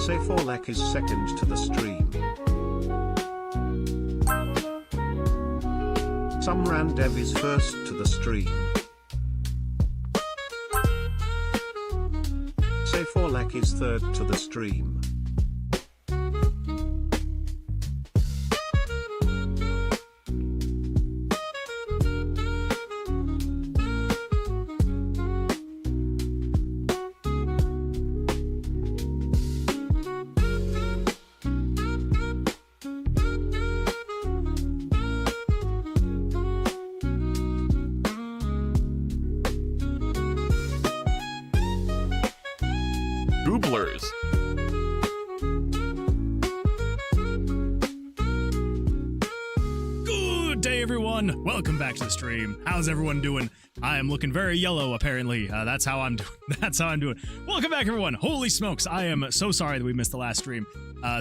Say Forlek is second to the stream. Some Randev is first to the stream. Say Forlek is third to the stream. Gooblers. Good day, everyone. Welcome back to the stream. How's everyone doing? I am looking very yellow, apparently. That's how I'm doing. That's how I'm doing. Welcome back, everyone. Holy smokes. I am so sorry that we missed the last stream.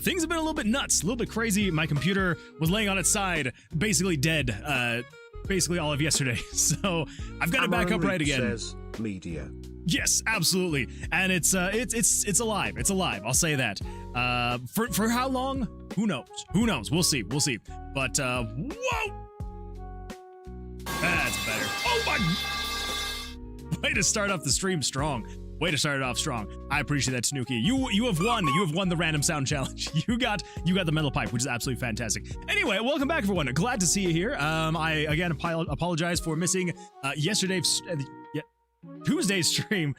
Things have been a little bit nuts, a little bit crazy. My computer was laying on its side, basically dead, basically all of yesterday. So I've got it back up right again. Says media. Yes, absolutely, and it's alive. It's alive. I'll say that. For how long? Who knows? Who knows? We'll see. We'll see. But whoa, that's better. Oh my! Way to start off the stream strong. Way to start it off strong. I appreciate that, Tanuki. You have won. You have won the random sound challenge. You got the metal pipe, which is absolutely fantastic. Anyway, welcome back, everyone. Glad to see you here. I again apologize for missing yesterday's. Tuesday's stream.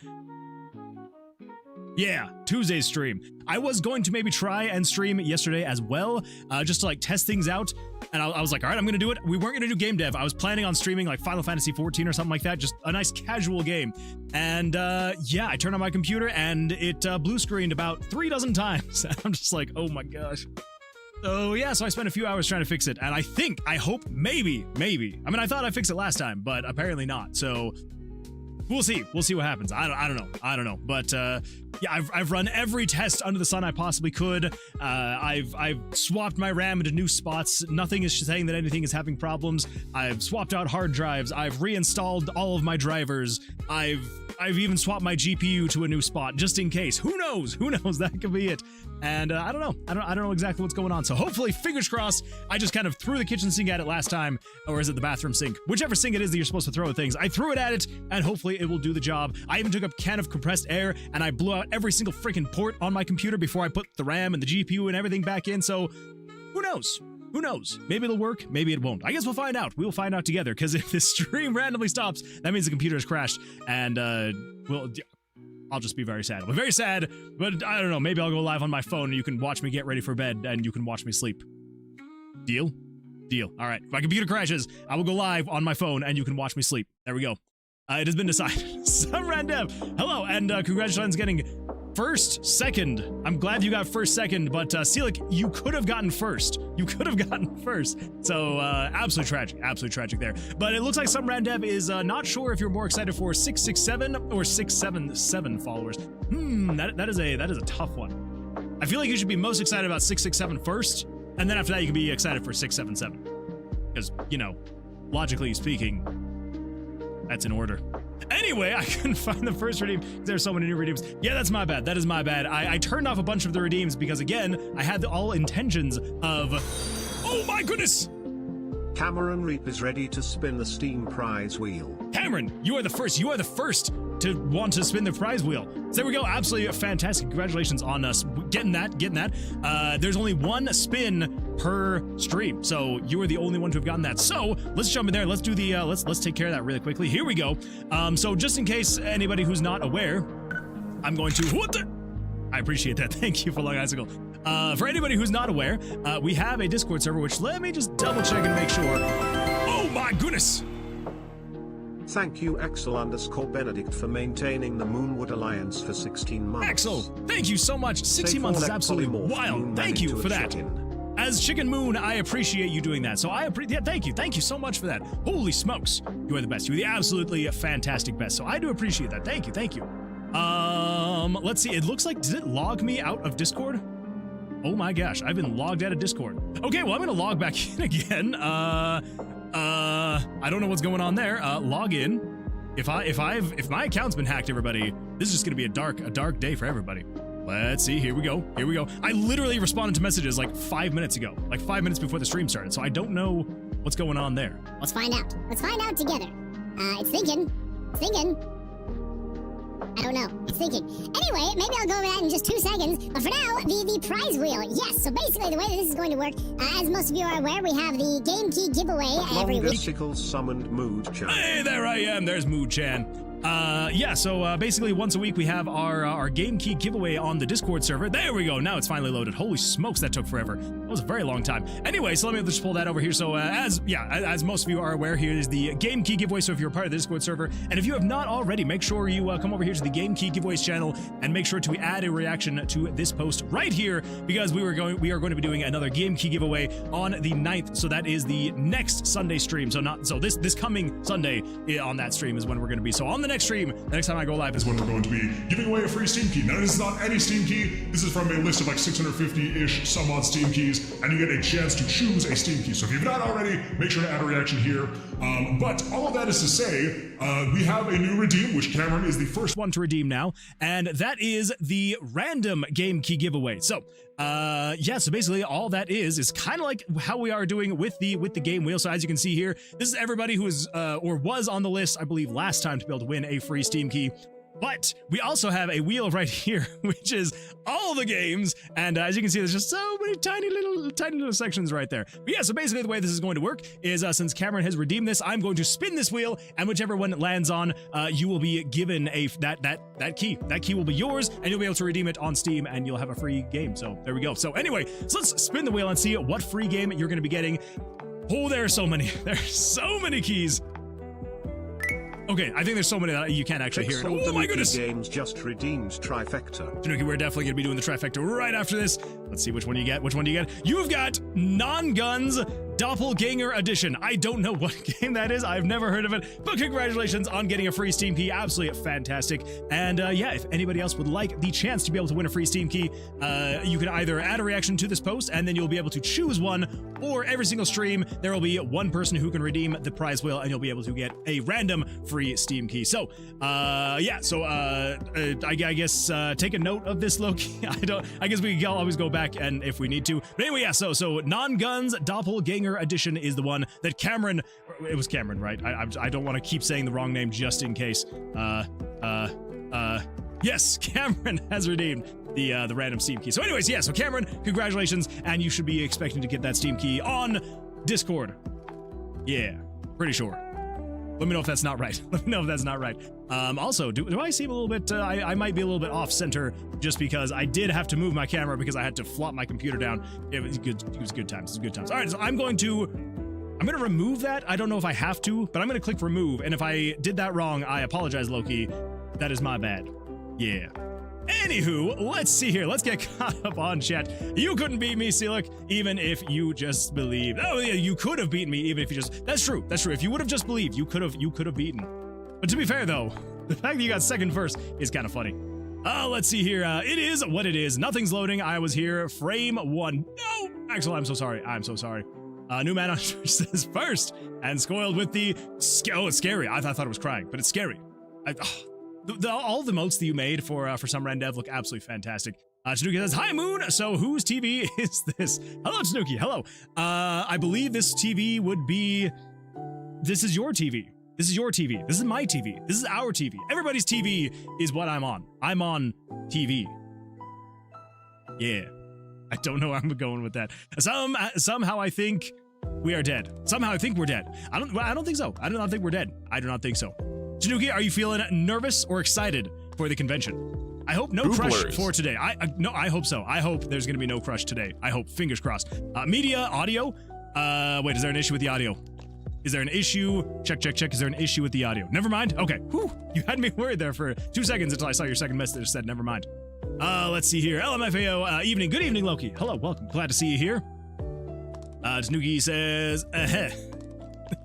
Yeah, Tuesday's stream. I was going to maybe try and stream yesterday as well, just to like test things out. And I was like, all right, I'm gonna do it. We weren't gonna do game dev. I was planning on streaming like Final Fantasy 14 or something like that, just a nice casual game. And yeah, I turned on my computer and it blue screened about 3 dozen times. I'm just like, oh my gosh. So yeah, so I spent a few hours trying to fix it, and I hope, maybe. I mean, I thought I fixed it last time, but apparently not. So we'll see. We'll see what happens. I don't know. But yeah, I've run every test under the sun I possibly could. I've swapped my RAM into new spots. Nothing is saying that anything is having problems. I've swapped out hard drives. I've reinstalled all of my drivers. I've even swapped my GPU to a new spot just in case. Who knows? Who knows? That could be it. And I don't know. I don't know exactly what's going on. So hopefully, fingers crossed, I just kind of threw the kitchen sink at it last time, or is it the bathroom sink? Whichever sink it is that you're supposed to throw at things. I threw it at it, and hopefully it will do the job. I even took a can of compressed air, and I blew out every single freaking port on my computer before I put the RAM and the GPU and everything back in. So who knows? Who knows? Maybe it'll work, maybe it won't. I guess we'll find out. We'll find out together, because if this stream randomly stops, that means the computer has crashed, and I'll just be very sad. I'll be very sad, but I don't know. Maybe I'll go live on my phone and you can watch me get ready for bed and you can watch me sleep. Deal? Deal. All right. If my computer crashes, I will go live on my phone and you can watch me sleep. There we go. It has been decided. Some Randev. Hello, and congratulations on getting first, second. I'm glad you got first, second, but Seelick, you could have gotten first. You could have gotten first. So absolutely tragic there. But it looks like some Randev is not sure if you're more excited for 667 or 677 followers. That is a tough one. I feel like you should be most excited about 667 first, and then after that you can be excited for 677. Because, you know, logically speaking, that's in order. Anyway, I couldn't find the first redeem. There's so many new redeems. Yeah, that's my bad. That is my bad. I turned off a bunch of the redeems because, again, I had all intentions of... Oh my goodness! Cameron Reap is ready to spin the Steam prize wheel. Cameron, you are the first. You are the first to want to spin the prize wheel. So there we go. Absolutely fantastic. Congratulations on us getting that. There's only one spin per stream, so you are the only one to have gotten that. So let's jump in there. Let's do the let's take care of that really quickly. Here we go. So just in case anybody who's not aware, I'm going to I appreciate that. Thank you for Long Icicle. For anybody who's not aware, we have a Discord server, which let me just double check and make sure. Oh my goodness! Thank you, Axel_Benedict, for maintaining the Moonwood Alliance for 16 months. Axel, thank you so much. 16 months is absolutely wild. Thank you for that. As Chicken Moon, I appreciate you doing that. So thank you so much for that. Holy smokes, you are the best. You're the absolutely fantastic best. So I do appreciate that. Thank you. Let's see. It looks like, did it log me out of Discord? Oh my gosh, I've been logged out of Discord. Okay, well, I'm gonna log back in again. I don't know what's going on there. Log in. If my account's been hacked, everybody, this is just gonna be a dark day for everybody. Let's see. Here we go. Here we go. I literally responded to messages like 5 minutes ago, like 5 minutes before the stream started. So I don't know what's going on there. Let's find out. Let's find out together. It's thinking. It's thinking. I don't know. It's thinking. Anyway, maybe I'll go over that in just 2 seconds. But for now, the prize wheel. Yes, so basically the way that this is going to work, as most of you are aware, we have the game key giveaway every week. Sickles summoned Mood-chan. Hey, there I am. There's Mood-chan. Yeah, so basically once a week we have our game key giveaway on the Discord server. There we go. Now it's finally loaded. Holy smokes, that took forever. That was a very long time. Anyway, so let me just pull that over here. So as most of you are aware, here is the game key giveaway. So if you're a part of the Discord server, and if you have not already, make sure you come over here to the game key giveaways channel and make sure to add a reaction to this post right here, because we are going to be doing another game key giveaway on the 9th. So that is the next Sunday stream. So this coming Sunday on that stream is when we're going to be. So on the next stream, the next time I go live is when we're going to be giving away a free Steam key. Now, this is not any Steam key. This is from a list of like 650-ish some odd Steam keys, and you get a chance to choose a Steam key. So if you've not already, make sure to add a reaction here. But all of that is to say, we have a new redeem, which Cameron is the first one to redeem now, and that is the random game key giveaway. So yeah, so basically all that is kind of like how we are doing with the game wheel. So as you can see here, this is everybody who is or was on the list, I believe, last time to be able to win a free Steam key. But we also have a wheel right here, which is all the games, and as you can see, there's just so many tiny little sections right there. But yeah, so basically the way this is going to work is since Cameron has redeemed this, I'm going to spin this wheel, and whichever one it lands on, you will be given that key. That key will be yours, and you'll be able to redeem it on Steam, and you'll have a free game. So there we go. So anyway, so let's spin the wheel and see what free game you're going to be getting. Oh, there are so many. There's so many keys. Okay, I think there's so many that you can't actually hear it. Oh my goodness! Games just redeemed trifecta. Tanuki, we're definitely going to be doing the trifecta right after this. Let's see which one you get. Which one do you get? You've got Non-Guns Doppelganger Edition. I don't know what game that is. I've never heard of it, but congratulations on getting a free Steam key. Absolutely fantastic. And yeah, if anybody else would like the chance to be able to win a free Steam key, you can either add a reaction to this post, and then you'll be able to choose one, or every single stream, there will be one person who can redeem the prize wheel, and you'll be able to get a random free Steam key. So, yeah, so I guess take a note of this, Loki. I guess we can always go back and if we need to. But anyway, yeah, so Non-Guns Doppelganger Edition is the one that Cameron, it was Cameron, right? I don't want to keep saying the wrong name just in case. Yes, Cameron has redeemed the random Steam key. So anyways, yeah, so Cameron, congratulations, and you should be expecting to get that Steam key on Discord. Yeah, pretty sure. Let me know if that's not right. Let me know if that's not right. Also, do I seem a little bit, I might be a little bit off center just because I did have to move my camera because I had to flop my computer down. It was good times. It was good times. All right, so I'm going to remove that. I don't know if I have to, but I'm going to click remove. And if I did that wrong, I apologize, Loki. That is my bad. Yeah. Anywho, let's see here. Let's get caught up on chat. You couldn't beat me, Seelick, even if you just believed. Oh yeah, you could have beaten me even if you just. That's true. That's true. If you would have just believed, you could have beaten. But to be fair though, the fact that you got second first is kind of funny. Let's see here. It is what it is. Nothing's loading. I was here. Frame 1. No, Axel, I'm so sorry. I'm so sorry. New man on Twitch says first and spoiled with the. Oh, it's scary. I thought it was crying, but it's scary. All the emotes that you made for some random dev look absolutely fantastic. Tanuki says, hi, Moon. So whose TV is this? Hello, Tanuki. Hello. I believe this TV would be... This is your TV. This is your TV. This is my TV. This is our TV. Everybody's TV is what I'm on. I'm on TV. Yeah. I don't know where I'm going with that. Somehow I think we are dead. Somehow I think we're dead. I don't think so. I do not think we're dead. I do not think so. Tanuki, are you feeling nervous or excited for the convention? I hope no crush for today. No, I hope so. I hope there's going to be no crush today. I hope. Fingers crossed. Media, audio. Wait, is there an issue with the audio? Is there an issue? Check. Is there an issue with the audio? Never mind. Okay. Whew. You had me worried there for 2 seconds until I saw your second message that said never mind. Let's see here. LMFAO, evening. Good evening, Loki. Hello, welcome. Glad to see you here. Tanuki says,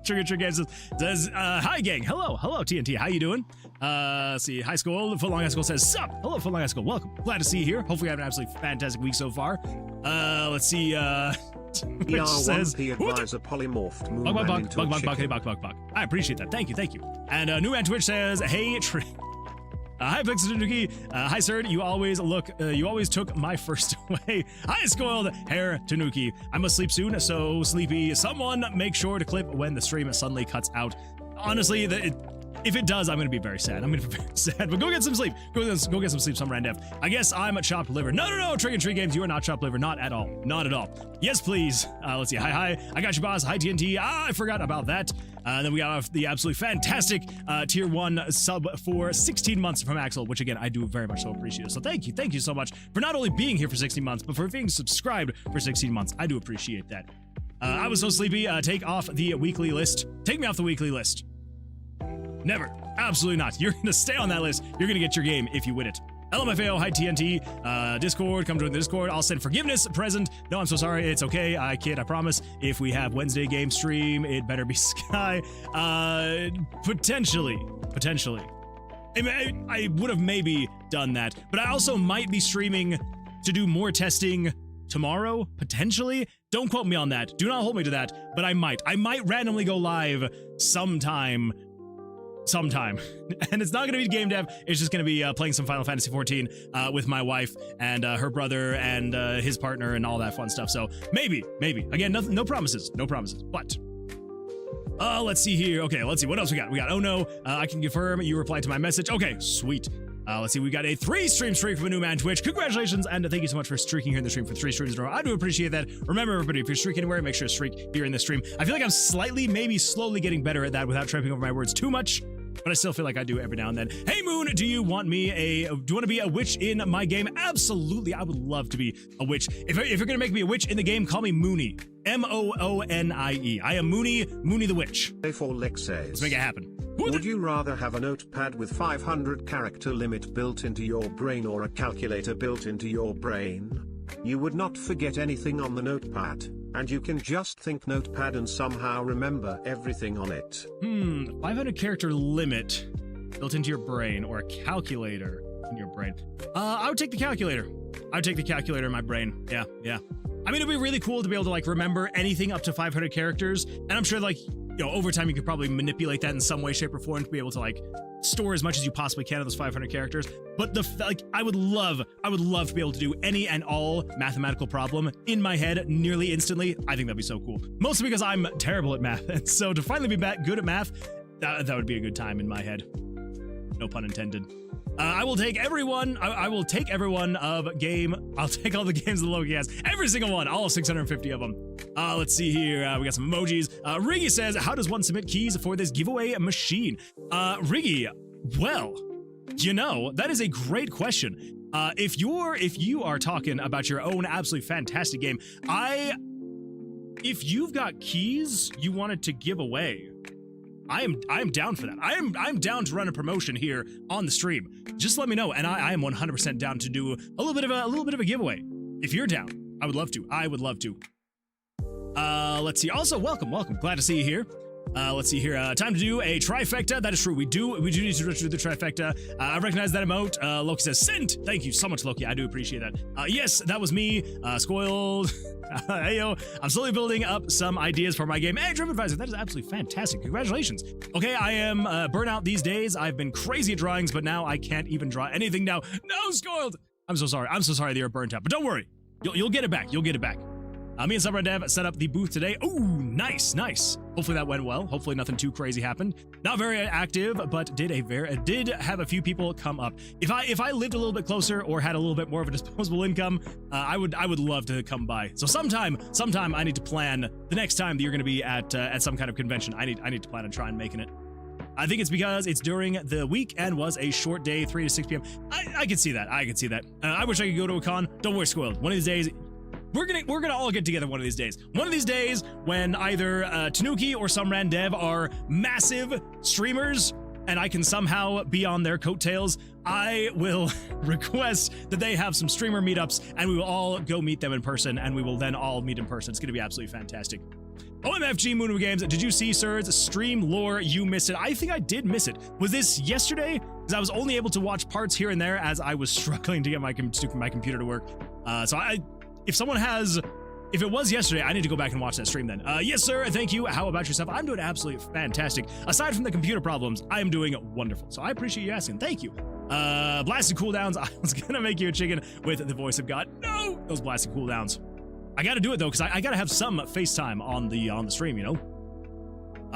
Trigger Games says, hi gang, hello TNT, how you doing? Let's see, High School, Footlong High School says, sup, hello Footlong High School, welcome, glad to see you here, hopefully you have an absolutely fantastic week so far. Let's see, which says, advisor polymorphed moon bug. I appreciate that, thank you. And New Man Twitch says, hey, Hi, Pixaduki. Hi, sir. You always took my first away. Hi, Spoiled Hair Tanuki. I must sleep soon, so sleepy. Someone make sure to clip when the stream suddenly cuts out. Honestly, if it does, I'm going to be very sad. I'm going to be very sad, but go get some sleep. Go get some sleep, some Randev. I guess I'm a chopped liver. No, Trick and Treat Games, you are not chopped liver. Not at all. Not at all. Yes, please. Let's see. Hi. I got you, boss. Hi, TNT. I forgot about that. Then we got the absolutely fantastic tier 1 sub for 16 months from Axel, which again, I do very much so appreciate. So thank you so much for not only being here for 16 months, but for being subscribed for 16 months. I do appreciate that. I was so sleepy. Take off the weekly list. Take me off the weekly list. Never. Absolutely not. You're going to stay on that list. You're going to get your game if you win it. LMFAO, hi TNT, Discord, come join the Discord. I'll send forgiveness present. No, I'm so sorry. It's okay. I kid, I promise. If we have Wednesday game stream, it better be Sky. Potentially. I would have maybe done that, but I also might be streaming to do more testing tomorrow, potentially. Don't quote me on that. Do not hold me to that, but I might randomly go live sometime. And it's not going to be game dev. It's just going to be playing some Final Fantasy 14 with my wife and her brother and his partner and all that fun stuff. So maybe. Again, no promises. But let's see here. Okay, let's see what else we got. Oh no, I can confirm you replied to my message. Okay, sweet. Let's see, we got a 3-stream streak from a new man Twitch. Congratulations, and thank you so much for streaking here in the stream for 3 streams in a row. I do appreciate that. Remember, everybody, if you're streaking anywhere, make sure to streak here in the stream. I feel like I'm maybe slowly getting better at that without tripping over my words too much, but I still feel like I do every now and then. Hey, Moon, do you want to be a witch in my game? Absolutely, I would love to be a witch. If you're gonna make me a witch in the game, call me Mooney. Moonie. I am Mooney the Witch. Let's make it happen. Would you rather have a notepad with 500 character limit built into your brain or a calculator built into your brain? You would not forget anything on the notepad, and you can just think notepad and somehow remember everything on it. 500 character limit built into your brain or a calculator in your brain. I would take the calculator. I would take the calculator in my brain. Yeah. I mean, it'd be really cool to be able to like remember anything up to 500 characters, and I'm sure like, you know, over time you could probably manipulate that in some way, shape, or form to be able to like store as much as you possibly can of those 500 characters. But I would love to be able to do any and all mathematical problem in my head nearly instantly. I think that'd be so cool. Mostly because I'm terrible at math, and so to finally be good at math, that would be a good time in my head. No pun intended. I will take everyone. I will take everyone of game. I'll take all the games that Loki has. Every single one. All 650 of them. Let's see here. We got some emojis. Riggy says, how does one submit keys for this giveaway machine? Riggy, well, you know, that is a great question. If you are talking about your own absolutely fantastic game, if you've got keys you wanted to give away, I am down for that. I'm down to run a promotion here on the stream. Just let me know, and I am 100% down to do a little bit of a giveaway. If you're down, I would love to. Let's see. Also, welcome. Glad to see you here. Let's see here. Time to do a trifecta. That is true. We do need to do the trifecta. I recognize that emote. Loki says, sent. Thank you so much, Loki. I do appreciate that. Yes, that was me. Spoiled. Heyo. I'm slowly building up some ideas for my game. Hey, TripAdvisor, that is absolutely fantastic. Congratulations. Okay, I am burnout these days. I've been crazy at drawings, but now I can't even draw anything now. No, Spoiled. I'm so sorry that you're burnt out, but don't worry. You'll get it back. Me and Summer Dev set up the booth today. Oh, nice. Hopefully that went well. Hopefully nothing too crazy happened. Not very active, but did have a few people come up. If I lived a little bit closer or had a little bit more of a disposable income, I would love to come by. So sometime I need to plan the next time that you're going to be at some kind of convention. I need to plan on trying making it. I think it's because it's during the week and was a short day, 3 to 6 p.m. I can see that. I wish I could go to a con. Don't worry, Spoiled. One of these days. We're gonna all get together one of these days. One of these days when either Tanuki or some Randev are massive streamers and I can somehow be on their coattails, I will request that they have some streamer meetups and we will all go meet them in person, and we will then all meet in person. It's gonna be absolutely fantastic. OMFG Moonwood Games, did you see Sir's stream lore? You missed it. I think I did miss it. Was this yesterday? Because I was only able to watch parts here and there as I was struggling to get my computer to work. If it was yesterday, I need to go back and watch that stream then. Yes, sir. Thank you. How about yourself? I'm doing absolutely fantastic. Aside from the computer problems, I am doing wonderful. So I appreciate you asking. Thank you. Blasted cooldowns. I was gonna make you a chicken with the voice of God. No, those blasted cooldowns. I gotta do it though, because I gotta have some FaceTime on the stream, you know.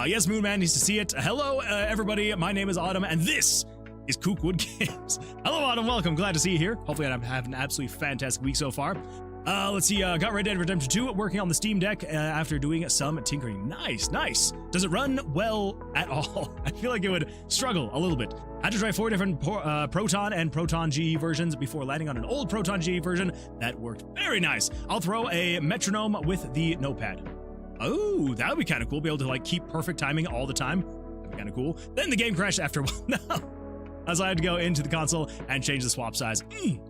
Yes, Moonman needs to see it. Hello, everybody. My name is Autumn, and this is Cookwood Games. Hello, Autumn. Welcome. Glad to see you here. Hopefully, I'm having an absolutely fantastic week so far. Let's see. Got Red Dead Redemption 2 working on the Steam Deck after doing some tinkering. Nice, nice. Does it run well at all? I feel like it would struggle a little bit. I had to try 4 different Proton and Proton GE versions before landing on an old Proton GE version that worked very nice. I'll throw a metronome with the notepad. Oh, that would be kind of cool. Be able to like keep perfect timing all the time. That'd be kind of cool. Then the game crashed after a while. No, as I had to go into the console and change the swap size.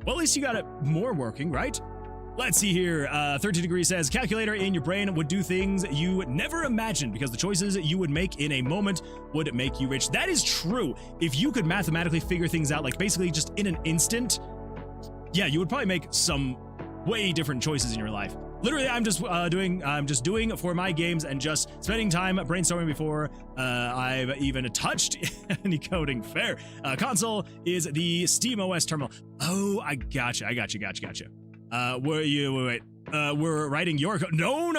Well, at least you got it more working, right? Let's see here. 13 Degrees says, calculator in your brain would do things you never imagined because the choices you would make in a moment would make you rich. That is true. If you could mathematically figure things out, like basically just in an instant, yeah, you would probably make some way different choices in your life. Literally, I'm just doing for my games and just spending time brainstorming before I've even touched any coding. Fair. Console is the SteamOS terminal. Oh, I gotcha. We're writing your No.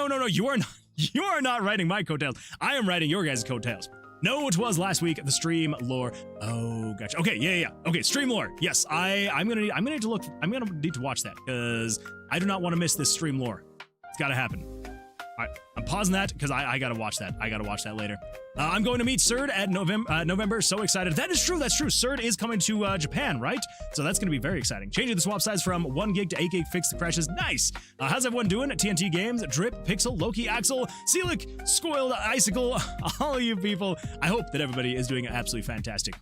You are not writing my coattails. I am writing your guys' coattails. No, it was last week. The stream lore. Oh, gotcha. Okay, yeah. Okay, stream lore. Yes, I'm gonna need to watch that because I do not want to miss this stream lore. It's got to happen. All right, I'm pausing that because I gotta watch that. I gotta watch that later. I'm going to meet Surd at November. So excited. That is true. That's true. Surd is coming to Japan, right? So that's going to be very exciting. Changing the swap size from 1 gig to 8 gig. Fix the crashes. Nice. How's everyone doing? TNT Games, Drip, Pixel, Loki, Axel, Celic, Scoiled, Icicle, all of you people. I hope that everybody is doing absolutely fantastic.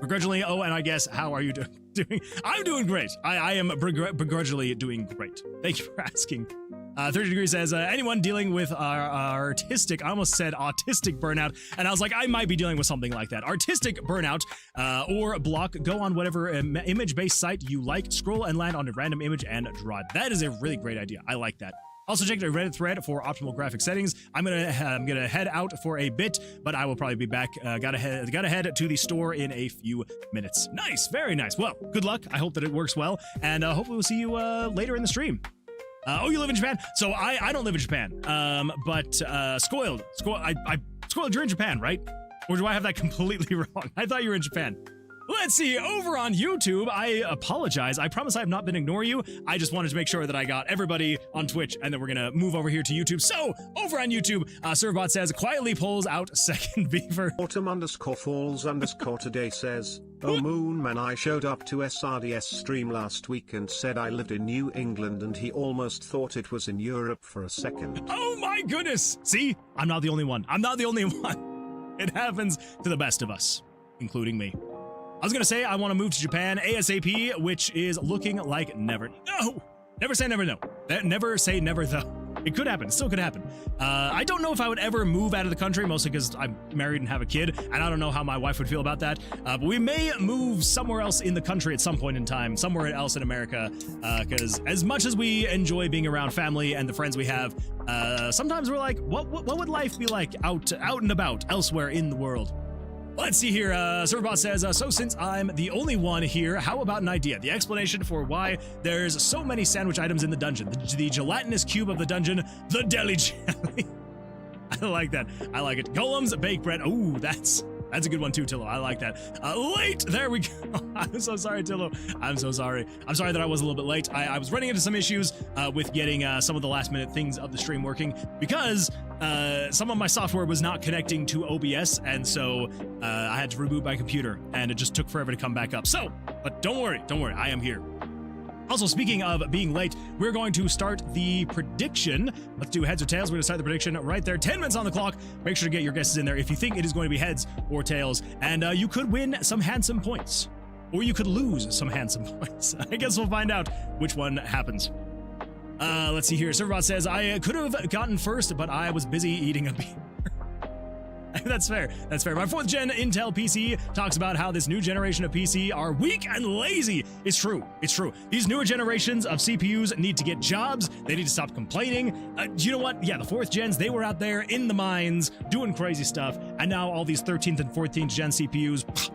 Begrudgingly, oh, and I guess, how are you doing? I'm doing great. I am begrudgingly doing great. Thank you for asking. 30 Degrees says, anyone dealing with artistic, I almost said autistic burnout, and I was like, I might be dealing with something like that. Artistic burnout or block, go on whatever image-based site you like, scroll and land on a random image and draw it. That is a really great idea. I like that. Also check the Reddit thread for optimal graphic settings. I'm gonna head out for a bit, but I will probably be back. Gotta head to the store in a few minutes. Nice, very nice. Well, good luck. I hope that it works well, and hopefully we'll see you later in the stream. Oh, you live in Japan? So I don't live in Japan. But Scoiled, you're in Japan, right? Or do I have that completely wrong? I thought you were in Japan. Let's see, over on YouTube, I apologize. I promise I have not been ignoring you. I just wanted to make sure that I got everybody on Twitch, and then we're gonna move over here to YouTube. So, over on YouTube, Servbot says, quietly pulls out second beaver. Autumn_falls_ today says, oh Moonman, I showed up to SRDS stream last week and said I lived in New England and he almost thought it was in Europe for a second. Oh my goodness! See, I'm not the only one. It happens to the best of us, including me. I was gonna say I want to move to Japan ASAP, which is looking like never. No! Never say never no. Never say never though. It could happen. It still could happen. I don't know if I would ever move out of the country, mostly because I'm married and have a kid, and I don't know how my wife would feel about that. But we may move somewhere else in the country at some point in time, somewhere else in America, because as much as we enjoy being around family and the friends we have, sometimes we're like, what would life be like out and about elsewhere in the world? Let's see here. Servbot says, so since I'm the only one here, how about an idea? The explanation for why there's so many sandwich items in the dungeon. The gelatinous cube of the dungeon, the deli jelly. I like that. I like it. Golems, baked bread. Ooh, that's a good one too, Tillo. I like that. Late. There we go. I'm so sorry, Tillo. I'm so sorry. I'm sorry that I was a little bit late. I was running into some issues with getting some of the last minute things of the stream working because some of my software was not connecting to OBS, and so I had to reboot my computer, and it just took forever to come back up. So, but don't worry, I am here. Also, speaking of being late, we're going to start the prediction. Let's do heads or tails. We're going to start the prediction right there. 10 minutes on the clock. Make sure to get your guesses in there if you think it is going to be heads or tails. And you could win some handsome points. Or you could lose some handsome points. I guess we'll find out which one happens. Let's see here. Servbot says, I could have gotten first, but I was busy eating a beer. That's fair. That's fair. My 4th gen Intel PC talks about how this new generation of PC are weak and lazy. It's true. It's true. These newer generations of CPUs need to get jobs. They need to stop complaining. You know what? Yeah, the 4th gens, they were out there in the mines doing crazy stuff. And now all these 13th and 14th gen CPUs,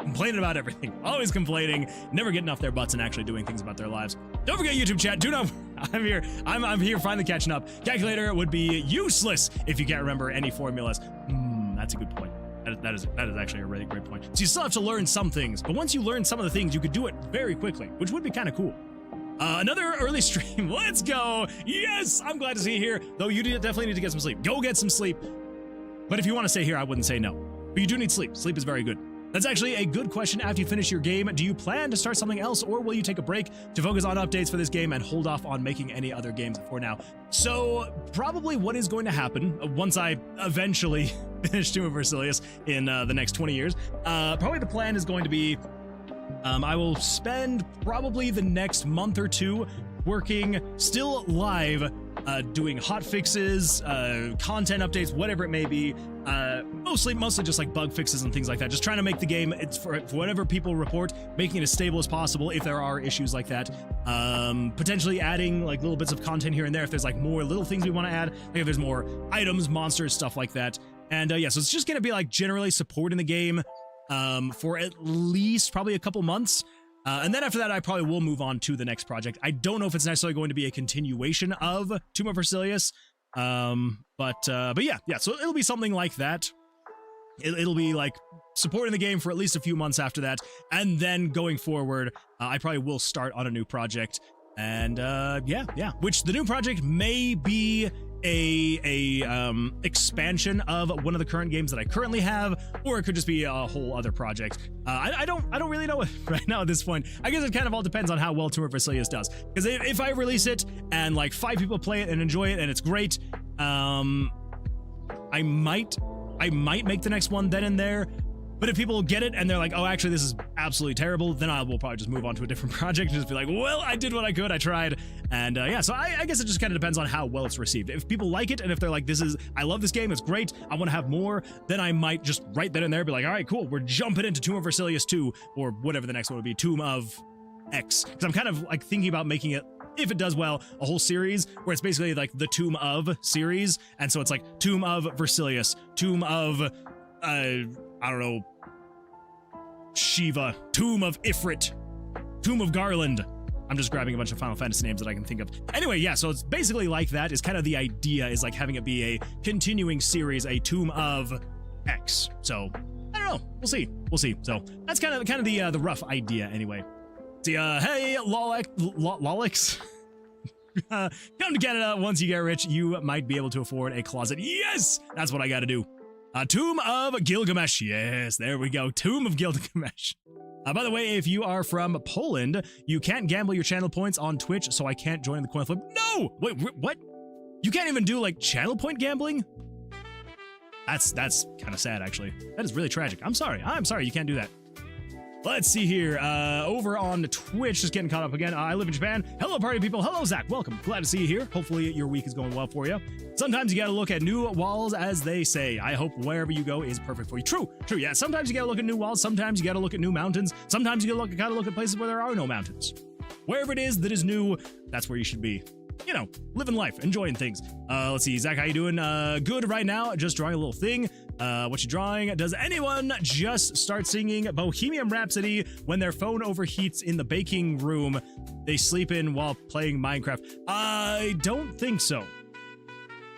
complaining about everything, always complaining, never getting off their butts and actually doing things about their lives. Don't forget YouTube chat. Do not. I'm here. I'm here. Finally catching up. Calculator would be useless if you can't remember any formulas. That's a good point. That is actually a really great point. So you still have to learn some things, but once you learn some of the things, you could do it very quickly, which would be kind of cool. Another early stream. Let's go. Yes, I'm glad to see you here. Though you definitely need to get some sleep. Go get some sleep. But if you want to stay here, I wouldn't say no. But you do need sleep. Sleep is very good. That's actually a good question. After you finish your game, do you plan to start something else, or will you take a break to focus on updates for this game and hold off on making any other games for now? So probably what is going to happen once I eventually finish Tomb of Vercilias in the next 20 years, probably the plan is going to be I will spend probably the next month or two working still live, doing hot fixes, content updates, whatever it may be, mostly just like bug fixes and things like that, just trying to make the game, it's for whatever people report, making it as stable as possible if there are issues like that, potentially adding like little bits of content here and there if there's like more little things we want to add, like if there's more items, monsters, stuff like that. And yeah, so it's just gonna be like generally supporting the game for at least probably a couple months. And then after that, I probably will move on to the next project. I don't know if it's necessarily going to be a continuation of Tomb of Vercilias, but yeah, so it'll be something like that. It'll be like supporting the game for at least a few months after that, and then going forward, I probably will start on a new project. And yeah, which the new project may be a expansion of one of the current games that I currently have, or it could just be a whole other project. I don't really know right now at this point. I guess it kind of all depends on how well Tomb of Vercilias does, because if I release it and like 5 people play it and enjoy it and it's great, I might make the next one then and there. But if people get it and they're like, oh, actually, this is absolutely terrible, then I will probably just move on to a different project and just be like, well, I did what I could, I tried. And yeah, so I guess it just kind of depends on how well it's received. If people like it, and if they're like, I love this game, it's great, I want to have more, then I might just right then and there be like, all right, cool, we're jumping into Tomb of Vercilias 2, or whatever the next one would be, Tomb of X. Because I'm kind of like thinking about making it, if it does well, a whole series where it's basically like the Tomb of series. And so it's like Tomb of Vercilias, Tomb of, I don't know, Shiva, Tomb of Ifrit, Tomb of Garland. I'm just grabbing a bunch of Final Fantasy names that I can think of. Anyway, yeah, so it's basically like that is kind of the idea, is like having it be a continuing series, a Tomb of X. So, I don't know. We'll see. So, that's kind of the rough idea anyway. See, hey, Lolix. Come to Canada. Once you get rich, you might be able to afford a closet. Yes! That's what I gotta do. Tomb of Gilgamesh. Yes, there we go. Tomb of Gilgamesh. By the way, if you are from Poland, you can't gamble your channel points on Twitch, so I can't join the coin flip. No! Wait, what? You can't even do, like, channel point gambling? That's kind of sad, actually. That is really tragic. I'm sorry, you can't do that. Let's see here. Over on Twitch, just getting caught up again. I live in Japan. Hello, party people. Hello, Zach. Welcome. Glad to see you here. Hopefully, your week is going well for you. Sometimes you gotta look at new walls, as they say. I hope wherever you go is perfect for you. True. Yeah, sometimes you gotta look at new walls. Sometimes you gotta look at new mountains. Sometimes you gotta look at places where there are no mountains. Wherever it is that is new, that's where you should be. You know, living life, enjoying things. Let's see, Zach, how you doing? Good right now. Just drawing a little thing. What you drawing? Does anyone just start singing Bohemian Rhapsody when their phone overheats in the baking room they sleep in while playing Minecraft? I don't think so.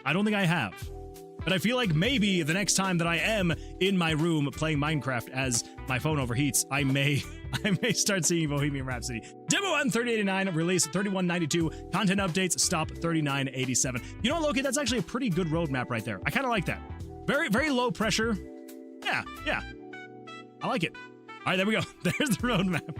I don't think I have. But I feel like maybe the next time that I am in my room playing Minecraft as my phone overheats, I may start singing Bohemian Rhapsody. Demo on 3089, release 3192, content updates, stop 3987. You know what, Loki? That's actually a pretty good roadmap right there. I kind of like that. Very, very low pressure. Yeah. I like it. All right, there we go. There's the roadmap.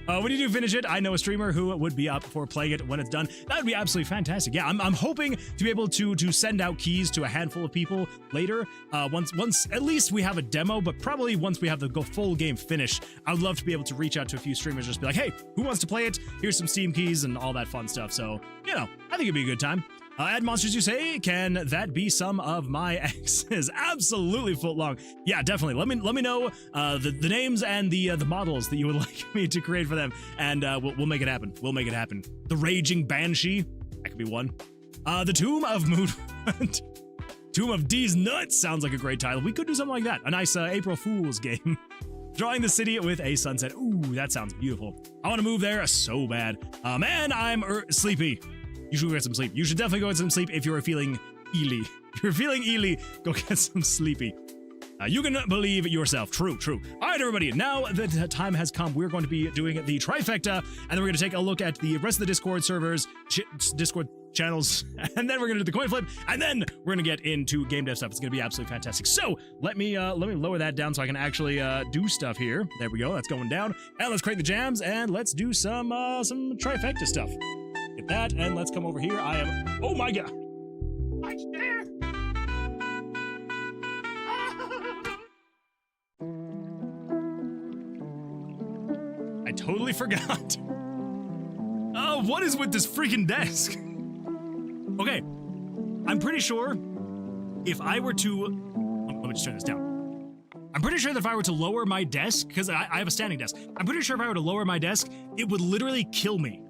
When you do finish it, I know a streamer who would be up for playing it when it's done. That would be absolutely fantastic. Yeah, I'm hoping to be able to send out keys to a handful of people later. Once at least we have a demo, but probably once we have the full game finished, I would love to be able to reach out to a few streamers, just be like, hey, who wants to play it? Here's some Steam keys and all that fun stuff. So, you know, I think it'd be a good time. Add monsters, you say? Can that be some of my exes? Absolutely footlong. Yeah, definitely. Let me know the names and the models that you would like me to create for them, and we'll make it happen. We'll make it happen. The Raging Banshee, that could be one. The Tomb of Moonwood. Tomb of D's Nuts sounds like a great title. We could do something like that. A nice April Fool's game. Drawing the city with a sunset. Ooh, that sounds beautiful. I want to move there so bad. Man, I'm sleepy. You should go get some sleep. You should definitely go get some sleep if you're feeling eely. If you're feeling eely, go get some sleepy. You can believe yourself. True, true. All right, everybody. Now that the time has come, we're going to be doing the trifecta, and then we're going to take a look at the rest of the Discord servers, Discord channels, and then we're going to do the coin flip, and then we're going to get into game dev stuff. It's going to be absolutely fantastic. So let me lower that down so I can actually do stuff here. There we go. That's going down. And let's create the jams, and let's do some trifecta stuff. Get that, and let's come over here. I am. Oh my god. I totally forgot. Oh, what is with this freaking desk? Okay, I'm pretty sure if I were to... let me just turn this down. I'm pretty sure that if I were to lower my desk, because I have a standing desk, I'm pretty sure if I were to lower my desk, it would literally kill me.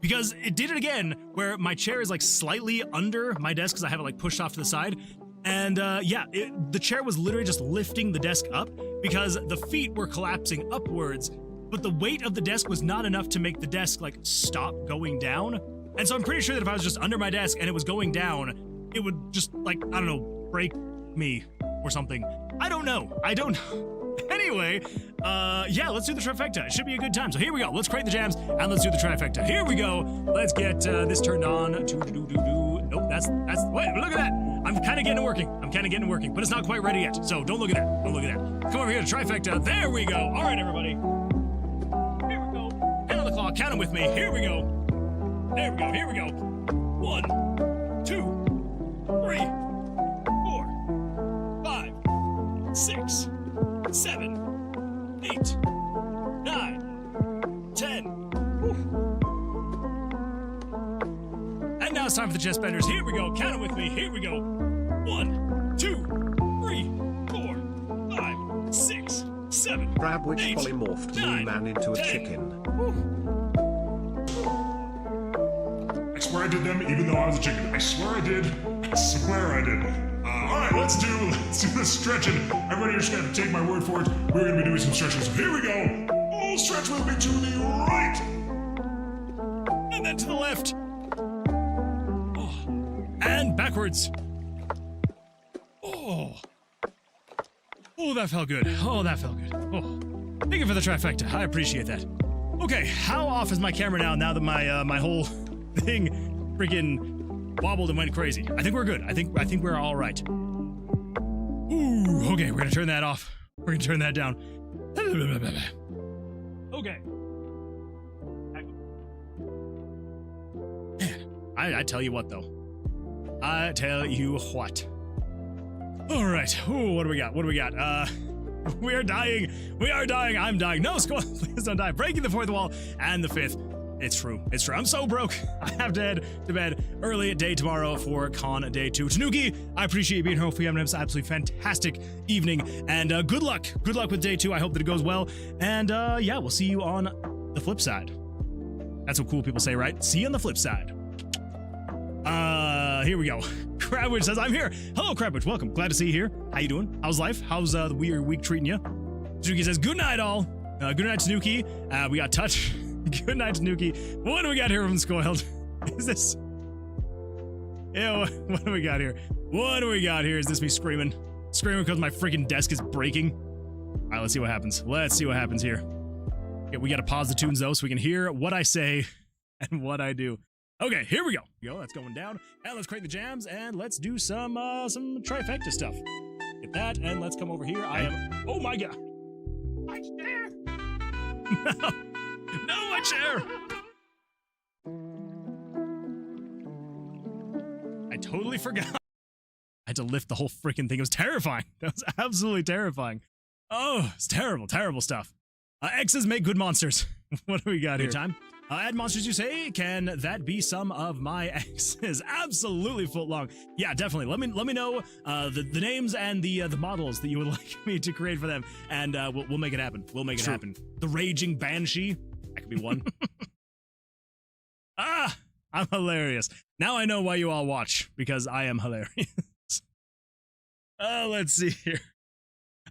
Because it did it again, where my chair is like slightly under my desk because I have it like pushed off to the side. And yeah, the chair was literally just lifting the desk up because the feet were collapsing upwards, but the weight of the desk was not enough to make the desk like stop going down. And so I'm pretty sure that if I was just under my desk and it was going down, it would just like, I don't know, break me or something. I don't know. Anyway, yeah, let's do the trifecta. It should be a good time. So here we go. Let's create the jams and let's do the trifecta. Here we go. Let's get this turned on. Nope, that's, wait, look at that. I'm kind of getting it working. But it's not quite ready yet. So don't look at that. Come over here to trifecta. There we go. All right, everybody. Here we go. Hand on the clock. Count them with me. Here we go. There we go. Here we go. 1, 2, 3, 4, 5, 6, 7, 8, 9, 10. Whew. And now it's time for the chest benders. Here we go. Count them with me. Here we go. 1, 2, 3, 4, 5, 6, 7. Crab which 8, polymorphed 9, man into a 10. chicken. I swear I did them even though I was a chicken. I swear I did. Alright, let's do the stretching. Everybody, you're just gonna have to take my word for it. We're gonna be doing some stretching. So here we go. All stretch with me to the right. And then to the left. Oh. And backwards. Oh. Oh, that felt good. Oh. Thank you for the trifecta. I appreciate that. Okay, how off is my camera now that my whole thing freaking wobbled and went crazy? I think we're good. I think we're all right. Ooh, okay, we're gonna turn that off. We're gonna turn that down. Okay. Man, I tell you what though. I tell you what. All right. Ooh, what do we got? We are dying. I'm dying. No, Skull, please don't die. Breaking the fourth wall and the fifth. It's true. I'm so broke. I have to head to bed early at day tomorrow for con day 2. Tanuki, I appreciate you being here. Hopefully you have an absolutely fantastic evening. And good luck. Good luck with day 2. I hope that it goes well. And yeah, we'll see you on the flip side. That's what cool people say, right? See you on the flip side. Here we go. Crabwitch says, I'm here. Hello, Crabwitch. Welcome. Glad to see you here. How you doing? How's life? How's the weird week treating you? Tanuki says, good night, all. Good night, Tanuki. We got touch. Good night, Tanuki. What do we got here from Scoiled? Is this... Ew, what do we got here? Is this me screaming? Screaming because my freaking desk is breaking? All right, let's see what happens. Here. Okay, we got to pause the tunes, though, so we can hear what I say and what I do. Okay, here we go. That's going down. And let's create the jams, and let's do some trifecta stuff. Get that, and let's come over here. I am... Oh, my God. My chair. No, my chair. I totally forgot. I had to lift the whole freaking thing. It was terrifying. That was absolutely terrifying. Oh, it's terrible stuff. X's make good monsters. What do we got here? Time. Add monsters, you say? Can that be some of my X's? Absolutely foot long. Yeah, definitely. Let me know the names and the models that you would like me to create for them, and we'll make it happen. Happen. The Raging Banshee. That could be one. Ah, I'm hilarious. Now I know why you all watch, because I am hilarious. Let's see here.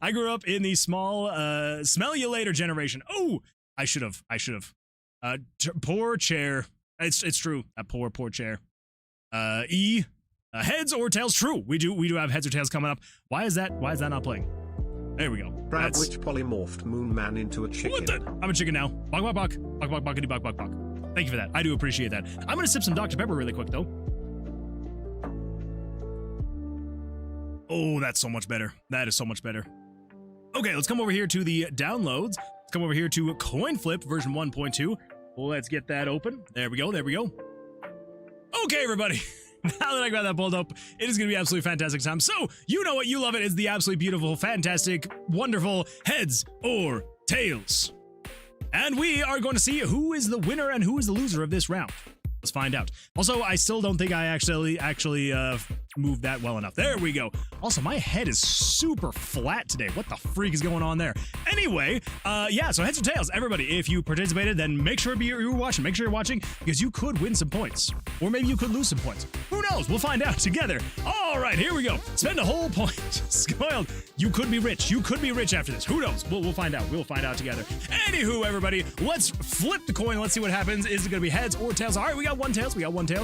I grew up in the small, smell you later generation. Oh, I should have. Poor chair. It's true. That poor chair. Heads or tails? True. We do have heads or tails coming up. Why is that not playing? There we go. Brad, which polymorphed Moon Man into a chicken? What the? I'm a chicken now. Bok. Thank you for that. I do appreciate that. I'm gonna sip some Dr. Pepper really quick though. Oh, that's so much better. That is so much better. Okay, let's come over here to the downloads. Let's come over here to Coin Flip version 1.2. Let's get that open. There we go. Okay, everybody. Now that I got that pulled up, it is going to be absolutely fantastic time. So, you know what? You love it. It's the absolutely beautiful, fantastic, wonderful heads or tails. And we are going to see who is the winner and who is the loser of this round. Let's find out. Also, I still don't think I actually moved that well enough. There we go. Also, my head is super flat today. What the freak is going on there? Anyway, yeah, so heads or tails. Everybody, if you participated, then make sure you're watching. Make sure you're watching because you could win some points. Or maybe you could lose some points. Who knows? We'll find out together. All right, here we go. Spend a whole point. Spoiled. You could be rich. You could be rich after this. Who knows? We'll find out. We'll find out together. Anywho, everybody, let's flip the coin. Let's see what happens. Is it going to be heads or tails? All right, we got one tails.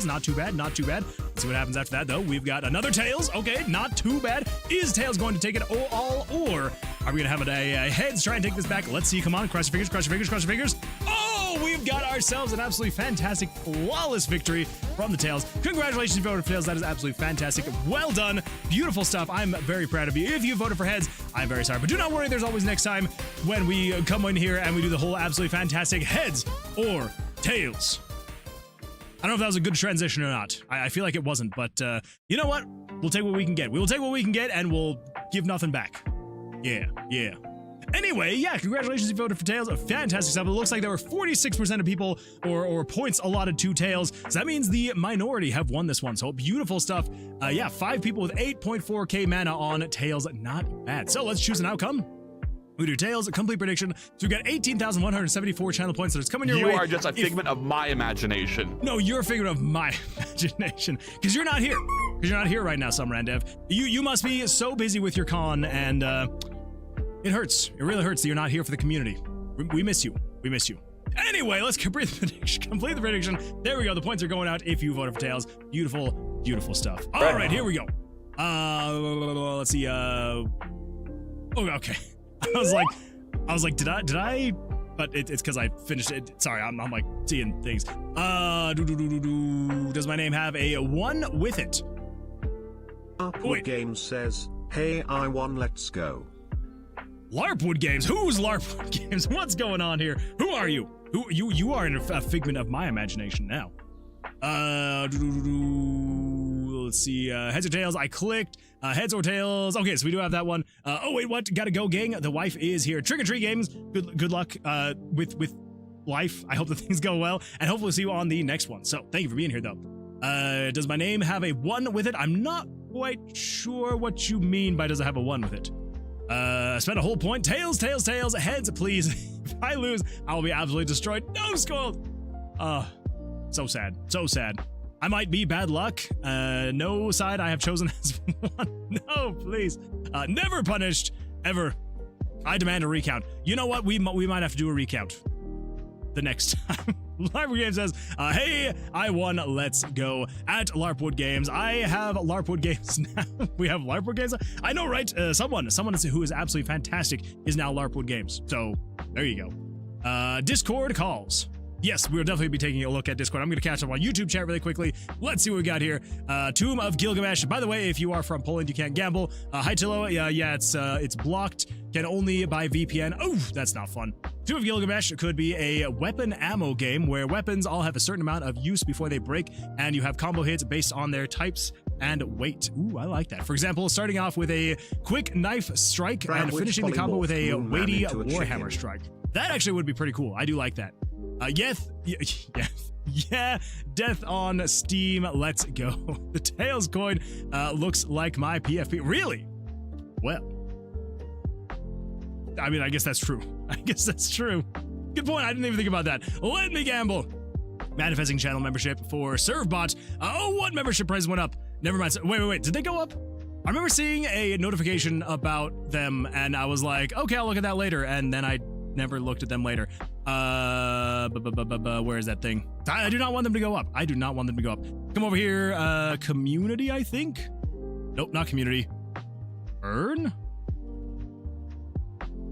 Not too bad. Not too bad. Let's see what happens after that, though. We've got another tails. Okay, not too bad. Is tails going to take it all, or are we going to have a heads try and take this back? Let's see. Come on. Cross your fingers. Oh, we've got ourselves an absolutely fantastic, flawless victory from the tails. Congratulations, you voted for tails. That is absolutely fantastic. Well done. Beautiful stuff. I'm very proud of you. If you voted for heads, I'm very sorry. But do not worry. There's always next time when we come in here and we do the whole absolutely fantastic heads or tails. I don't know if that was a good transition or not. I feel like it wasn't, but you know what? We'll take what we can get. We'll take what we can get, and we'll give nothing back. Yeah. Anyway, yeah, congratulations, you voted for tails. Fantastic stuff. It looks like there were 46% of people or points allotted to tails. So that means the minority have won this one. So beautiful stuff. Yeah, 5 people with 8.4k mana on tails. Not bad. So let's choose an outcome. We do tails, a complete prediction. So we've got 18,174 channel points that is coming your way. You are just a figment of my imagination. No, you're a figment of my imagination. Because you're not here. Because you're not here right now, Summerandev. You must be so busy with your con, and it hurts. It really hurts that you're not here for the community. We miss you. Anyway, let's complete the prediction. There we go. The points are going out if you voted for tails. Beautiful stuff. All right, here we go. Let's see. Okay. I was like, did I? But it's because I finished it. Sorry, I'm like seeing things. Does my name have a 1 with it? Larpwood Games says, "Hey, I won. Let's go." Larpwood Games. Who's Larpwood Games? What's going on here? Who are you? You are a figment of my imagination now. Let's see. Heads or tails? I clicked. Heads or tails? Okay, so we do have that one. Oh wait, what? Gotta go, gang. The wife is here. Trick or Treat Games. Good luck with life. I hope that things go well, and hopefully see you on the next one. So thank you for being here, though. Does my name have a 1 with it? I'm not quite sure what you mean by does it have a 1 with it. Spend a whole point. Tails. Heads, please. If I lose, I will be absolutely destroyed. No, Skull. So sad. I might be bad luck. No side I have chosen as 1. No, please. Never punished, ever. I demand a recount. You know what? We might have to do a recount the next time. Larpwood Games says, hey, I won. Let's go. At Larpwood Games. I have Larpwood Games now. We have Larpwood Games. I know, right? Someone who is absolutely fantastic is now Larpwood Games. So there you go. Discord calls. Yes, we'll definitely be taking a look at Discord. I'm going to catch up on YouTube chat really quickly. Let's see what we got here. Tomb of Gilgamesh. By the way, if you are from Poland, you can't gamble. Hi, Tillo. Yeah, it's blocked. Can only buy VPN. Oh, that's not fun. Tomb of Gilgamesh could be a weapon ammo game where weapons all have a certain amount of use before they break, and you have combo hits based on their types and weight. Ooh, I like that. For example, starting off with a quick knife strike and finishing the combo with a weighty warhammer strike. That actually would be pretty cool. I do like that. Yeah, death on Steam. Let's go. The Tails coin looks like my PFP. Really? Well, I mean, I guess that's true. Good point. I didn't even think about that. Let me gamble. Manifesting channel membership for ServeBot. Oh, what membership price went up? Never mind. Wait. Did they go up? I remember seeing a notification about them, and I was like, okay, I'll look at that later, and then I never looked at them later. Where is that thing? I do not want them to go up. I do not want them to go up. Come over here. Community, I think? Nope, not community. Earn?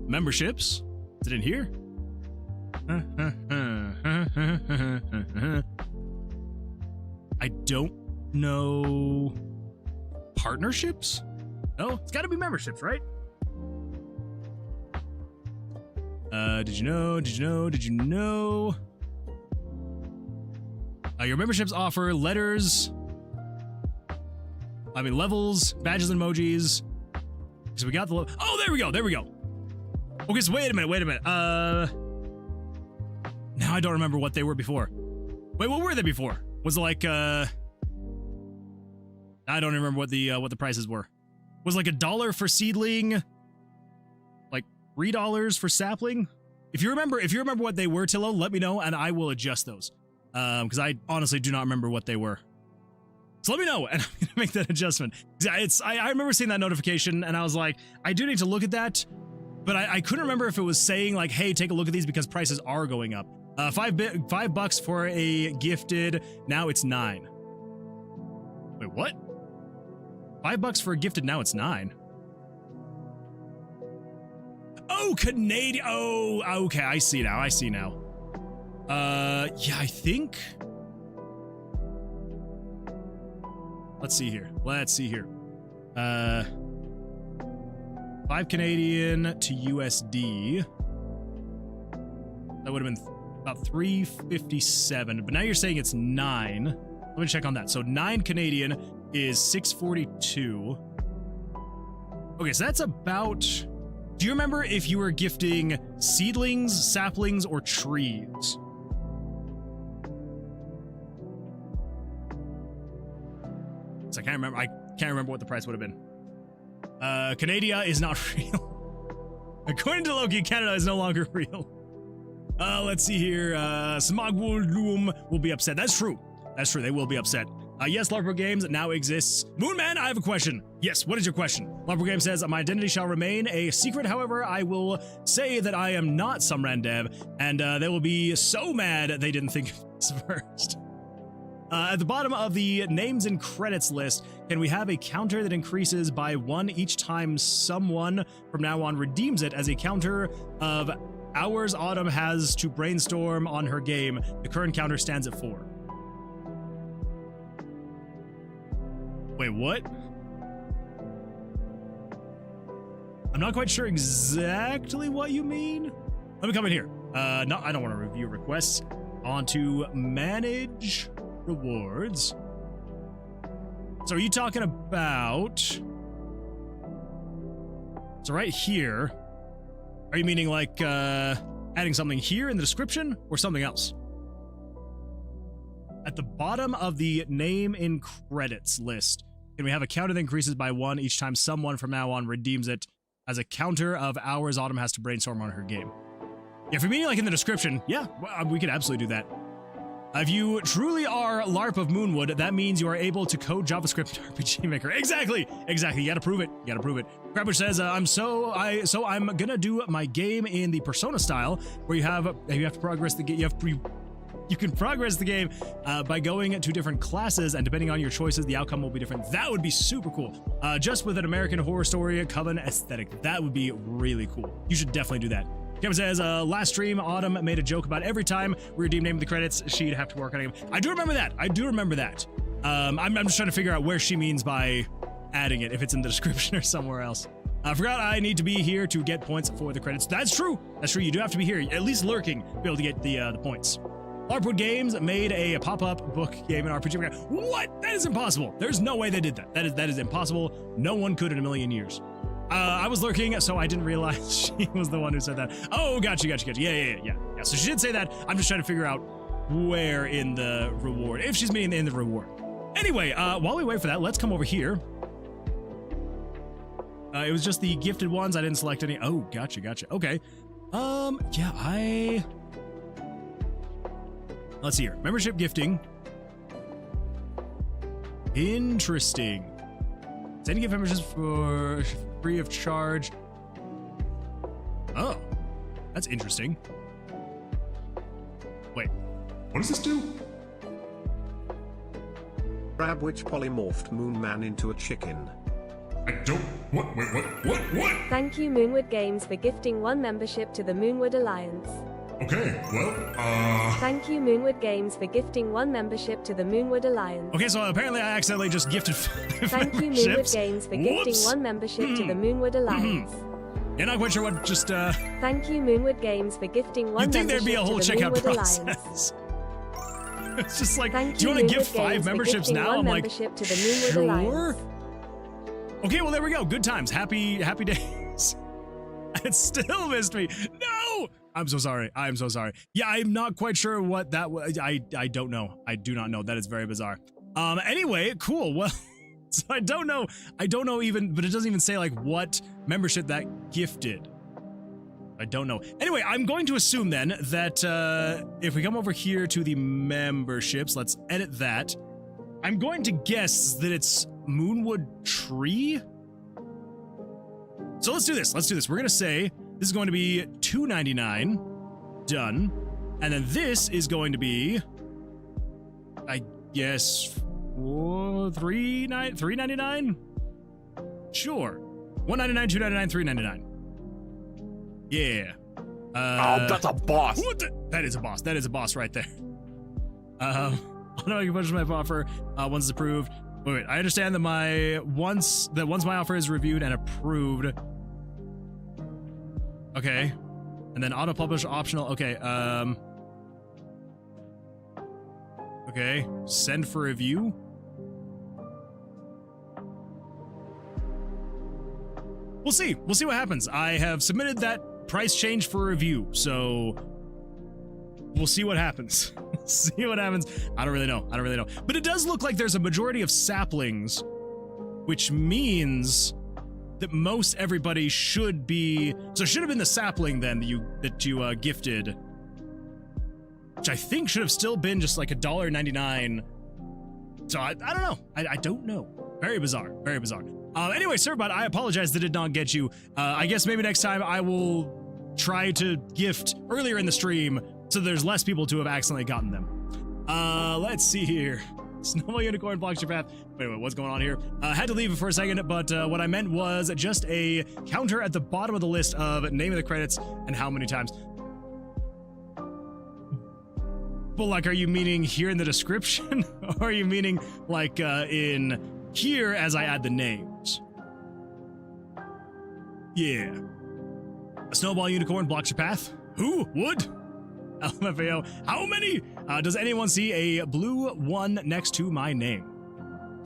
Memberships? Is it in here? I don't know. Partnerships? No, it's got to be memberships, right? Did you know? Did you know? Did you know? Your memberships offer letters. I mean, levels, badges, and emojis. So we got the. Oh, there we go. There we go. Okay, so wait a minute. Wait a minute. Now I don't remember what they were before. Wait, what were they before? Was it like I don't remember what the prices were. Was it like $1 for seedling, like $3 for sapling? If you remember what they were, Tillo, let me know and I will adjust those. Because I honestly do not remember what they were. So let me know and I'm gonna make that adjustment. I remember seeing that notification and I was like, I do need to look at that, but I couldn't remember if it was saying like, hey, take a look at these because prices are going up. $5 for a gifted. Now it's $9. Wait, what? $5 for a gifted. Now it's $9. Oh, Canadian. Oh, okay. I see now. I see now. Yeah, I think. Let's see here. Let's see here. 5 Canadian to USD. That would have been about 357, but now you're saying it's 9. Let me check on that. So 9 Canadian is 642. Okay, so that's about. Do you remember if you were gifting seedlings, saplings, or trees? So I can't remember what the price would have been. Canada is not real. According to Loki, Canada is no longer real. Let's see here. Smogwood will be upset. That's true. That's true. They will be upset. Yes, LARPro Games now exists. Moonman, I have a question. Yes, what is your question? LARPro Games says, my identity shall remain a secret. However, I will say that I am not some random dev, and they will be so mad they didn't think of this first. At the bottom of the names and credits list, can we have a counter that increases by 1 each time someone from now on redeems it as a counter of hours Autumn has to brainstorm on her game? The current counter stands at 4. Wait, what? I'm not quite sure exactly what you mean. Let me come in here. No, I don't want to review requests. On to manage rewards. So are you talking about... So right here, are you meaning like adding something here in the description or something else? At the bottom of the name in credits list, can we have a counter that increases by 1 each time someone from now on redeems it as a counter of hours Autumn has to brainstorm on her game? Yeah, if you're meaning like in the description, yeah, we could absolutely do that. If you truly are LARP of Moonwood, that means you are able to code JavaScript RPG Maker. Exactly. You gotta prove it. Crabbush says, I'm gonna do my game in the Persona style, where you have to progress the game. You can progress the game by going to different classes, and depending on your choices, the outcome will be different. That would be super cool. Just with an American Horror Story Coven aesthetic. That would be really cool. You should definitely do that. Kevin says, last stream, Autumn made a joke about every time we redeem name of the credits, she'd have to work on it. I do remember that. I'm just trying to figure out where she means by adding it, if it's in the description or somewhere else. I forgot I need to be here to get points for the credits. That's true. You do have to be here, at least lurking, to be able to get the points. LARPwood Games made a pop-up book game in RPG. What? That is impossible. There's no way they did that. That is impossible. No one could in a million years. I was lurking, so I didn't realize she was the one who said that. Oh, gotcha. Yeah. So she did say that. I'm just trying to figure out where in the reward, if she's meaning in the reward. Anyway, while we wait for that, let's come over here. It was just the gifted ones. I didn't select any. Oh, gotcha. Okay. Yeah, let's see here. Membership gifting. Interesting. Send gift memberships for free of charge. Oh, that's interesting. Wait. What does this do? Crab which polymorphed Moon Man into a chicken. I don't. What? Thank you, Moonwood Games, for gifting 1 membership to the Moonwood Alliance. Okay, well, Thank you, Moonwood Games, for gifting 1 membership to the Moonwood Alliance. Okay, so apparently I accidentally just gifted 5 Thank you, memberships. Moonwood Games, for gifting 1 membership to the Moonwood Alliance. You're not quite sure what just, Thank you, Moonwood Games, for gifting 1 you'd think there'd be a whole membership to the checkout Moonwood process. Alliance. It's just like, Thank do you want to Moonwood give 5 Games for memberships gifting now? 1 I'm like, membership to the Moonwood sure. Alliance. Okay, well there we go. Good times. Happy days. It still missed me. No! I'm so sorry. I'm so sorry. Yeah, I'm not quite sure what that was. I don't know. I do not know. That is very bizarre. Anyway, cool. Well, so I don't know even, but it doesn't even say like what membership that gifted. I don't know. Anyway, I'm going to assume then that if we come over here to the memberships, let's edit that. I'm going to guess that it's Moonwood Tree. So let's do this. We're going to say this is going to be $2.99. Done. And then this is going to be, I guess, $3.99? Sure. $1.99, $2.99, $3.99. Yeah. Oh, that's a boss. What the? That is a boss. That is a boss right there. I can push my offer once it's approved. Wait, I understand that once my offer is reviewed and approved. Okay. And then auto publish optional. Okay. Okay. Send for review. We'll see. We'll see what happens. I have submitted that price change for review, so we'll see what happens. See what happens. I don't really know. But it does look like there's a majority of saplings, which means that most everybody should be. So it should have been the sapling then that you gifted, which I think should have still been just like $1.99. So I don't know. I don't know. Very bizarre. Very bizarre. Anyway, Sirbot, I apologize that did not get you. I guess maybe next time I will try to gift earlier in the stream so there's less people to have accidentally gotten them. Let's see here. Snowball Unicorn blocks your path. Wait, what's going on here? Had to leave it for a second, but what I meant was just a counter at the bottom of the list of name of the credits and how many times. But like, are you meaning here in the description? Or are you meaning like in here as I add the names? Yeah. A Snowball Unicorn blocks your path. Who would? LMFAO. How many? Does anyone see a blue 1 next to my name?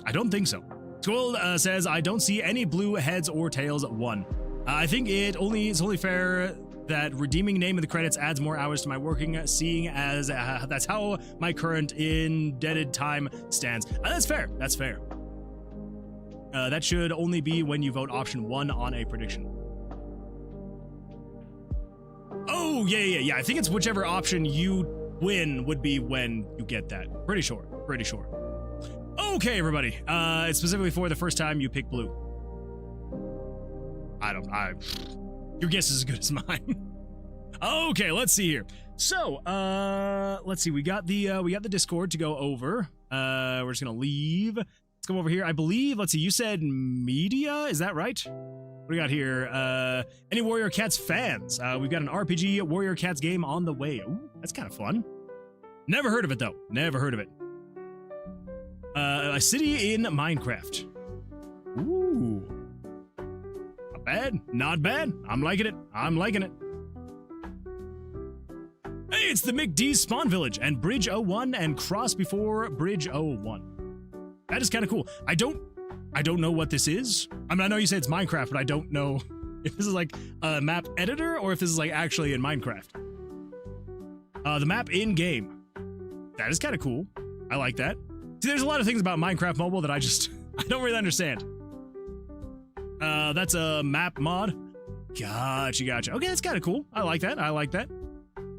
I don't think so. Squirrel says, I don't see any blue heads or tails at 1. I think it's only fair that redeeming name in the credits adds more hours to my working, seeing as that's how my current indebted time stands. That's fair. That's fair. That should only be when you vote option 1 on a prediction. Oh, yeah. I think it's whichever option you win would be when you get that. Pretty sure. Okay, everybody. It's specifically for the first time you pick blue. Your guess is as good as mine. Okay, let's see here. So, let's see. We got the Discord to go over. We're just gonna leave. Let's come over here. I believe, let's see, you said media, is that right? What do we got here? Any Warrior Cats fans? We've got an RPG Warrior Cats game on the way. Ooh, that's kind of fun. Never heard of it, though. Never heard of it. A city in Minecraft. Ooh. Not bad. Not bad. I'm liking it. Hey, it's the McD Spawn Village and Bridge 01 and cross before Bridge 01. That is kind of cool. I don't know what this is. I mean, I know you say it's Minecraft, but I don't know if this is like a map editor or if this is like actually in Minecraft. The map in game. That is kind of cool. I like that. See, there's a lot of things about Minecraft Mobile that I don't really understand. That's a map mod. Gotcha. Okay, that's kind of cool. I like that. I'm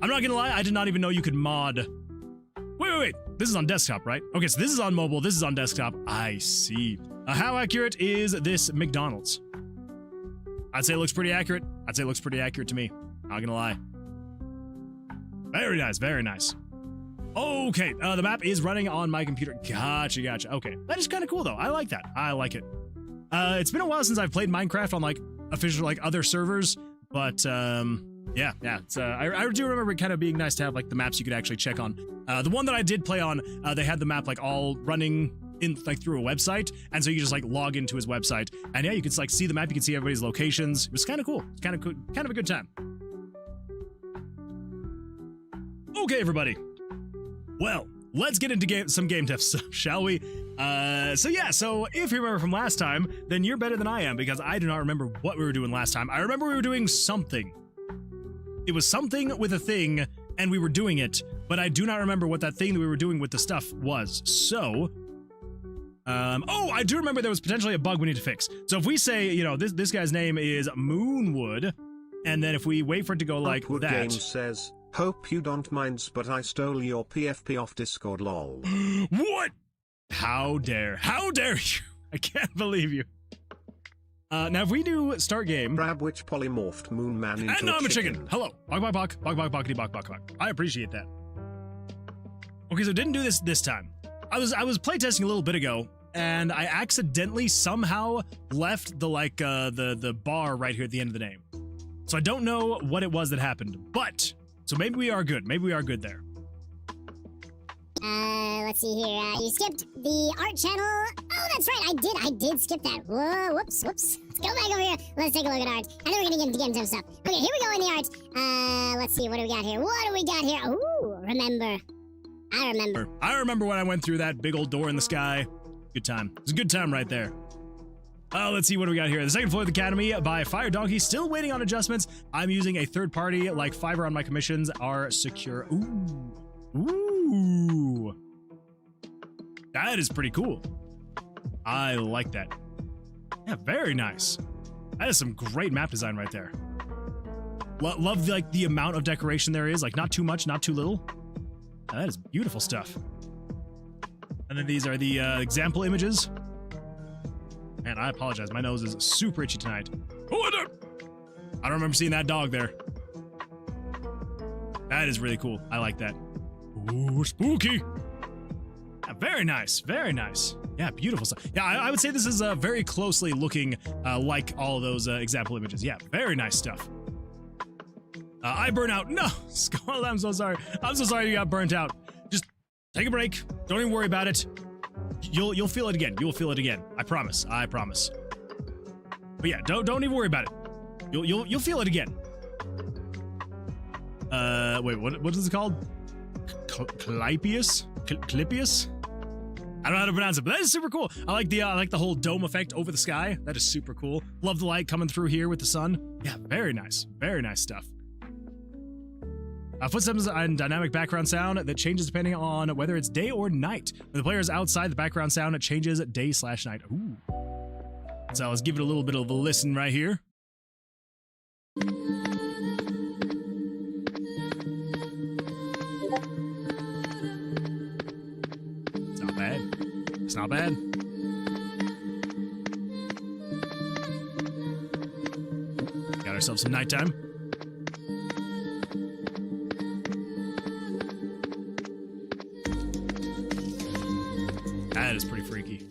not gonna lie, I did not even know you could mod. Wait. This is on desktop, right? Okay, so this is on mobile. This is on desktop. I see. How accurate is this McDonald's? I'd say it looks pretty accurate. I'd say it looks pretty accurate to me. Not gonna lie. Very nice, very nice. Okay, the map is running on my computer. Gotcha. Okay, that is kind of cool though. I like that. I like it. It's been a while since I've played Minecraft on like official like other servers, but yeah. It's, I do remember it kind of being nice to have like the maps you could actually check on. The one that I did play on, they had the map like all running in like through a website, and so you just like log into his website, and yeah, you could like see the map, you could see everybody's locations. It was kind of cool. It's kind of cool, kind of a good time. Okay, everybody. Well, let's get into some game dev stuff, shall we? So if you remember from last time, then you're better than I am, because I do not remember what we were doing last time. I remember we were doing something. It was something with a thing, and we were doing it, but I do not remember what that thing that we were doing with the stuff was. So, oh, I do remember there was potentially a bug we need to fix. So if we say, you know, this guy's name is Moonwood, and then if we wait for it to go like Upwood that. Games says, hope you don't mind, but I stole your PFP off Discord, lol. What? How dare you? I can't believe you. Now if we do start game. Crab which polymorphed Moon Man into and now I'm a chicken. Hello. Bok. I appreciate that. Okay, so didn't do this time. I was playtesting a little bit ago, and I accidentally somehow left the like the bar right here at the end of the name. So I don't know what it was that happened, but so maybe we are good. Maybe we are good there. Let's see here. You skipped the art channel. Oh, that's right. I did skip that. Whoa, whoops. Let's go back over here. Let's take a look at art. And then we're gonna get into game dev stuff. Okay, here we go in the art. Let's see. What do we got here? Ooh, remember. I remember when I went through that big old door in the sky. Good time. It was a good time right there. Let's see what do we got here. The second floor of the Academy by Fire Donkey. Still waiting on adjustments. I'm using a third party, like Fiverr on my commissions are secure. Ooh. That is pretty cool. I like that. Yeah, very nice. That is some great map design right there. Love like the amount of decoration there is. Like not too much, not too little. That is beautiful stuff. And then these are the example images. Man, I apologize. My nose is super itchy tonight. Oh, I don't remember seeing that dog there. That is really cool. I like that. Ooh, spooky. Yeah, very nice. Very nice. Yeah, beautiful stuff. Yeah, I would say this is very closely looking like all of those example images. Yeah, very nice stuff. I burn out. No, Scarlet, I'm so sorry. I'm so sorry you got burnt out. Just take a break. Don't even worry about it. You'll feel it again. You'll feel it again. I promise. I promise. But yeah, don't even worry about it. You'll feel it again. Wait, what is it called? Clypeus? Clippius? I don't know how to pronounce it, but that is super cool. I like the whole dome effect over the sky. That is super cool. Love the light coming through here with the sun. Yeah, very nice. Very nice stuff. Footsteps and dynamic background sound that changes depending on whether it's day or night. When the player is outside, the background sound changes day/night. Ooh. So let's give it a little bit of a listen right here. It's not bad. It's not bad. Got ourselves some nighttime. That is pretty freaky.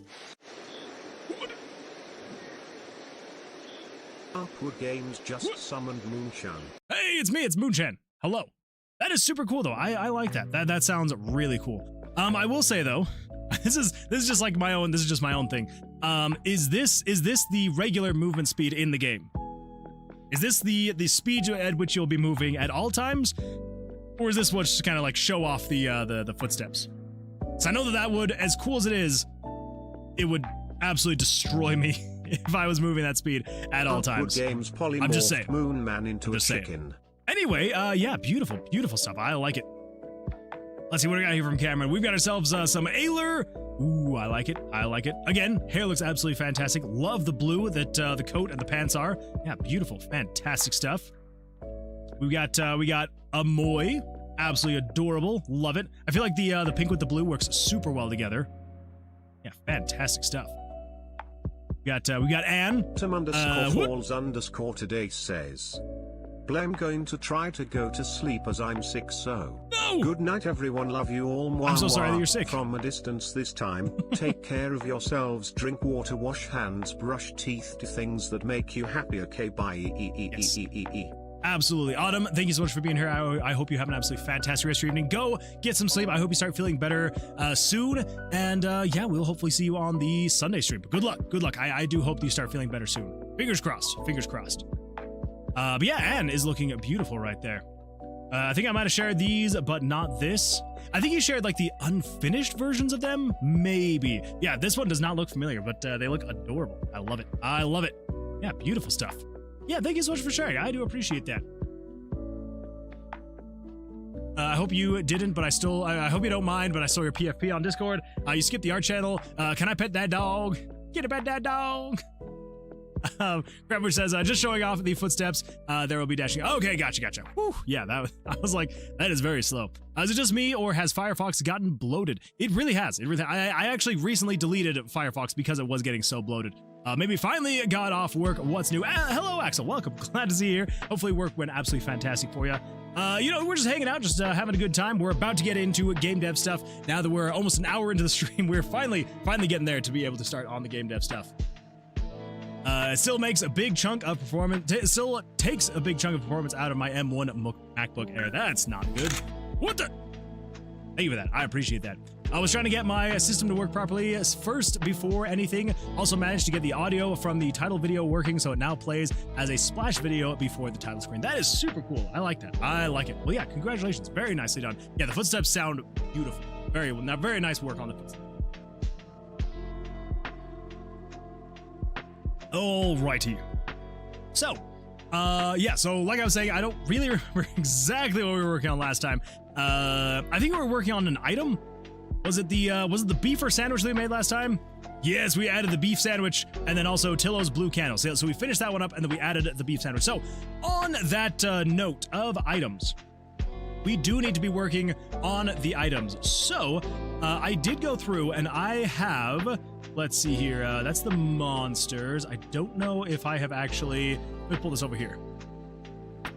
Upwood Games just summoned Moonshine. Hey, it's me, it's Moonchan. Hello. That is super cool though. I like that. That sounds really cool. I will say though, this is just like my own, this is just my own thing. Is this the regular movement speed in the game? Is this the speed at which you'll be moving at all times? Or is this what's kind of like show off the footsteps? So I know that would, as cool as it is, it would absolutely destroy me if I was moving that speed at all times. Games I'm just saying. Moon Man into a chicken. Anyway, yeah, beautiful stuff. I like it. Let's see what we got here from Cameron. We've got ourselves some Ailer. Ooh, I like it. I like it. Again, hair looks absolutely fantastic. Love the blue that the coat and the pants are. Yeah, beautiful, fantastic stuff. We got Amoy Absolutely adorable. Love it. I feel like the pink with the blue works super well together. Yeah, fantastic stuff. We got Anne. Tom_Falls_ today says, "I'm going to try to go to sleep as I'm sick, so No! good night everyone, love you all, mwah, I'm so sorry that mwah. you're sick. From a distance this time. Take care of yourselves, drink water, wash hands, brush teeth, do things that make you happy, okay, bye." Yes. Absolutely. Autumn, thank you so much for being here. I hope you have an absolutely fantastic rest of your evening. Go get some sleep. I hope you start feeling better soon. And yeah, we'll hopefully see you on the Sunday stream. But good luck. Good luck. I do hope that you start feeling better soon. Fingers crossed. Fingers crossed. But yeah, Anne is looking beautiful right there. I think I might have shared these, but not this. I think you shared like the unfinished versions of them. Maybe. Yeah, this one does not look familiar, but they look adorable. I love it. I love it. Yeah, beautiful stuff. Yeah, thank you so much for sharing. I do appreciate that. I hope you didn't, but I hope you don't mind, but I saw your PFP on Discord. You skipped the art channel. Can I pet that dog? Get a pet that dog. Grandma says, just showing off the footsteps. There will be dashing. Okay, gotcha. Whew, yeah, I was like, that is very slow. Is it just me, or has Firefox gotten bloated? It really has. I actually recently deleted Firefox because it was getting so bloated. Maybe finally got off work. What's new? Hello, Axel. Welcome. Glad to see you here. Hopefully work went absolutely fantastic for you. We're just hanging out, just having a good time. We're about to get into game dev stuff. Now that we're almost an hour into the stream, we're finally getting there to be able to start on the game dev stuff. It still makes a big chunk of performance. It still takes a big chunk of performance out of my M1 MacBook Air. That's not good. What the? Thank you for that. I appreciate that. I was trying to get my system to work properly first before anything. Also managed to get the audio from the title video working, so it now plays as a splash video before the title screen. That is super cool. I like that. I like it. Well, yeah, congratulations. Very nicely done. Yeah, the footsteps sound beautiful. Very nice work on the footsteps. Alrighty. So, so like I was saying, I don't really remember exactly what we were working on last time. I think we were working on an item. Was it the beef or sandwich that we made last time? Yes, we added the beef sandwich and then also Tillo's blue candles. So we finished that one up and then we added the beef sandwich. So on that note of items, we do need to be working on the items. So I did go through and I have, let's see here, that's the monsters. I don't know if I have actually, let me pull this over here.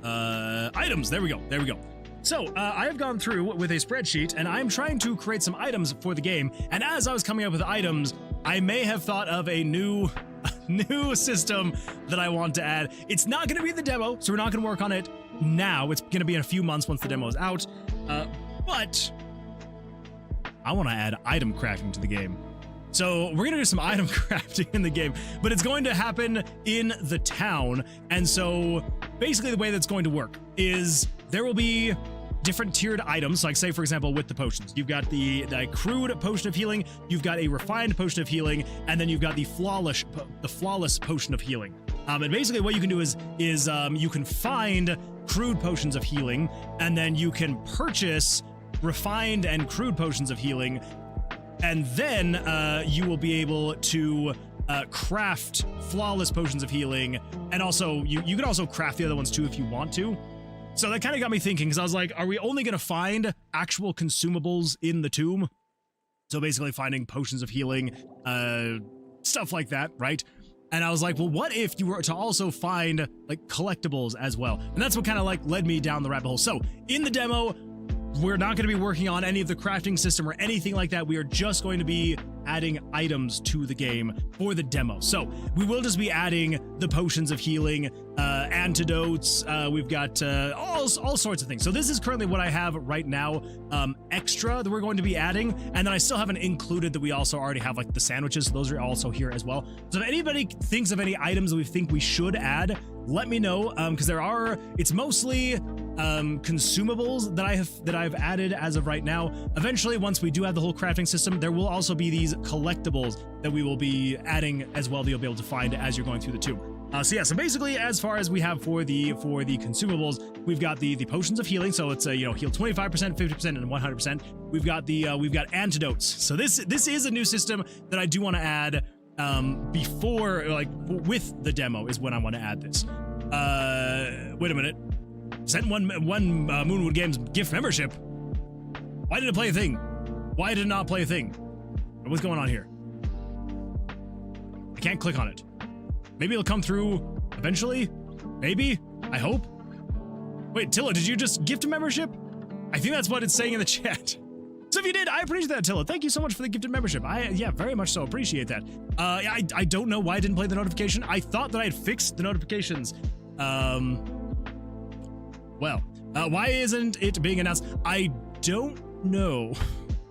Items, there we go. So, I have gone through with a spreadsheet, and I'm trying to create some items for the game, and as I was coming up with items, I may have thought of a new system that I want to add. It's not going to be the demo, so we're not going to work on it now. It's going to be in a few months once the demo is out, but I want to add item crafting to the game. So we're going to do some item crafting in the game, but it's going to happen in the town, and so basically the way that's going to work is there will be different tiered items, like say for example with the potions, you've got the crude potion of healing, you've got a refined potion of healing, and then you've got the flawless potion of healing. And basically what you can do is you can find crude potions of healing, and then you can purchase refined and crude potions of healing, and then you will be able to craft flawless potions of healing, and also you can also craft the other ones too if you want to. So that kind of got me thinking, because I was like, are we only going to find actual consumables in the tomb? So basically finding potions of healing, stuff like that, right? And I was like, well, what if you were to also find like collectibles as well? And that's what kind of like led me down the rabbit hole. So in the demo, we're not going to be working on any of the crafting system or anything like that. We are just going to be adding items to the game for the demo. So we will just be adding the potions of healing, antidotes. We've got all sorts of things. So this is currently what I have right now, extra that we're going to be adding. And then I still haven't included that we also already have like the sandwiches. So those are also here as well. So if anybody thinks of any items that we think we should add, let me know, because it's mostly consumables that I've added as of right now. Eventually, once we do have the whole crafting system, there will also be these collectibles that we will be adding as well that you'll be able to find as you're going through the tomb. So basically, as far as we have for the consumables, we've got the potions of healing. So it's heal 25%, 50%, and 100%. We've got antidotes. So this is a new system that I do want to add before, like with the demo is when I want to add this. Wait a minute. Sent one Moonwood Games gift membership. Why did it play a thing? Why did it not play a thing? What's going on here? I can't click on it. Maybe it'll come through eventually? Maybe? I hope? Wait, Tilla, did you just gift a membership? I think that's what it's saying in the chat. So if you did, I appreciate that, Tilla. Thank you so much for the gifted membership. Yeah, very much so appreciate that. I don't know why I didn't play the notification. I thought that I had fixed the notifications. Why isn't it being announced? I don't know.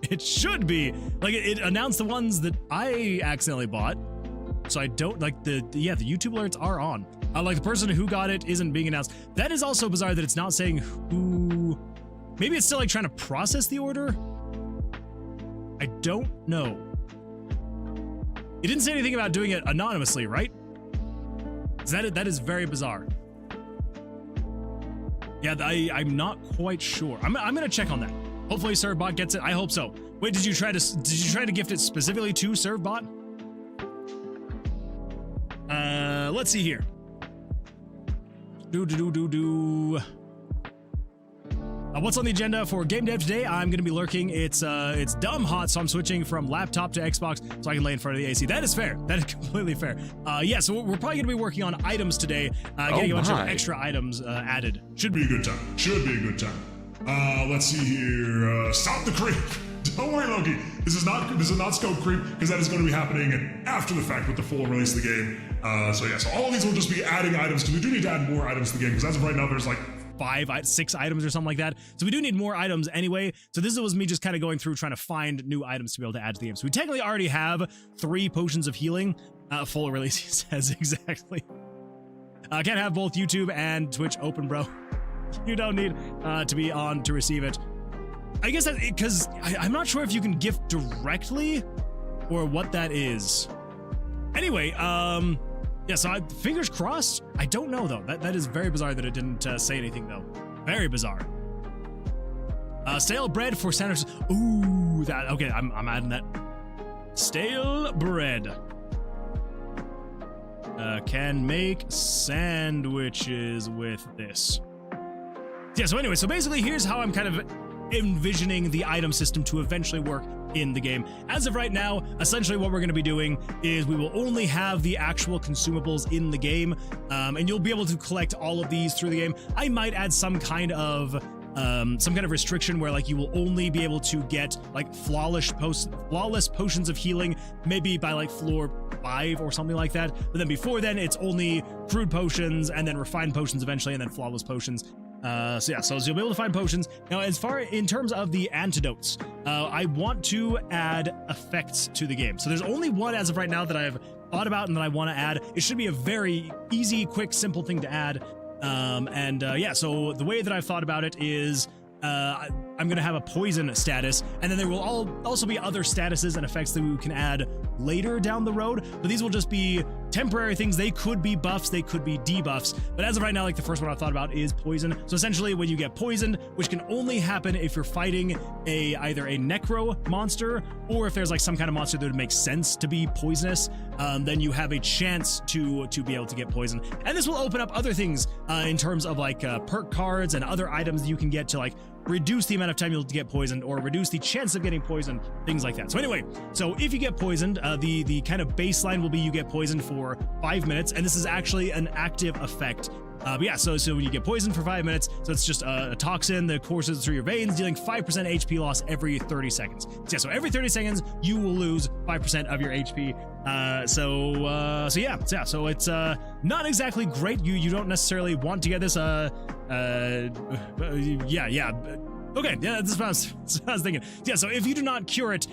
It should be. Like, it announced the ones that I accidentally bought. So I don't, like, the YouTube alerts are on. Like, the person who got it isn't being announced. That is also bizarre that it's not saying who... Maybe it's still, like, trying to process the order? I don't know. It didn't say anything about doing it anonymously, right? That is very bizarre. Yeah, I'm not quite sure. I'm gonna check on that. Hopefully ServeBot gets it. I hope so. Wait, did you try to gift it specifically to ServeBot? Let's see here. What's on the agenda for Game Dev today? I'm going to be lurking. It's dumb hot, so I'm switching from laptop to Xbox so I can lay in front of the AC. That is fair. That is completely fair. Yeah, so we're probably going to be working on items today, getting a bunch of extra items added. Should be a good time. Should be a good time. Let's see here. Stop the creep. Don't worry, Loki. This is not scope creep, because that is going to be happening after the fact with the full release of the game. So all of these will just be adding items, because we do need to add more items to the game, because as of right now, there's like 6 items or something like that. So we do need more items anyway. So this was me just kind of going through trying to find new items to be able to add to the game. So we technically already have 3 potions of healing. Full release, he says exactly. Can't have both YouTube and Twitch open, bro. You don't need to be on to receive it. I guess that because I'm not sure if you can gift directly or what that is. Anyway, yeah, so fingers crossed. I don't know though. That is very bizarre that it didn't say anything though. Very bizarre. Stale bread for sandwiches. Ooh, that okay. I'm adding that. Stale bread. Can make sandwiches with this. Yeah. So anyway, so basically, here's how I'm kind of envisioning the item system to eventually work in the game. As of right now, essentially what we're going to be doing is we will only have the actual consumables in the game, and you'll be able to collect all of these through the game. I might add some kind of restriction where like you will only be able to get like flawless potions of healing, maybe by like floor 5 or something like that. But then before then, it's only crude potions and then refined potions eventually, and then flawless potions. So you'll be able to find potions. Now, as far in terms of the antidotes, I want to add effects to the game. So there's only one as of right now that I've thought about and that I want to add. It should be a very easy, quick, simple thing to add. So the way that I've thought about it is I'm going to have a poison status, and then there will also be other statuses and effects that we can add later down the road, but these will just be temporary things. They could be buffs, they could be debuffs, but as of right now, like the first one I thought about is poison. So essentially when you get poisoned, which can only happen if you're fighting either a necro monster or if there's like some kind of monster that would make sense to be poisonous, then you have a chance to be able to get poisoned. And this will open up other things in terms of like perk cards and other items that you can get to like reduce the amount of time you'll get poisoned or reduce the chance of getting poisoned, things like that. So anyway, so if you get poisoned, the kind of baseline will be you get poisoned for 5 minutes, and this is actually an active effect. But yeah, so when you get poisoned for 5 minutes, so it's just a toxin that courses through your veins, dealing 5% HP loss every 30 seconds. So yeah, so every 30 seconds, you will lose 5% of your HP. So it's not exactly great. You don't necessarily want to get this. Okay, yeah, that's what I was thinking. Yeah, so if you do not cure it,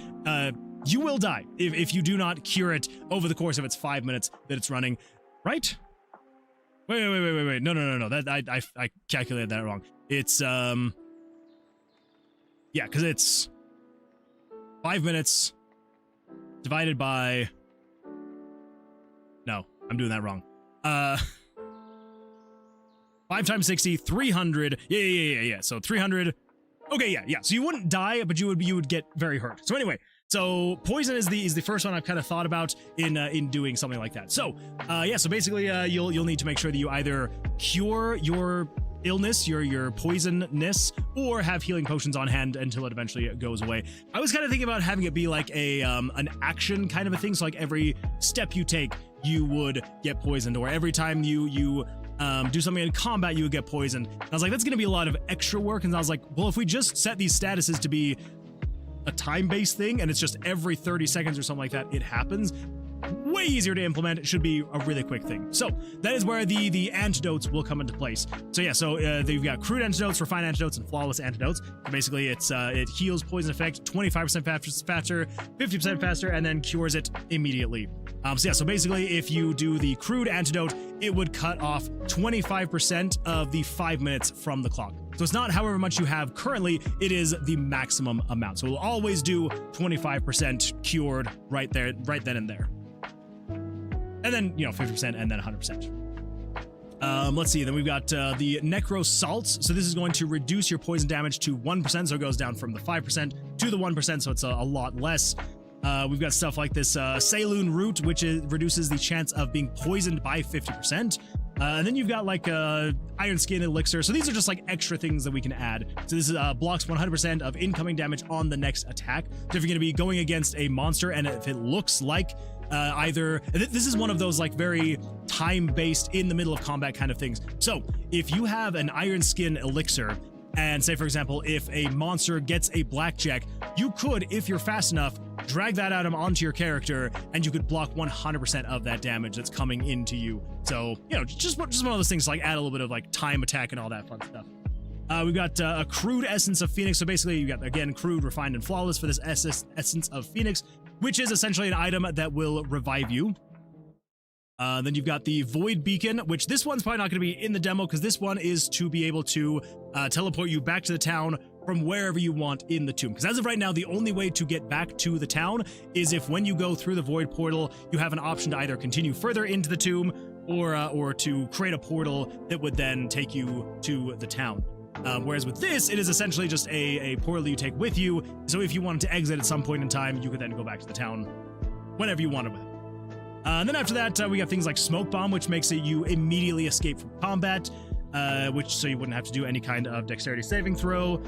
you will die if you do not cure it over the course of its 5 minutes that it's running, right? Wait. No. That I calculated that wrong. It's yeah, because it's 5 minutes divided by. No, I'm doing that wrong. 5 times 60, 300. Yeah. So 300. Okay, yeah. So you wouldn't die, but you would get very hurt. So anyway, so poison is the first one I've kind of thought about in doing something like that. So so basically you'll need to make sure that you either cure your illness, your poisonness, or have healing potions on hand until it eventually goes away. I was kind of thinking about having it be like an action kind of a thing, so like every step you take, you would get poisoned, or every time you do something in combat, you would get poisoned. I was like, that's going to be a lot of extra work, and I was like, well, if we just set these statuses to be a time-based thing, and it's just every 30 seconds or something like that, it happens. Way easier to implement. It should be a really quick thing. So that is where the antidotes will come into place. So yeah, so they've got crude antidotes, refined antidotes, and flawless antidotes. So basically, it heals poison effect 25% faster, 50% faster, and then cures it immediately. So yeah, so basically, if you do the crude antidote, it would cut off 25% of the 5 minutes from the clock. So it's not however much you have currently, it is the maximum amount. So we'll always do 25% cured right then and there. And then, 50% and then 100%. Let's see, then we've got the Necro Salts. So this is going to reduce your poison damage to 1%, so it goes down from the 5% to the 1%, so it's a lot less. We've got stuff like this Saloon Root, which reduces the chance of being poisoned by 50%. And then you've got like Iron Skin Elixir. So these are just like extra things that we can add. So this is blocks 100% of incoming damage on the next attack. So if you're going to be going against a monster, and if it looks like this is one of those like very time-based in the middle of combat kind of things. So if you have an Iron Skin Elixir, and say, for example, if a monster gets a Blackjack, you could, if you're fast enough, drag that item onto your character, and you could block 100% of that damage that's coming into you. So, just one of those things to like add a little bit of like time attack and all that fun stuff. We've got a crude Essence of Phoenix. So basically, you got, again, crude, refined, and flawless for this Essence of Phoenix, which is essentially an item that will revive you. Then you've got the Void Beacon, which this one's probably not going to be in the demo, because this one is to be able to teleport you back to the town from wherever you want in the tomb. Because as of right now, the only way to get back to the town is if when you go through the Void Portal, you have an option to either continue further into the tomb or to create a portal that would then take you to the town. Whereas with this, it is essentially just a portal you take with you. So if you wanted to exit at some point in time, you could then go back to the town whenever you wanted with it. And then after that, we got things like Smoke Bomb, which makes it you immediately escape from combat, so you wouldn't have to do any kind of dexterity saving throw.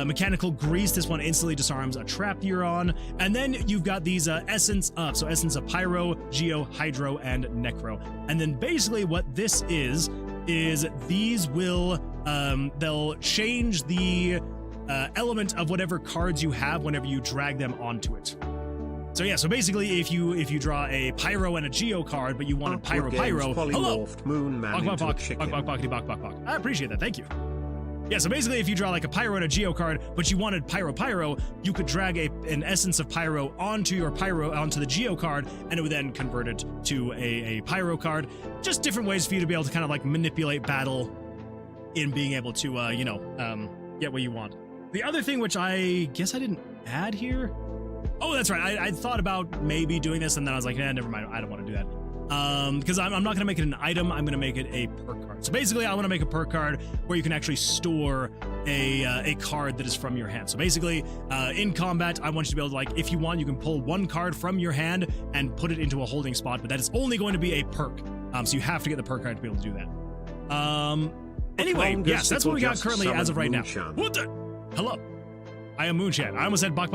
Mechanical Grease, this one instantly disarms a trap you're on. And then you've got these Essence of, so Essence of Pyro, Geo, Hydro, and Necro. And then basically what this is these will, they'll change the element of whatever cards you have whenever you drag them onto it. So yeah, so basically, if you draw a Pyro and a Geo card, but you wanted Pyro, hello, Moon Man into chicken. I appreciate that, thank you. Yeah, so basically, if you draw like a Pyro and a Geo card, but you wanted Pyro, you could drag an Essence of Pyro onto the Geo card, and it would then convert it to a Pyro card. Just different ways for you to be able to kind of like manipulate battle in being able to, get what you want. The other thing, which I guess I didn't add here. Oh, that's right. I thought about maybe doing this, and then I was like, never mind. I don't want to do that. Because I'm not going to make it an item. I'm going to make it a perk card. So basically, I want to make a perk card where you can actually store a card that is from your hand. So basically, in combat, I want you to be able to, like, if you want, you can pull one card from your hand and put it into a holding spot, but that is only going to be a perk. So you have to get the perk card to be able to do that. Anyway, yes, that's what we got currently as of right now. What the? Hello. I am Moonchan. I almost said buck.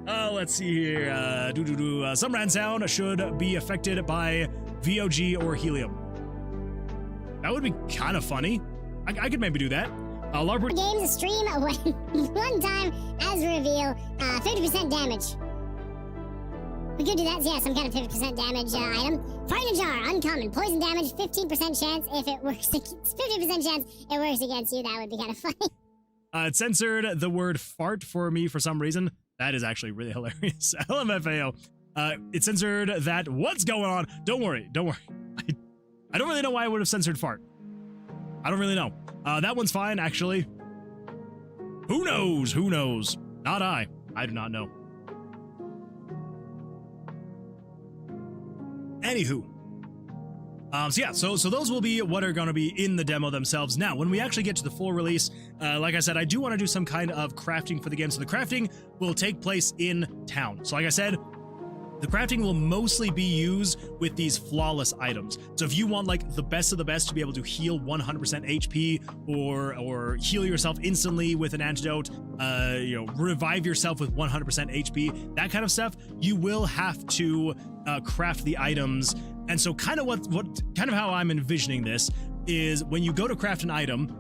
Let's see here. Some rand sound should be affected by VOG or helium. That would be kind of funny. I could maybe do that. LARP games stream one time as reveal 50% damage. We could do that. So yeah, some kind of 50% damage item. Fire in a jar, uncommon. Poison damage, 15% chance if it works. 50% chance it works against you. That would be kind of funny. It censored the word fart for me for some reason. That is actually really hilarious. LMFAO. It censored that. What's going on? Don't worry. I don't really know why I would have censored fart. I don't really know. That one's fine, actually. Who knows? Not I. I do not know. Anywho. So yeah, so those will be what are going to be in the demo themselves. Now, when we actually get to the full release, like I said, I do want to do some kind of crafting for the game. So the crafting will take place in town. So like I said, The crafting will mostly be used with these flawless items. So if you want like the best of the best to be able to heal 100% HP or heal yourself instantly with an antidote, revive yourself with 100% HP, that kind of stuff, you will have to craft the items. And so kind of how I'm envisioning this is when you go to craft an item,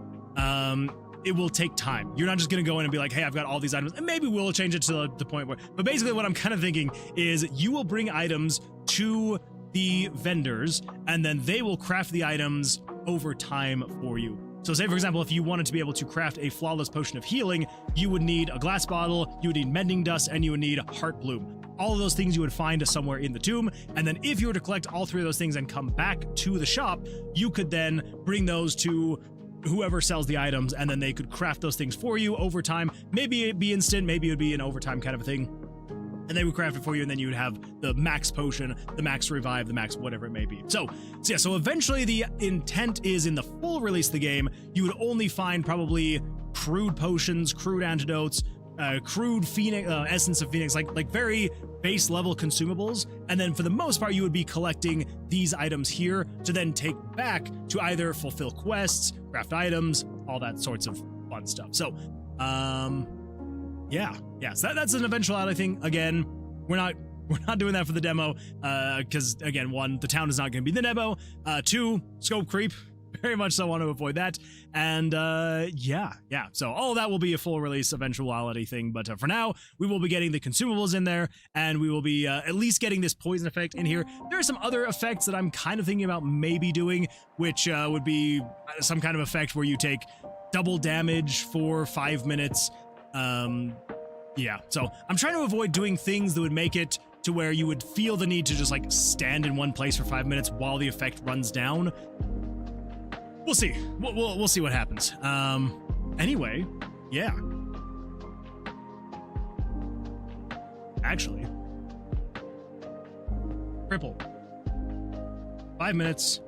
it will take time. You're not just gonna go in and be like, hey, I've got all these items, and maybe we'll change it to the point where, but basically what I'm kind of thinking is you will bring items to the vendors and then they will craft the items over time for you. So say, for example, if you wanted to be able to craft a flawless potion of healing, you would need a glass bottle, you would need mending dust, and you would need heart bloom. All of those things you would find somewhere in the tomb, and then if you were to collect all three of those things and come back to the shop, you could then bring those to whoever sells the items, and then they could craft those things for you over time. Maybe it'd be instant, maybe it would be an overtime kind of a thing. And they would craft it for you, and then you would have the max potion, the max revive, the max whatever it may be. So eventually the intent is in the full release of the game, you would only find probably crude potions, crude antidotes, crude phoenix, essence of phoenix, like very base level consumables, and then for the most part you would be collecting these items here to then take back to either fulfill quests, craft items, all that sorts of fun stuff. So so that's an eventuality thing. Again, we're not doing that for the demo because again, one, the town is not going to be the demo, two, scope creep, very much so want to avoid that. And so all of that will be a full release eventuality thing, but for now we will be getting the consumables in there, and we will be at least getting this poison effect in here. There are some other effects that I'm kind of thinking about maybe doing, which would be some kind of effect where you take double damage for 5 minutes. So I'm trying to avoid doing things that would make it to where you would feel the need to just like stand in one place for 5 minutes while the effect runs down. We'll see. We'll see what happens. Anyway, yeah. Actually, cripple. 5 minutes.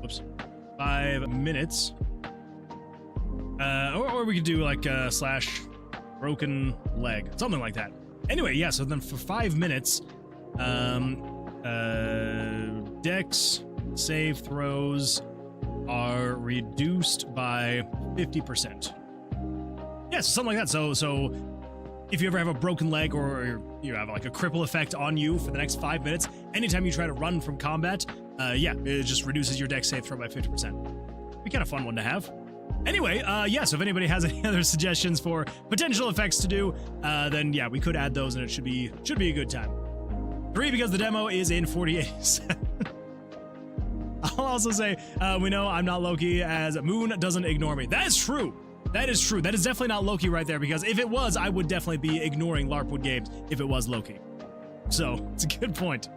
Whoops. 5 minutes. Or we could do like slash broken leg, something like that. Anyway, yeah. So then for 5 minutes, dex save throws are reduced by 50%. Yeah, so something like that. So if you ever have a broken leg or you have like a cripple effect on you for the next 5 minutes, anytime you try to run from combat, it just reduces your dex save throw by 50%. Be kind of fun one to have. Anyway, so if anybody has any other suggestions for potential effects to do, then yeah, we could add those and it should be a good time. 3, because the demo is in 48. I'll also say, we know I'm not Loki, as Moon doesn't ignore me. That is true. That is true. That is definitely not Loki right there, because if it was, I would definitely be ignoring LARPwood Games if it was Loki. So, it's a good point.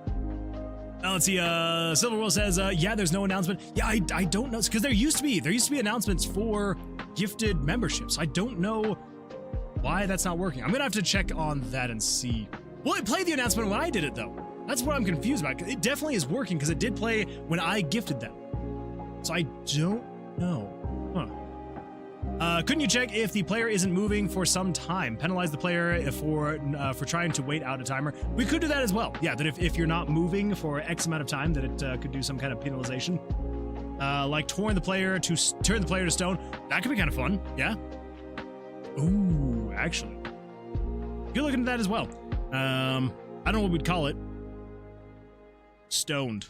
Now, let's see, Silverwolf says, there's no announcement. Yeah, I don't know, because there used to be announcements for gifted memberships. I don't know why that's not working. I'm gonna have to check on that and see. Well, it played the announcement when I did it, though. That's what I'm confused about. It definitely is working because it did play when I gifted them. So I don't know. Couldn't you check if the player isn't moving for some time? Penalize the player for trying to wait out a timer. We could do that as well. Yeah, that if you're not moving for X amount of time, that it could do some kind of penalization. Like turn the player to stone. That could be kind of fun. Yeah. Ooh, actually, good looking at that as well. I don't know what we'd call it. Stoned.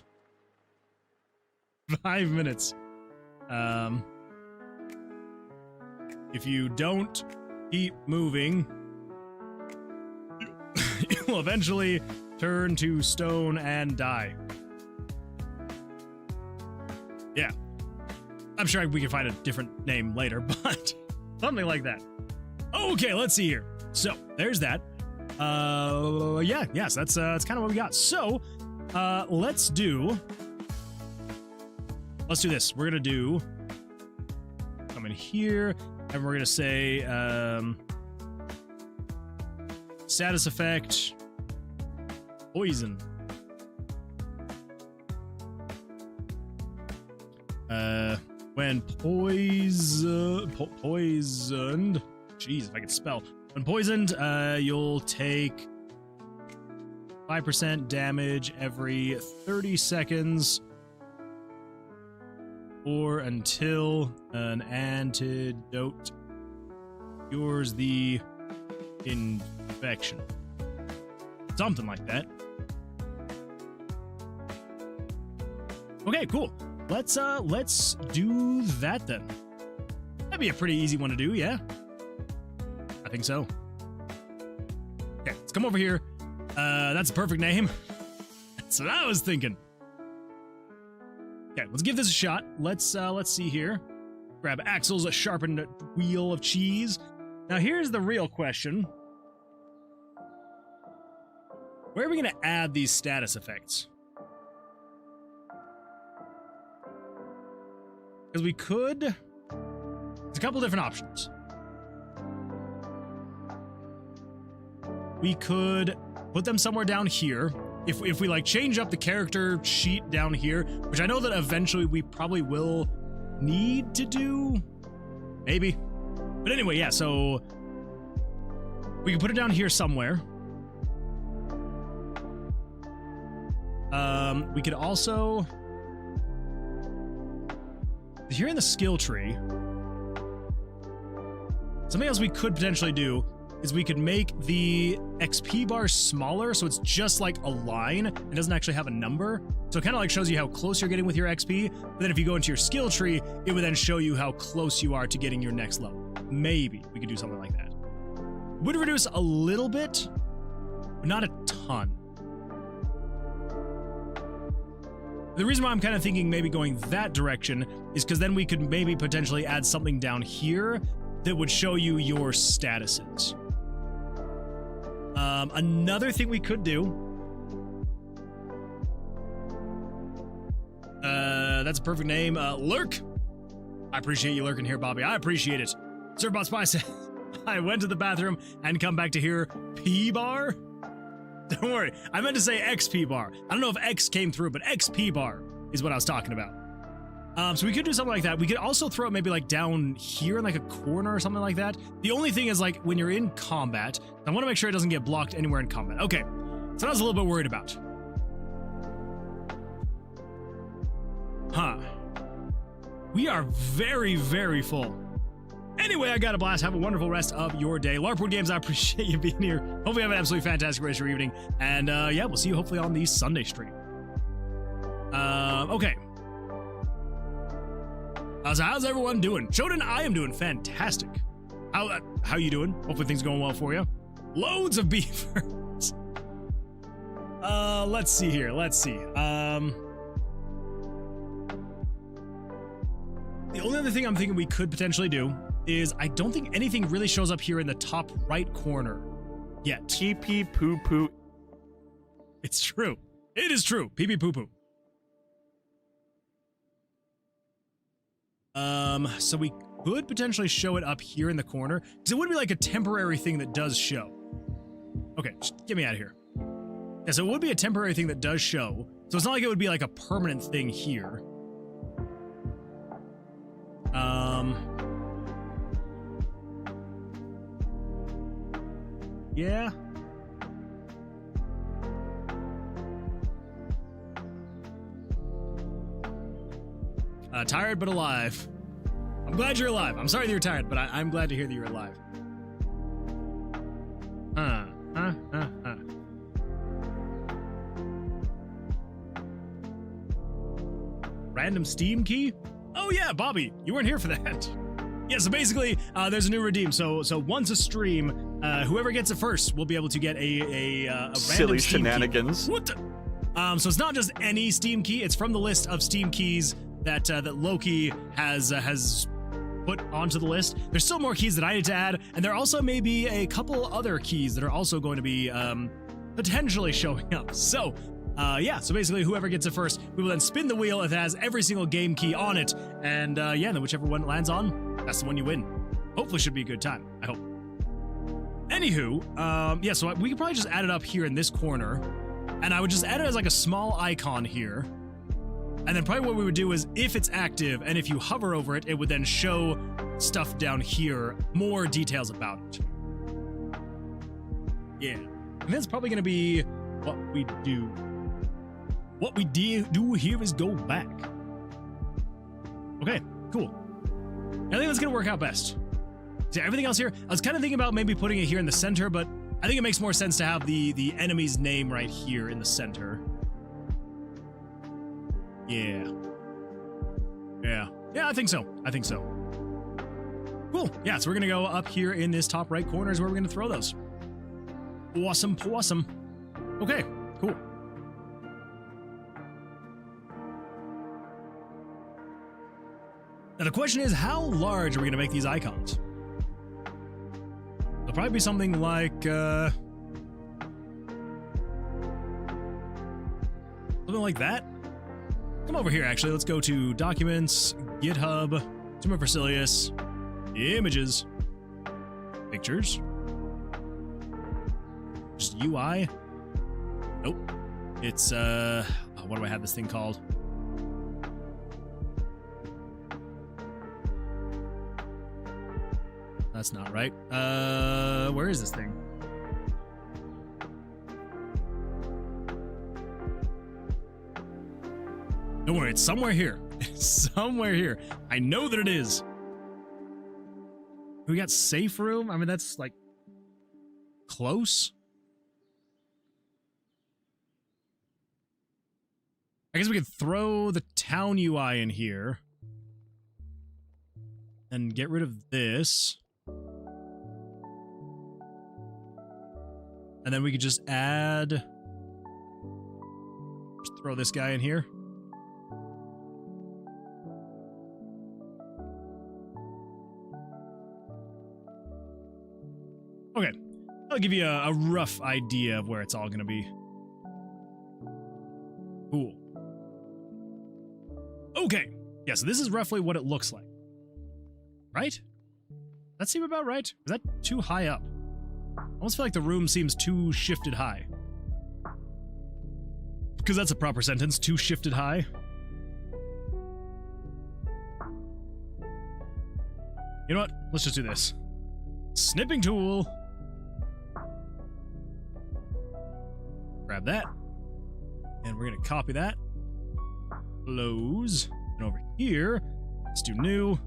5 minutes. If you don't keep moving, you'll eventually turn to stone and die. Yeah. I'm sure we can find a different name later, but something like that. Okay, let's see here. So, there's that. Yes, that's kind of what we got. So, let's do this. We're gonna do come in here, and we're gonna say status effect poison. When poisoned, jeez, if I could spell. When poisoned, you'll take 5% damage every 30 seconds. Or until an antidote cures the infection. Something like that. Okay, cool. Let's do that then. That'd be a pretty easy one to do, yeah? I think so. Okay, let's come over here. That's a perfect name. That's what I was thinking. Okay, let's give this a shot. Let's see here. Grab Axel's sharpened wheel of cheese. Now here's the real question. Where are we gonna add these status effects? Because we could... There's a couple different options. We could put them somewhere down here. If we like change up the character sheet down here, which I know that eventually we probably will need to do. Maybe. But anyway, yeah, so we can put it down here somewhere. We could also... Here in the skill tree, something else we could potentially do is we could make the XP bar smaller, so it's just like a line. It doesn't actually have a number. So it kind of like shows you how close you're getting with your XP. But then if you go into your skill tree, it would then show you how close you are to getting your next level. Maybe we could do something like that. Would reduce a little bit, but not a ton. The reason why I'm kind of thinking maybe going that direction is because then we could maybe potentially add something down here that would show you your statuses. Another thing we could do... that's a perfect name. Lurk! I appreciate you lurking here, Bobby. I appreciate it. Sirbots Spy says, I went to the bathroom and come back to hear P-bar? Don't worry, I meant to say XP bar. I don't know if X came through, but XP bar is what I was talking about. So we could do something like that. We could also throw it maybe like down here in like a corner or something like that. The only thing is like when you're in combat, I want to make sure it doesn't get blocked anywhere in combat. Okay, so I was a little bit worried about. Huh. We are very, very full. Anyway, I got a blast. Have a wonderful rest of your day. LARPwood Games, I appreciate you being here. Hope you have an absolutely fantastic rest of your evening. And yeah, we'll see you hopefully on the Sunday stream. Okay. So how's everyone doing? Shodan, I am doing fantastic. How you doing? Hopefully things are going well for you. Loads of beavers. Let's see here. Let's see. The only other thing I'm thinking we could potentially do is I don't think anything really shows up here in the top right corner yet. Pee pee poo poo. It's true. It is true. Pee pee poo poo. So we could potentially show it up here in the corner because it would be like a temporary thing that does show. Okay, just get me out of here. Yeah, so it would be a temporary thing that does show. So it's not like it would be like a permanent thing here. Yeah. Tired but alive. I'm glad you're alive. I'm sorry that you're tired, but I'm glad to hear that you're alive. Random Steam key? Oh yeah, Bobby, you weren't here for that. Yeah, so basically, there's a new redeem. So once a stream, whoever gets it first will be able to get a random silly Steam shenanigans. Key. What the? So it's not just any Steam key. It's from the list of Steam keys that that Loki has put onto the list. There's still more keys that I need to add, and there also may be a couple other keys that are also going to be potentially showing up. So yeah, so basically whoever gets it first, we will then spin the wheel if it has every single game key on it, and yeah, then whichever one it lands on, that's the one you win. Hopefully should be a good time, I hope. Anywho, yeah, so we could probably just add it up here in this corner, and I would just add it as like a small icon here. And then probably what we would do is if it's active and if you hover over it, it would then show stuff down here, more details about it. Yeah. And that's probably going to be what we do here is go back. Okay, cool. I think that's gonna work out best. See, everything else here, I was kind of thinking about maybe putting it here in the center, but I think it makes more sense to have the enemy's name right here in the center. Yeah. Yeah, I think so. Cool. Yeah, so we're gonna go up here in this top right corner is where we're gonna throw those. Awesome. Okay, cool. Now the question is, how large are we gonna make these icons? It'll probably be something like, something like that. Come over here, actually. Let's go to Documents, GitHub, Tomb of Vercilias, Images, Pictures, just UI. Nope. It's, what do I have this thing called? That's not right. Where is this thing? Don't worry, it's somewhere here. It's somewhere here. I know that it is. We got safe room? I mean, that's like close. I guess we could throw the town UI in here and get rid of this. And then we could just add, just throw this guy in here. Okay, I'll give you a rough idea of where it's all gonna be. Cool. Okay, yeah, so this is roughly what it looks like. Right? That seem about right? Is that too high up? I almost feel like the room seems too shifted high. Because that's a proper sentence, too shifted high. You know what? Let's just do this. Snipping tool. Grab that. And we're going to copy that. Close. And over here, let's do new.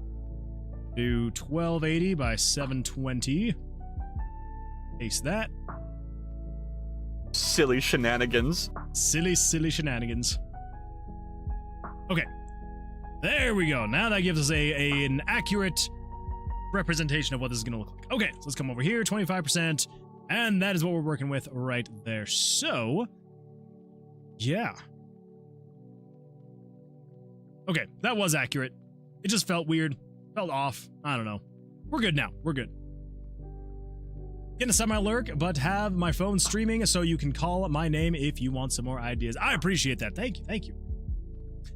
Do 1280 by 720. Paste that. Silly shenanigans. Silly shenanigans. Okay. There we go. Now that gives us an accurate representation of what this is going to look like. Okay, so let's come over here, 25%, and that is what we're working with right there. So, yeah. Okay, that was accurate. It just felt weird. Felt off. I don't know. We're good now. We're good. Getting a semi-lurk, but have my phone streaming so you can call my name if you want some more ideas. I appreciate that. Thank you. Thank you.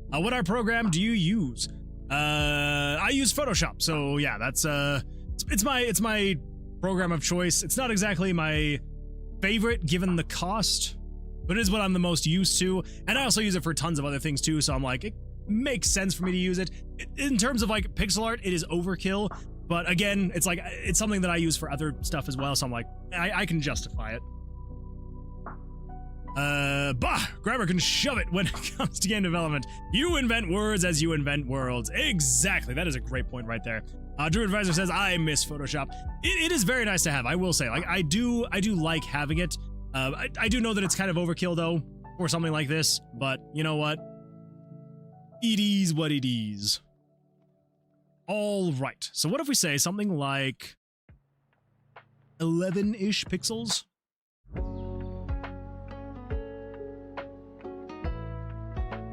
What our program do you use? I use Photoshop. So yeah, that's it's my program of choice. It's not exactly my favorite given the cost, but it is what I'm the most used to. And I also use it for tons of other things too. So I'm like, it makes sense for me to use it. In terms of like pixel art, it is overkill. But again, it's like, it's something that I use for other stuff as well. So I'm like, I can justify it. Grammar can shove it when it comes to game development. You invent words as you invent worlds. Exactly. That is a great point right there. Drew Advisor says, I miss Photoshop. It is very nice to have. I will say, like, I do like having it. I do know that it's kind of overkill though, for something like this, but you know what? It is what it is. All right. So what if we say something like 11-ish pixels?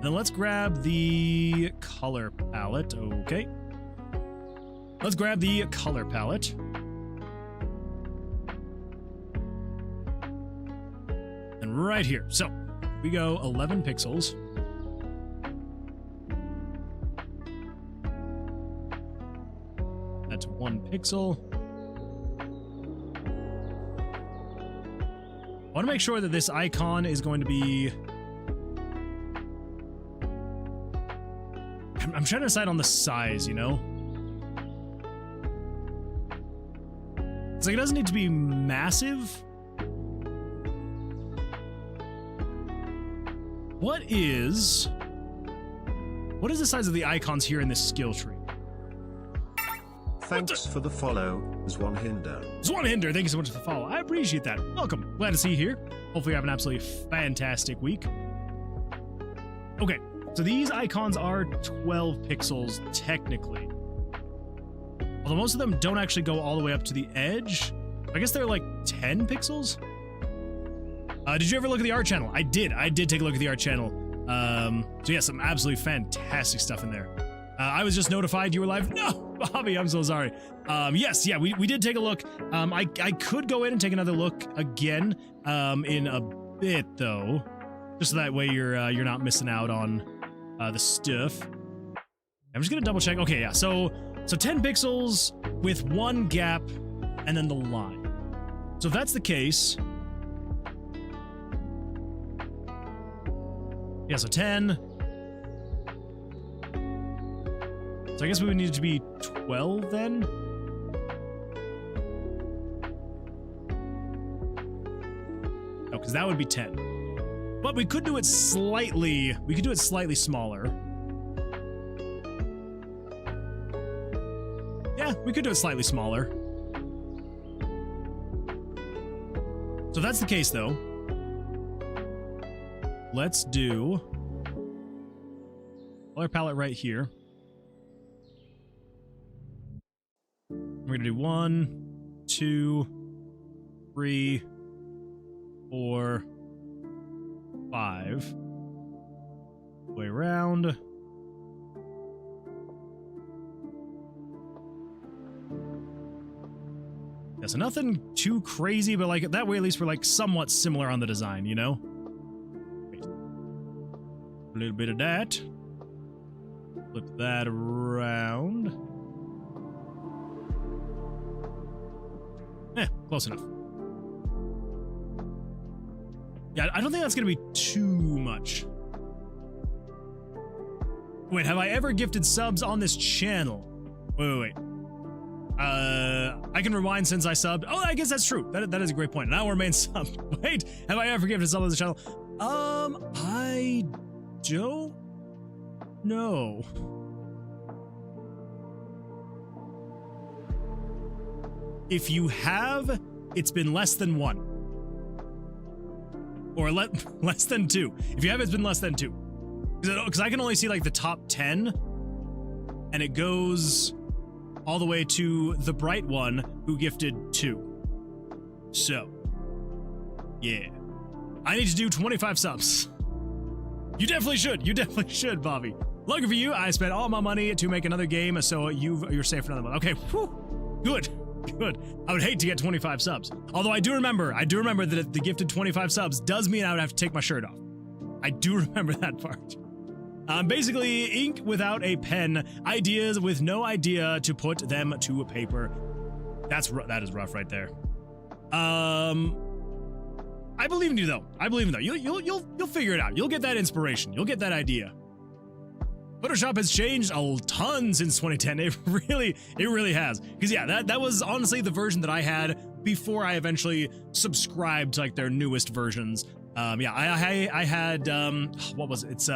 Then let's grab the color palette. Okay. Let's grab the color palette. And right here. So we go 11 pixels. That's 1 pixel. I want to make sure that this icon is going to be... I'm trying to decide on the size, you know? It's like it doesn't need to be massive. What is the size of the icons here in this skill tree? Thanks for the follow, Zwanhinder. Zwanhinder, thank you so much for the follow. I appreciate that. Welcome. Glad to see you here. Hopefully you have an absolutely fantastic week. Okay, so these icons are 12 pixels technically. Although most of them don't actually go all the way up to the edge. I guess they're like 10 pixels? Did you ever look at the art channel? I did take a look at the art channel. So yeah, some absolutely fantastic stuff in there. I was just notified you were live. No, Bobby, I'm so sorry. Yes, yeah, we did take a look. I could go in and take another look again in a bit though, just so that way you're not missing out on the stuff. I'm just gonna double check. Okay, yeah, so 10 pixels with one gap and then the line. So if that's the case, yeah, so 10. So I guess we would need it to be 12 then? No, because that would be 10. But we could do it slightly smaller. Yeah, we could do it slightly smaller. So if that's the case though, let's do color palette right here. We're gonna do 1, 2, 3, 4, 5. Way around. Yeah, so nothing too crazy, but like that way at least we're like somewhat similar on the design, you know? A little bit of that. Flip that around. Close enough. Yeah, I don't think that's gonna be too much. Wait, have I ever gifted subs on this channel? Wait. I can rewind since I subbed. Oh, I guess that's true. That is a great point. Now we're main subbed. Wait, have I ever gifted subs on this channel? I don't know. If you have, it's been less than 1. Or less than 2. If you have, it's been less than 2. Because I can only see like the top 10. And it goes all the way to the bright one who gifted 2. So, yeah. I need to do 25 subs. You definitely should. You definitely should, Bobby. Lucky for you, I spent all my money to make another game, so you're safe for another month. Okay, whew. Good. Good. I would hate to get 25 subs. Although I do remember that if the gifted 25 subs does mean I would have to take my shirt off. I do remember that part. Basically, ink without a pen, ideas with no idea to put them to a paper. That is rough right there. I believe in you though. I believe in you. You'll figure it out. You'll get that inspiration. You'll get that idea. Photoshop has changed a ton since 2010. It really has. Because yeah, that was honestly the version that I had before I eventually subscribed to like their newest versions. Yeah, I had what was it? It's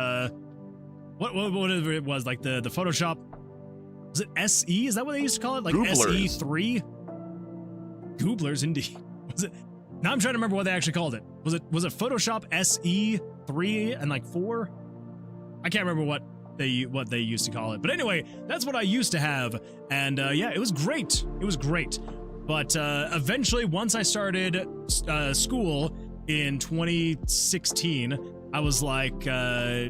whatever it was, like the Photoshop. Was it SE? Is that what they used to call it? Like Gooblers. SE3? Gooblers, indeed. Was it? Now I'm trying to remember what they actually called it. Was it Photoshop SE3 and like 4? I can't remember what they used to call it. But anyway, that's what I used to have. And yeah, it was great. It was great. But eventually, once I started school in 2016, I was like, I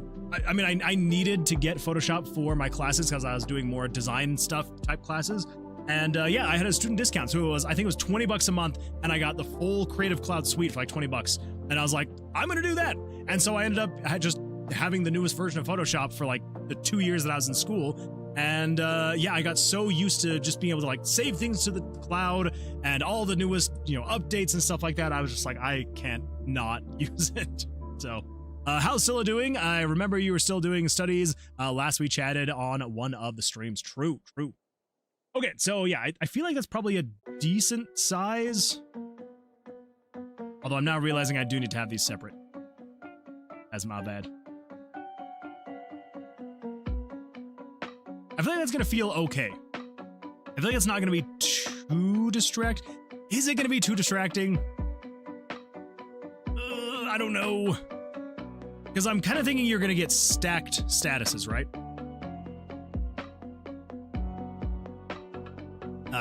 mean, I needed to get Photoshop for my classes because I was doing more design stuff type classes. And yeah, I had a student discount. So I think it was $20 a month, and I got the full Creative Cloud suite for like $20. And I was like, I'm going to do that. And so I ended up just having the newest version of Photoshop for like the 2 years that I was in school. And yeah, I got so used to just being able to like save things to the cloud and all the newest, updates and stuff like that. I was just like, I can't not use it. So how's Scylla doing? I remember you were still doing studies. Last we chatted on one of the streams. True. Okay, so yeah, I feel like that's probably a decent size. Although I'm now realizing I do need to have these separate. That's my bad. I feel like that's gonna feel okay. I feel like it's not gonna be too distracting. Is it gonna be too distracting? I don't know. Because I'm kind of thinking you're gonna get stacked statuses, right?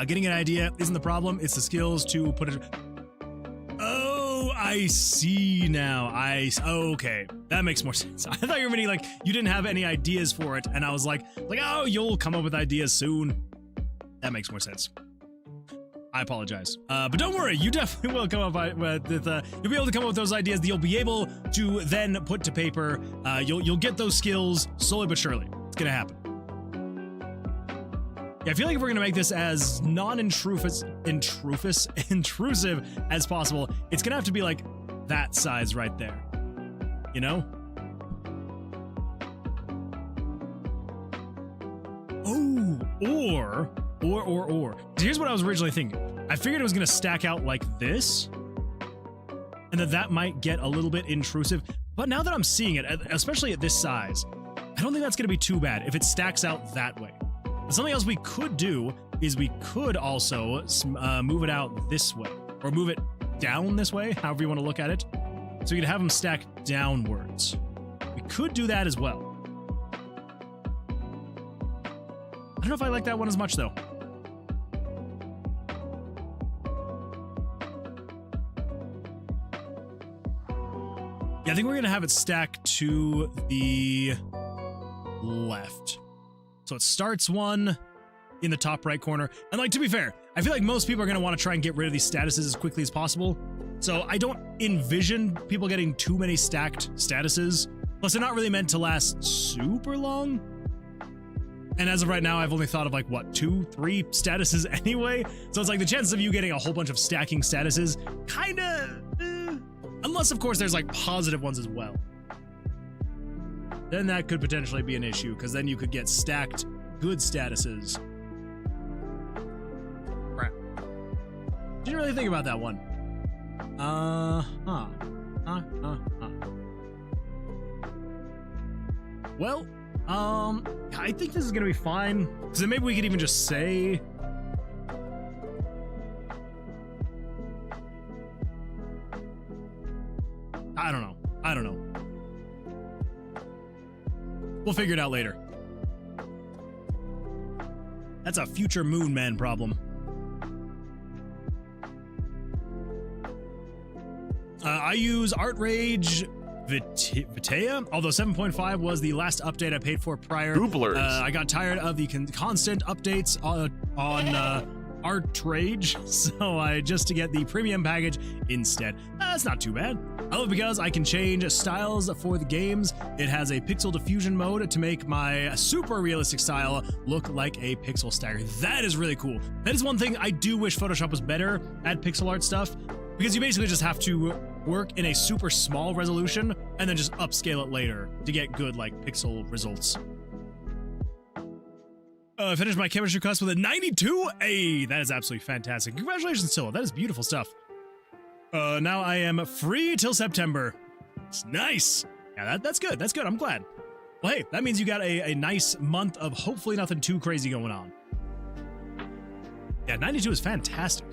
Getting an idea isn't the problem. It's the skills to put it. Oh, I see now. Okay, that makes more sense. I thought you were meaning like you didn't have any ideas for it, and I was like, oh, you'll come up with ideas soon. That makes more sense. I apologize, but don't worry. You definitely will come up with. You'll be able to come up with those ideas that you'll be able to then put to paper. You'll get those skills slowly but surely. It's gonna happen. Yeah, I feel like if we're gonna make this as intrusive as possible, it's gonna have to be like that size right there. You know? Oh, or. So here's what I was originally thinking. I figured it was gonna stack out like this, and that might get a little bit intrusive. But now that I'm seeing it, especially at this size, I don't think that's gonna be too bad if it stacks out that way. Something else we could do is we could also move it out this way, or move it down this way, however you want to look at it. So you could have them stack downwards. We could do that as well. I don't know if I like that one as much, though. Yeah, I think we're going to have it stack to the left. So it starts one in the top right corner. And like, to be fair, I feel like most people are going to want to try and get rid of these statuses as quickly as possible. So I don't envision people getting too many stacked statuses. Plus, they're not really meant to last super long. And as of right now, I've only thought of like, what, 2-3 statuses anyway? So it's like the chances of you getting a whole bunch of stacking statuses, kind of, unless of course there's like positive ones as well. Then that could potentially be an issue, because then you could get stacked good statuses. Crap. Didn't really think about that one. Well, I think this is gonna be fine, because then maybe we could even just say... I don't know. We'll figure it out later. That's a future Moon Man problem. I use Art Rage Vitea, although 7.5 was the last update I paid for prior. Gooblers. I got tired of the constant updates on Art Rage, so I just to get the premium package instead. That's not too bad. I love it because I can change styles for the games. It has a pixel diffusion mode to make my super realistic style look like a pixel stagger. That is really cool. That is one thing I do wish Photoshop was better at pixel art stuff, because you basically just have to work in a super small resolution and then just upscale it later to get good like pixel results. I finished my chemistry class with a 92. Hey, that is absolutely fantastic. Congratulations, Scylla. That is beautiful stuff. Now I am free till September. It's nice. Yeah, that's good. That's good. I'm glad. Well, hey, that means you got a nice month of hopefully nothing too crazy going on. Yeah, 92 is fantastic.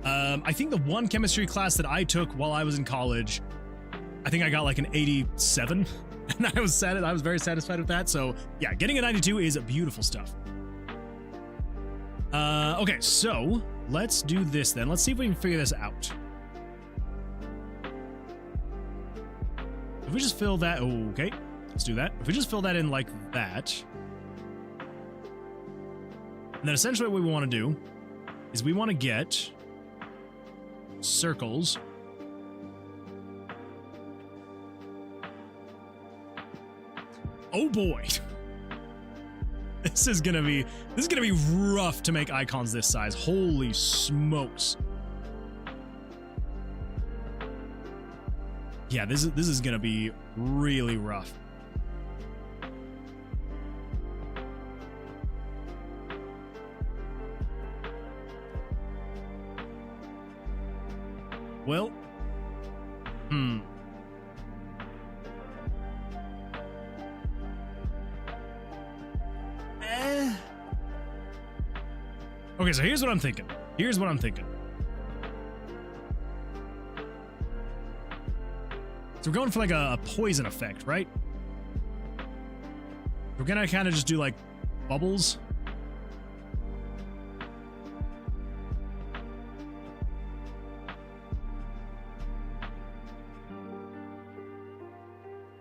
I think the one chemistry class that I took while I was in college, I think I got like an 87, and I was very satisfied with that. So yeah, getting a 92 is beautiful stuff. Okay, so let's do this then. Let's see if we can figure this out. If we just fill that, okay, let's do that. If we just fill that in like that, and then essentially what we want to do is we want to get circles. Oh boy. This is gonna be rough to make icons this size. Holy smokes. Yeah, this is gonna be really rough. Well, Okay, so here's what I'm thinking. Here's what I'm thinking. So we're going for like a poison effect, right? We're gonna kind of just do like bubbles.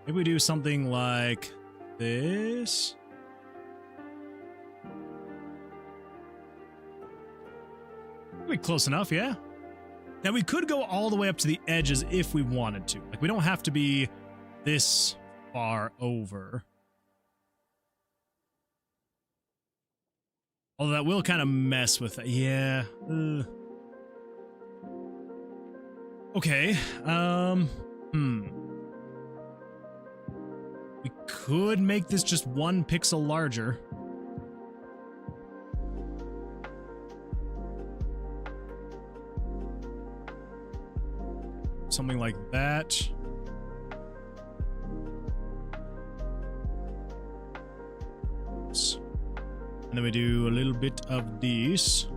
Maybe we do something like this. Be close enough, yeah? Now we could go all the way up to the edges if we wanted to. Like, we don't have to be this far over. Although that will kind of mess with it. Yeah. Okay. We could make this just 1 pixel larger. Something like that. And then we do a little bit of this.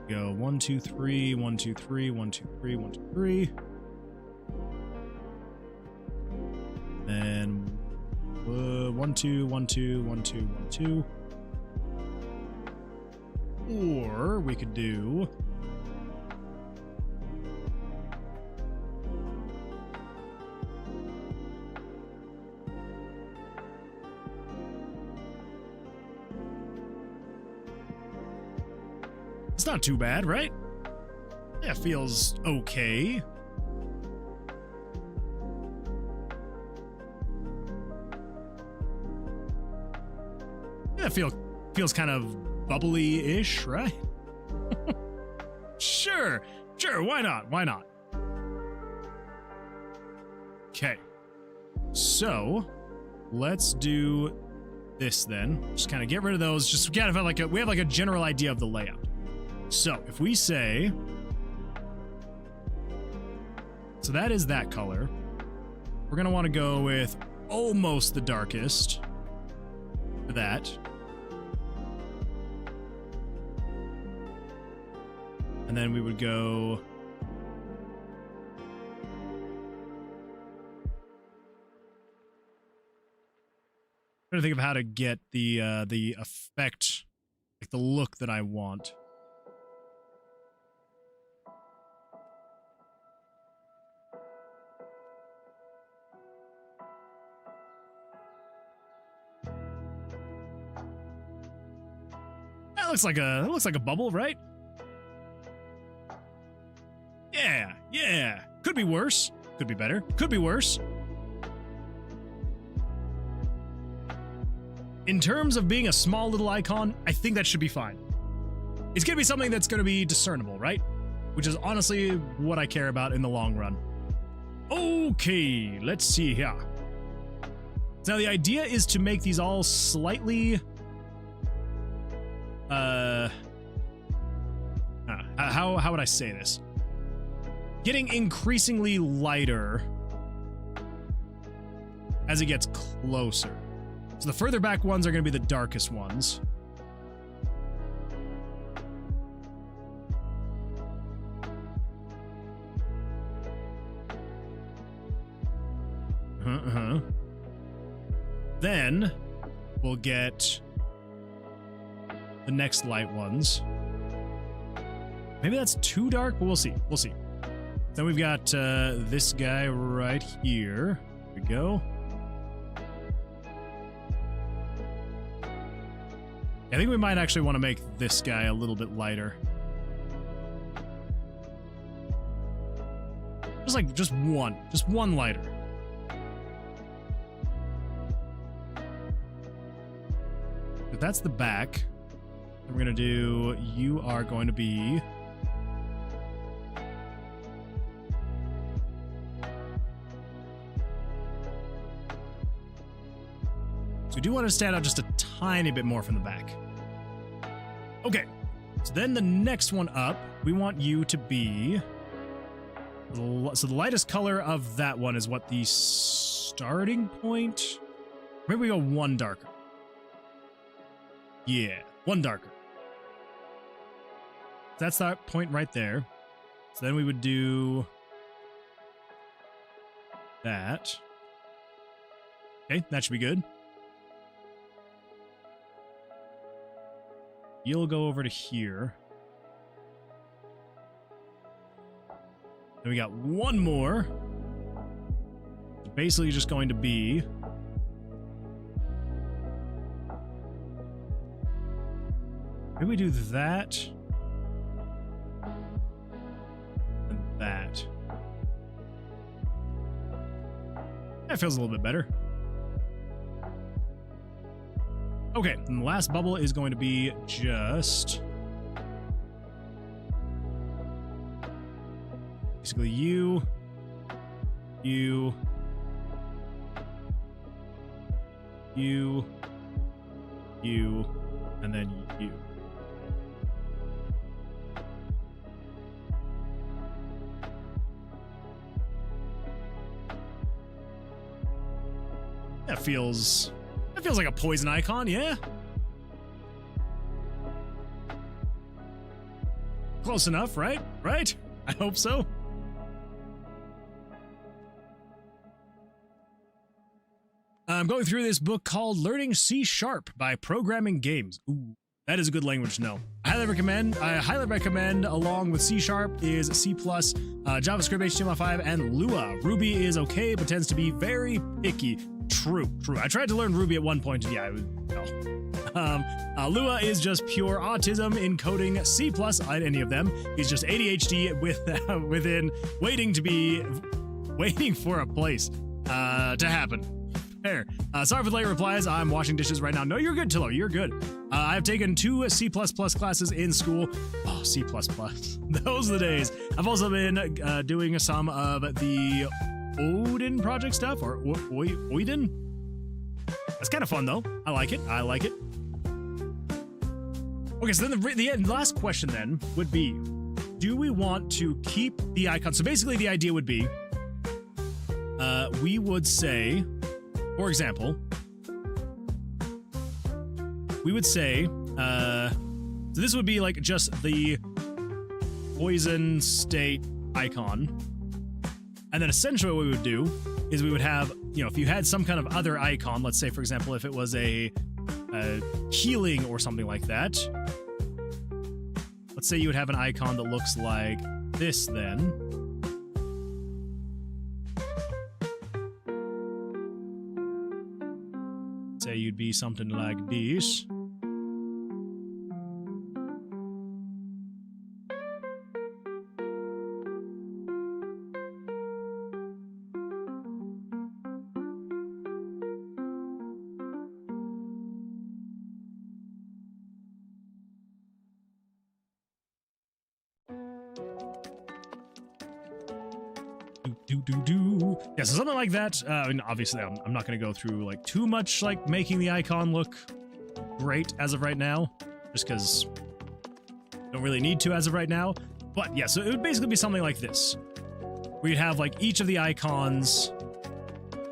Go 1, 2, 3, 1, 2, 3, 1, 2, 3, 1, 2, 3. Then 1, 2, 1, 2, 1, 2, 1, 2. Or we could do it's not too bad, right? Yeah, feels okay. Yeah, feels kind of bubbly-ish, right? Sure, why not? Why not? Okay. So, let's do this then. Just kind of get rid of those. Just kind of have we have like a general idea of the layout. So, if we say, so that is that color. We're going to want to go with almost the darkest for that. And then we would go trying to think of how to get the effect, like the look that I want. That looks like a bubble, right? Yeah. Could be worse. Could be better. Could be worse. In terms of being a small little icon, I think that should be fine. It's going to be something that's going to be discernible, right? Which is honestly what I care about in the long run. Okay, let's see here. Now the idea is to make these all slightly... how would I say this? Getting increasingly lighter as it gets closer. So the further back ones are going to be the darkest ones. Then we'll get the next light ones. Maybe that's too dark, but we'll see. We'll see. Then we've got this guy right here. Here we go. I think we might actually want to make this guy a little bit lighter. Just one lighter. But that's the back. We're gonna do, you are going to be so we do want to stand out just a tiny bit more from the back. Okay, so then the next one up, we want you to be, so the lightest color of that one is what, the starting point? Maybe we go 1 darker. Yeah, one darker. That's that point right there. So then we would do that. Okay, that should be good. You'll go over to here. Then we got one more. Basically just going to be... Maybe we do that. And that. That feels a little bit better. Okay, and the last bubble is going to be just... basically you, and then you. That feels like a poison icon, yeah? Close enough, right? Right? I hope so. I'm going through this book called Learning C# by Programming Games. Ooh, that is a good language to know. I highly recommend, along with C# is C+, JavaScript, HTML5, and Lua. Ruby is okay, but tends to be very picky. True. I tried to learn Ruby at one point. Yeah, it was, no. Lua is just pure autism in coding. C+, any of them, is just ADHD within waiting for a place to happen. Fair. Sorry for the late replies. I'm washing dishes right now. No, you're good, Tillo. You're good. I've taken 2 C++ classes in school. Oh, C++. Those are the days. I've also been doing some of the Odin project stuff, or Oiden. That's kind of fun, though. I like it. Okay, so then the last question then would be, do we want to keep the icon? So basically the idea would be, we would say... For example, we would say, so this would be like just the poison state icon. And then essentially what we would do is we would have, if you had some kind of other icon, let's say, for example, if it was a healing or something like that. Let's say you would have an icon that looks like this then. Say you'd be something like this. Yeah, so something like that. I mean, obviously, I'm not going to go through like too much like making the icon look great as of right now, just because don't really need to as of right now. But yeah, so it would basically be something like this, where you'd have like each of the icons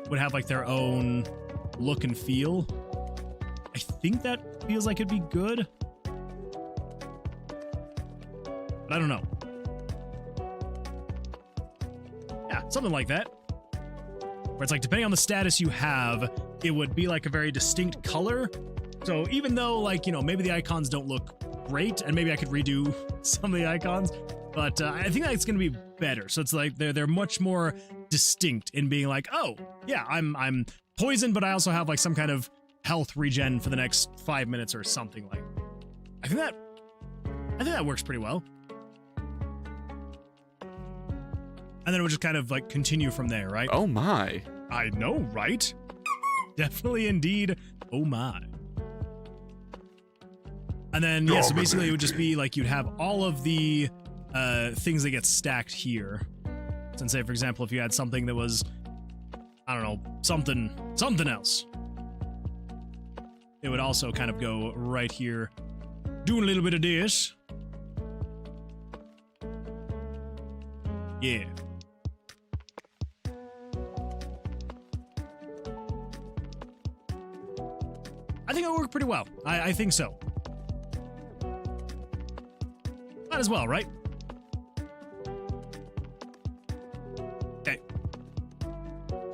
would have like their own look and feel. I think that feels like it'd be good, but I don't know. Yeah, something like that. Where it's like, depending on the status you have, it would be like a very distinct color. So even though like, maybe the icons don't look great, and maybe I could redo some of the icons, but I think that's going to be better. So it's like they're much more distinct in being like, oh yeah, I'm poisoned, but I also have like some kind of health regen for the next 5 minutes or something like. I think that works pretty well. And then it would just kind of like continue from there, right? Oh my. I know, right? Definitely indeed. Oh my. And then, yeah, so basically it would just be like you'd have all of the things that get stacked here. So say, for example, if you had something that was, I don't know, something else, it would also kind of go right here, doing a little bit of this. Yeah. I think it'll work pretty well. I think so. as well, right? Okay.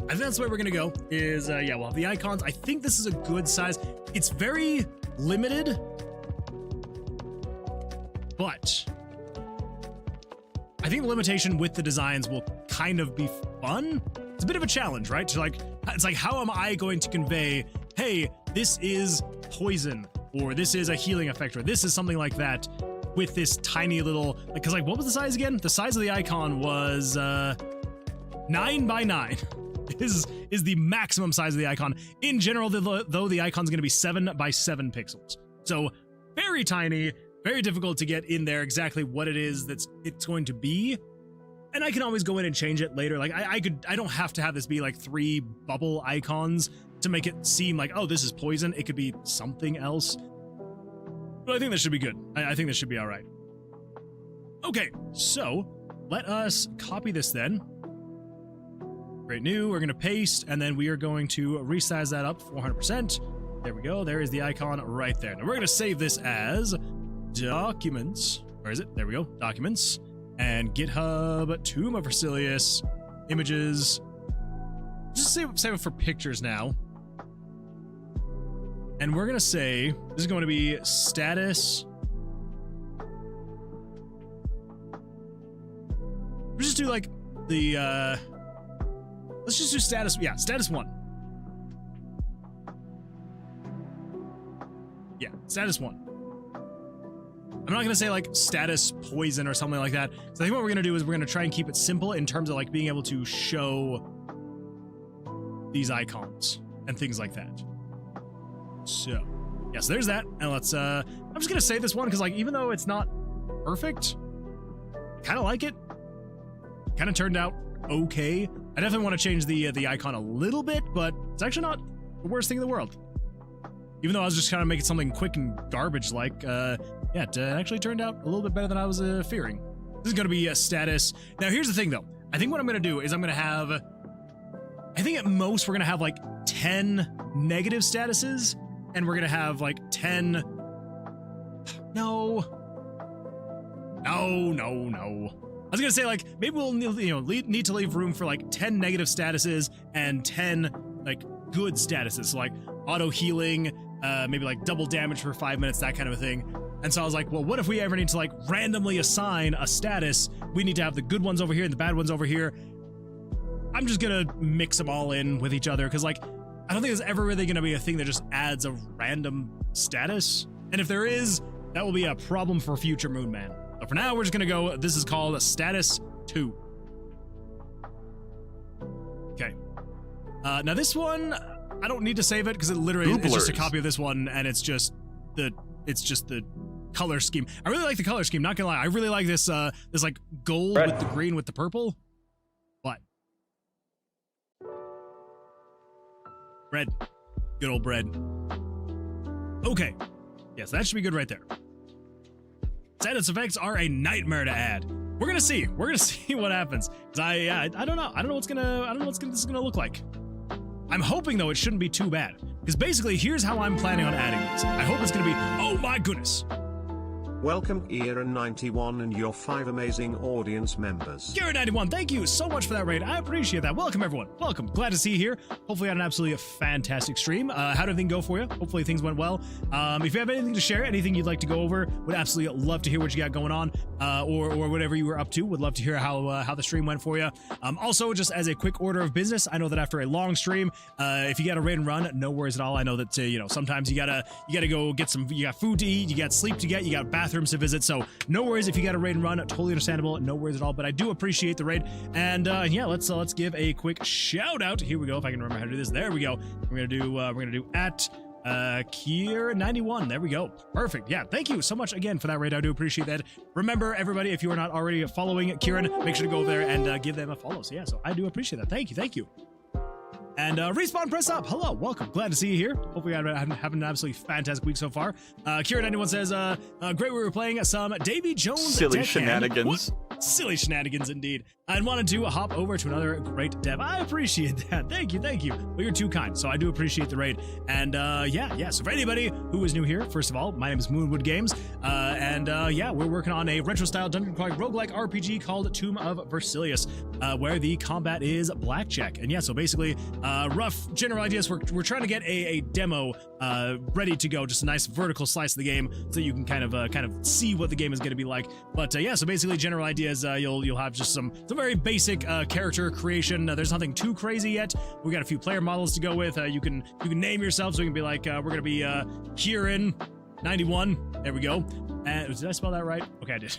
I think that's the way we're gonna go. Is yeah, we'll have the icons. I think this is a good size. It's very limited, but I think the limitation with the designs will kind of be fun. It's a bit of a challenge, right? To like, it's like, how am I going to convey, hey, this is poison, or this is a healing effect, or this is something like that, with this tiny little, because like, what was the size again? The size of the icon was 9 by 9 is the maximum size of the icon. In general, though, the icon's going to be 7 by 7 pixels. So very tiny, very difficult to get in there exactly what it is it's going to be. And I can always go in and change it later. Like I don't have to have this be like 3 bubble icons to make it seem like, oh, this is poison. It could be something else. But I think this should be good. I think this should be all right. Okay, so let us copy this then. Create new, we're gonna paste, and then we are going to resize that up 400%. There we go, there is the icon right there. Now we're gonna save this as documents. Where is it? There we go, documents. And GitHub, Tomb of Vercilias, images. Just save it for pictures now. And we're gonna say, this is going to be status. We'll just do like the, let's just do status, yeah, status 1. Yeah, status 1. I'm not gonna say like status poison or something like that. So I think what we're gonna do is we're gonna try and keep it simple in terms of like being able to show these icons and things like that. So, yes, there's that. And let's, I'm just gonna save this one because like, even though it's not perfect, I kind of like it. Kind of turned out okay. I definitely want to change the icon a little bit, but it's actually not the worst thing in the world. Even though I was just kind of making something quick and garbage-like, yeah, it actually turned out a little bit better than I was fearing. This is going to be a status. Now, here's the thing, though. I think what I'm going to do is I'm going to have, I think at most we're going to have like 10 negative statuses, and we're going to have like 10, no. I was going to say like, maybe we'll need to leave room for like 10 negative statuses and 10 like good statuses. So like auto healing, maybe like double damage for 5 minutes, that kind of a thing. And so I was like, well, what if we ever need to like randomly assign a status? We need to have the good ones over here and the bad ones over here. I'm just gonna mix them all in with each other because like, I don't think there's ever really gonna be a thing that just adds a random status. And if there is, that will be a problem for future Moon Man. But for now, we're just gonna go, this is called a status 2. Okay. Now this one, I don't need to save it because it literally is just a copy of this one, and it's just the color scheme. I really like the color scheme, not gonna lie. I really like this this like gold with the green with the purple. What? Bread. Good old bread. Okay. Yes, that should be good right there. Status effects are a nightmare to add. We're gonna see. We're gonna see what happens. I don't know. I don't know what's this is gonna look like. I'm hoping though it shouldn't be too bad. Because basically here's how I'm planning on adding this. I hope it's gonna be, oh my goodness. Welcome Kieran91 and your 5 amazing audience members. Kieran91, thank you so much for that raid. I appreciate that. Welcome everyone. Welcome. Glad to see you here. Hopefully I had an absolutely fantastic stream. How did everything go for you? Hopefully things went well. If you have anything to share, anything you'd like to go over, would absolutely love to hear what you got going on, or whatever you were up to. Would love to hear how the stream went for you. Also, just as a quick order of business, I know that after a long stream, if you got a raid and run, no worries at all. I know that sometimes you gotta go get some. You got food to eat, you got sleep to get, you got bathrooms to visit. So no worries if you got a raid and run. Totally understandable. No worries at all. But I do appreciate the raid. And yeah, let's give a quick shout out. Here we go. If I can remember how to do this. There we go. We're gonna do at Kier91. There we go. Perfect. Yeah, thank you so much again for that raid. I do appreciate that. Remember, everybody, if you are not already following Kieran, make sure to go there and give them a follow. So yeah, so I do appreciate that. Thank you. And Respawn Press Up, hello, welcome. Glad to see you here. Hopefully you're having an absolutely fantastic week so far. Kieran91 says, great we were playing some Davy Jones silly Deckhand. shenanigans. What? Silly shenanigans indeed. I wanted to hop over to another great dev. I appreciate that. Thank you. Well, you're too kind, so I do appreciate the raid. And yeah. So for anybody who is new here, first of all, my name is Moonwood Games, and we're working on a retro-style dungeon crawling roguelike RPG called Tomb of Vercilias, where the combat is blackjack. And yeah, so basically, rough general ideas. We're trying to get a demo ready to go, just a nice vertical slice of the game, so you can kind of see what the game is going to be like. But yeah, so basically, general ideas. You'll have just some very basic character creation. There's nothing too crazy yet. We got a few player models to go with. You can name yourself, so you can be like, we're gonna be Kieran 91. There we go. And did I spell that right? Okay, I did.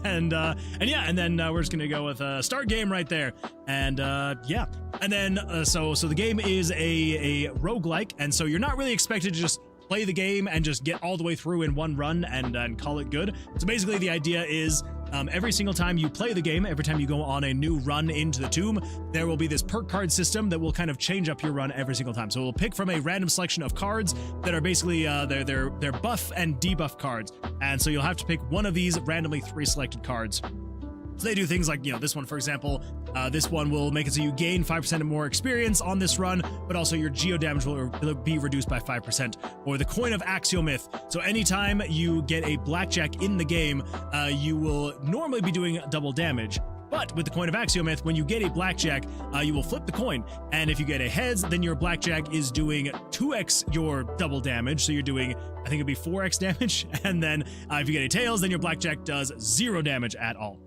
And then we're just gonna go with start game right there. And yeah, and then so the game is a roguelike, and so you're not really expected to just play the game and just get all the way through in one run and call it good. So basically, the idea is every single time you play the game, every time you go on a new run into the tomb, there will be this perk card system that will kind of change up your run every single time. So we'll pick from a random selection of cards that are basically they're buff and debuff cards, and so you'll have to pick one of these randomly 3 selected cards. So they do things like, this one, for example, this one will make it so you gain 5% more experience on this run, but also your geo damage will be reduced by 5%. Or the Coin of Axiomyth. So anytime you get a blackjack in the game, you will normally be doing double damage. But with the Coin of Axiomyth, when you get a blackjack, you will flip the coin. And if you get a heads, then your blackjack is doing 2x your double damage. So you're doing, I think it'd be 4x damage. And then if you get a tails, then your blackjack does 0 damage at all.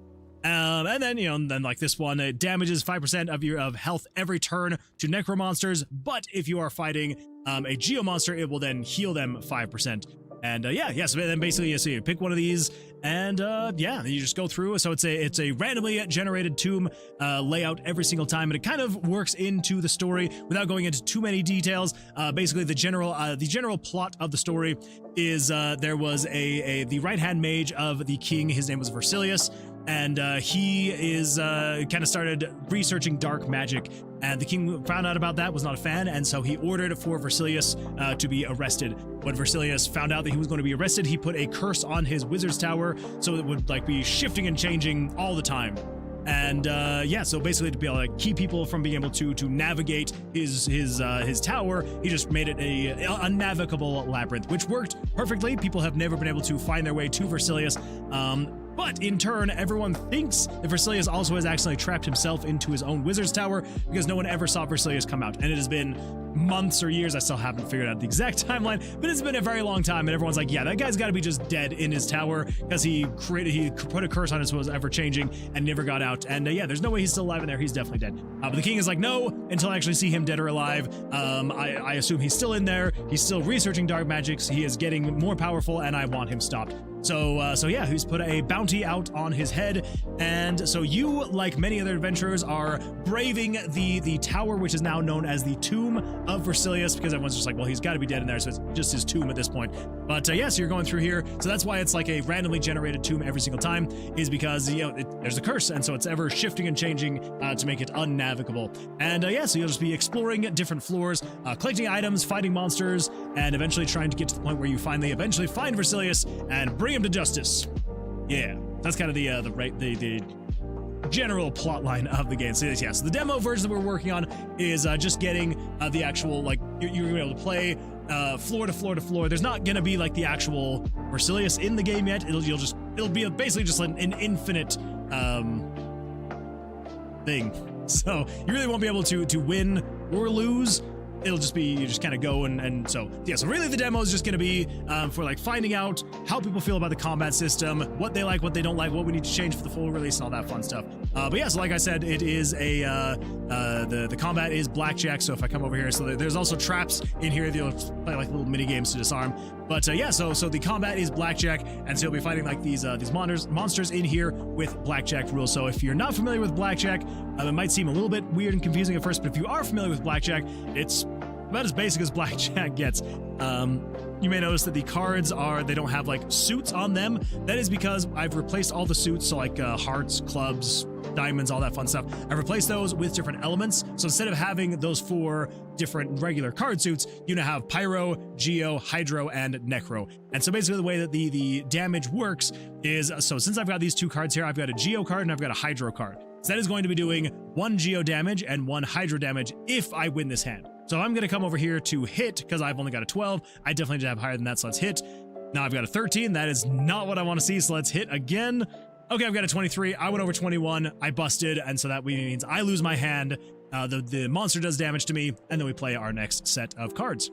And then, like this one, it damages 5% of your health every turn to necromonsters. But if you are fighting a geo monster, it will then heal them 5%. And so then basically you pick one of these, and you just go through. So it's a randomly generated tomb layout every single time, and it kind of works into the story without going into too many details. Basically, the general plot of the story is there was the right-hand mage of the king. His name was Vercilias. And he is kind of started researching dark magic, and the king found out about that, was not a fan, and so he ordered for Vercilias to be arrested. When Vercilias found out that he was going to be arrested, he put a curse on his wizard's tower, so it would be shifting and changing all the time. And so basically to be able to keep people from being able to navigate his tower, he just made it a unnavigable labyrinth, which worked perfectly. People have never been able to find their way to Vercilias. But in turn, everyone thinks that Vercilias also has accidentally trapped himself into his own wizard's tower because no one ever saw Vercilias come out. And it has been months or years. I still haven't figured out the exact timeline, but it's been a very long time. And everyone's like, yeah, that guy's got to be just dead in his tower because he put a curse on his was ever changing and never got out. And there's no way he's still alive in there. He's definitely dead. But the king is like, no, until I actually see him dead or alive. I assume he's still in there. He's still researching dark magics. He is getting more powerful, and I want him stopped. So he's put a bounty out on his head, and so you, like many other adventurers, are braving the tower, which is now known as the Tomb of Vercilias, because everyone's just like, well, he's got to be dead in there, so it's just his tomb at this point. But so you're going through here, so that's why it's like a randomly generated tomb every single time, is because there's a curse, and so it's ever shifting and changing to make it unnavigable. And so you'll just be exploring different floors, collecting items, fighting monsters, and eventually trying to get to the point where you eventually find Vercilias and bring him to justice. Yeah, that's kind of the general plot line of the game. So the demo version that we're working on is just getting the actual, you're gonna be able to play floor to floor to floor. There's not gonna be the actual Vercilias in the game yet. It'll be basically just an infinite thing. So you really won't be able to win or lose. It'll just be, you just kind of go and so really the demo is just going to be for finding out how people feel about the combat system, what they like, what they don't like, what we need to change for the full release and all that fun stuff. So like I said, it is the combat is blackjack. So if I come over here, so there's also traps in here. They'll play little mini games to disarm. But so the combat is blackjack, and so you'll be fighting these monsters in here with blackjack rules. So if you're not familiar with blackjack, it might seem a little bit weird and confusing at first, but if you are familiar with blackjack, it's about as basic as blackjack gets. You may notice that the cards they don't have suits on them. That is because I've replaced all the suits, so hearts, clubs, diamonds, all that fun stuff. I've replaced those with different elements. So instead of having those 4 different regular card suits, you now have Pyro, Geo, Hydro, and Necro. And so basically the way that the damage works is, so since I've got these 2 cards here, I've got a Geo card and I've got a Hydro card. So that is going to be doing 1 Geo damage and 1 Hydro damage if I win this hand. So I'm going to come over here to hit, because I've only got a 12. I definitely need to have higher than that, so let's hit. Now I've got a 13. That is not what I want to see, so let's hit again. Okay, I've got a 23. I went over 21. I busted, and so that means I lose my hand. The monster does damage to me, and then we play our next set of cards.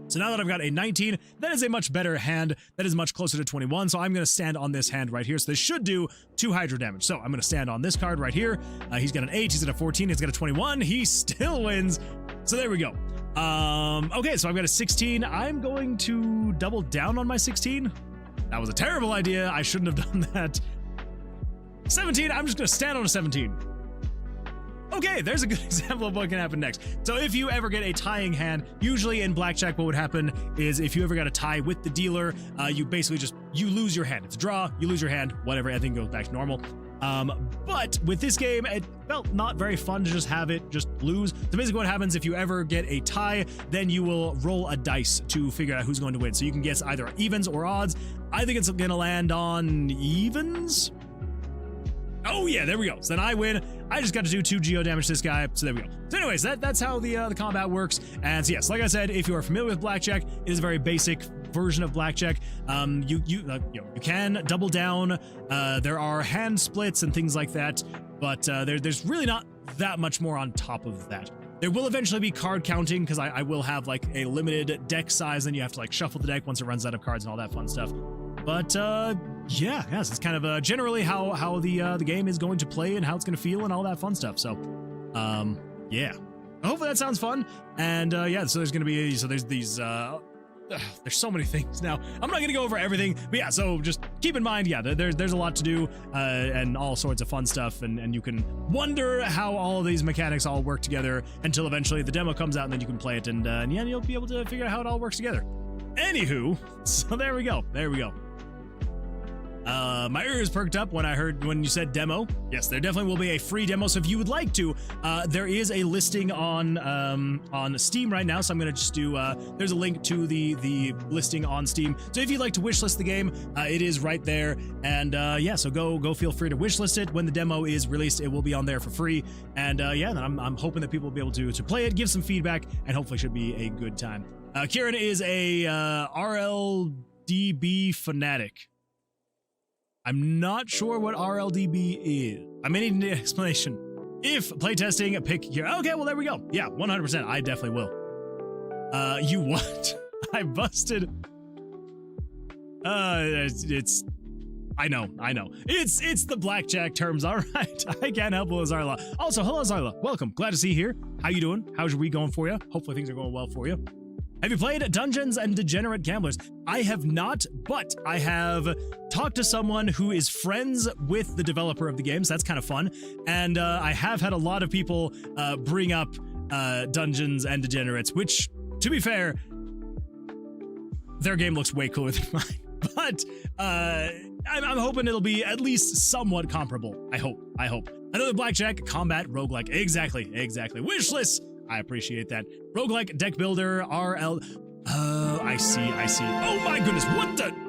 So now that I've got a 19, that is a much better hand. That is much closer to 21, so I'm going to stand on this hand right here. So this should do 2 Hydro damage. So I'm going to stand on this card right here. He's got an 8, he's got a 14, he's got a 21. He still wins. So there we go. Okay, so I've got a 16. I'm going to double down on my 16. That was a terrible idea. I shouldn't have done that. 17, I'm just going to stand on a 17. Okay, there's a good example of what can happen next. So if you ever get a tying hand, usually in blackjack what would happen is if you ever got a tie with the dealer, you basically you lose your hand. It's a draw, you lose your hand, whatever, everything goes back to normal. But with this game, it felt not very fun to just have it just lose. So basically what happens if you ever get a tie, then you will roll a dice to figure out who's going to win. So you can guess either evens or odds. I think it's going to land on evens. Oh yeah, there we go. So then I win. I just got to do 2 Geo damage to this guy. So there we go. So anyways, that's how the combat works. And so yes, like I said, if you are familiar with blackjack, it is a very basic version of blackjack. You can double down. There are hand splits and things like that, but there's really not that much more on top of that. There will eventually be card counting because I will have like a limited deck size, and you have to like shuffle the deck once it runs out of cards and all that fun stuff. But yes, it's kind of generally how the game is going to play and how it's going to feel and all that fun stuff. So, yeah, hopefully that sounds fun. And yeah, so there's going to be there's these there's so many things now. I'm not going to go over everything, but yeah, so just keep in mind, yeah, there's a lot to do and all sorts of fun stuff, and you can wonder how all of these mechanics all work together until eventually the demo comes out, and then you can play it, and yeah, you'll be able to figure out how it all works together. Anywho, so there we go. My ears perked up when you said demo. Yes, there definitely will be a free demo. So if you would like to, there is a listing on Steam right now. So I'm gonna just do. There's a link to the listing on Steam. So if you'd like to wishlist the game, it is right there. And yeah, so go feel free to wishlist it. When the demo is released, it will be on there for free. And yeah, then I'm hoping that people will be able to play it, give some feedback, and hopefully should be a good time. Kieran is a RLDB fanatic. I'm not sure what RLDB is. I may need an explanation. If playtesting, pick here. Okay, well, there we go. Yeah, 100%. I definitely will. You what? I busted. It's. I know. It's the blackjack terms. All right. I can't help it, Zarla. Also, hello, Zarla. Welcome. Glad to see you here. How you doing? How's your week going for you? Hopefully things are going well for you. Have you played Dungeons and Degenerate Gamblers? I have not, but I have talked to someone who is friends with the developer of the game, so that's kind of fun. And I have had a lot of people bring up Dungeons and Degenerates, which, to be fair, their game looks way cooler than mine. But I'm hoping it'll be at least somewhat comparable. I hope. Another blackjack, combat, roguelike. Exactly. Wishlist. I appreciate that. Roguelike, deck builder, RL. I see. Oh my goodness, what the?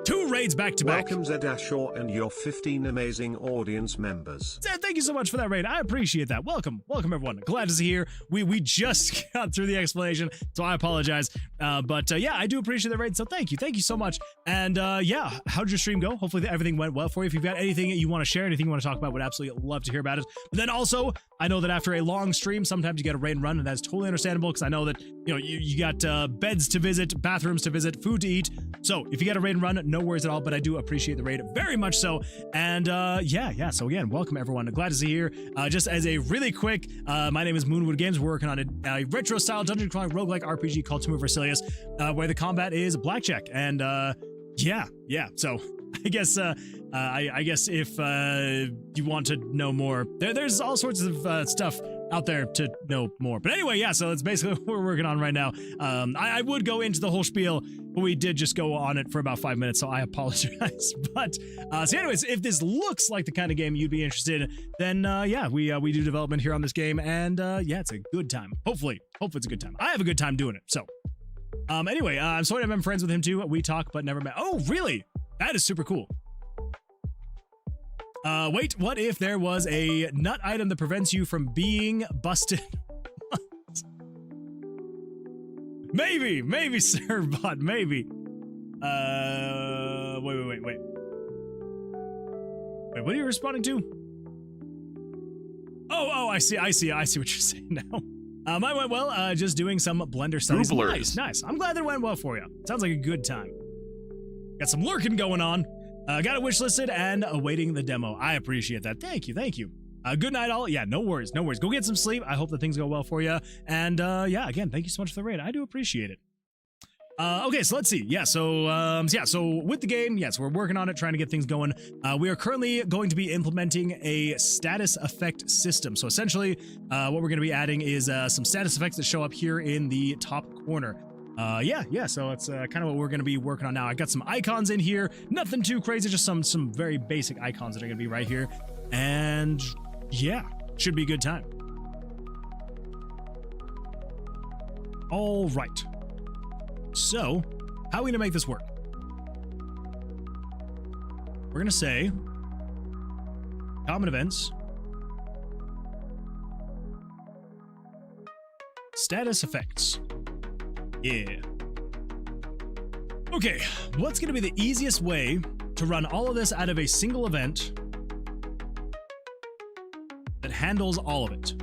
2 raids back to back. Welcome Zedashore and your 15 amazing audience members. Zed, thank you so much for that raid. I appreciate that. Welcome everyone. Glad to see you here. We just got through the explanation, so I apologize. But yeah, I do appreciate the raid, so thank you so much. And yeah, how'd your stream go? Hopefully everything went well for you. If you've got anything you want to share, anything you want to talk about, would absolutely love to hear about it. But then also, I know that after a long stream, sometimes you get a raid and run, and that's totally understandable because I know that you got beds to visit, bathrooms to visit, food to eat. So if you got a raid and run, no worries at all. But I do appreciate the raid very much so. And yeah. So again, welcome everyone. Glad to see you here. Just as a really quick, my name is Moonwood Games. We're working on a retro style dungeon crawling roguelike RPG called Tomb of Vercilias, where the combat is blackjack. And yeah. So I guess if you want to know more, there's all sorts of stuff out there to know more. But anyway, yeah, so it's basically what we're working on right now. I would go into the whole spiel But we did just go on it for about 5 minutes, so I apologize. But so anyways, if this looks like the kind of game you'd be interested in, then yeah, we do development here on this game, and yeah, it's a good time. Hopefully it's a good time. I have a good time doing it. So anyway, I'm sorry I've been friends with him too. We talk but never met. Oh, really? That is super cool. Wait, what if there was a nut item that prevents you from being busted? Maybe, Servbot, maybe. Wait. Wait, what are you responding to? Oh, I see what you're saying now. Mine went well, just doing some Blender studies. Nice. I'm glad that it went well for you. Sounds like a good time. Got some lurking going on. Got it wishlisted and awaiting the demo. I appreciate that. Thank you. Good night, all. Yeah, no worries. Go get some sleep. I hope that things go well for you. And yeah, again, thank you so much for the raid. I do appreciate it. Okay, so let's see. Yeah, so with the game, yes, we're working on it, trying to get things going. We are currently going to be implementing a status effect system. So essentially, what we're going to be adding is some status effects that show up here in the top corner. Yeah, so it's kind of what we're going to be working on now. I got some icons in here, nothing too crazy, just some very basic icons that are going to be right here. And yeah, should be a good time. All right. So, how are we going to make this work? We're going to say common events, status effects. Yeah. Okay, what's going to be the easiest way to run all of this out of a single event that handles all of it?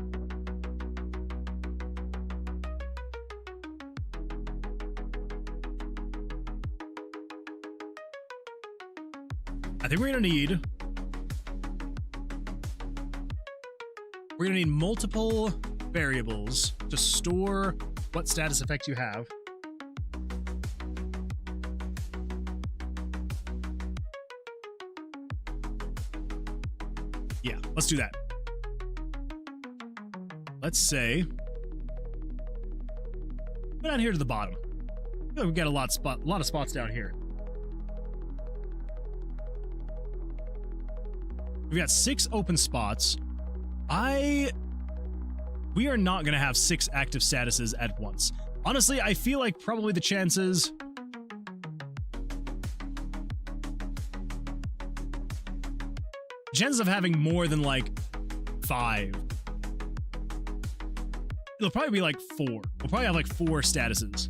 I think we're gonna need multiple variables to store what status effect you have. Yeah, let's do that. Let's say go down here to the bottom. We've got a lot of spots down here. We've got 6 open spots. We are not going to have 6 active statuses at once. Honestly, I feel like probably the chances of having more than like 5. It'll probably be like 4. We'll probably have like 4 statuses.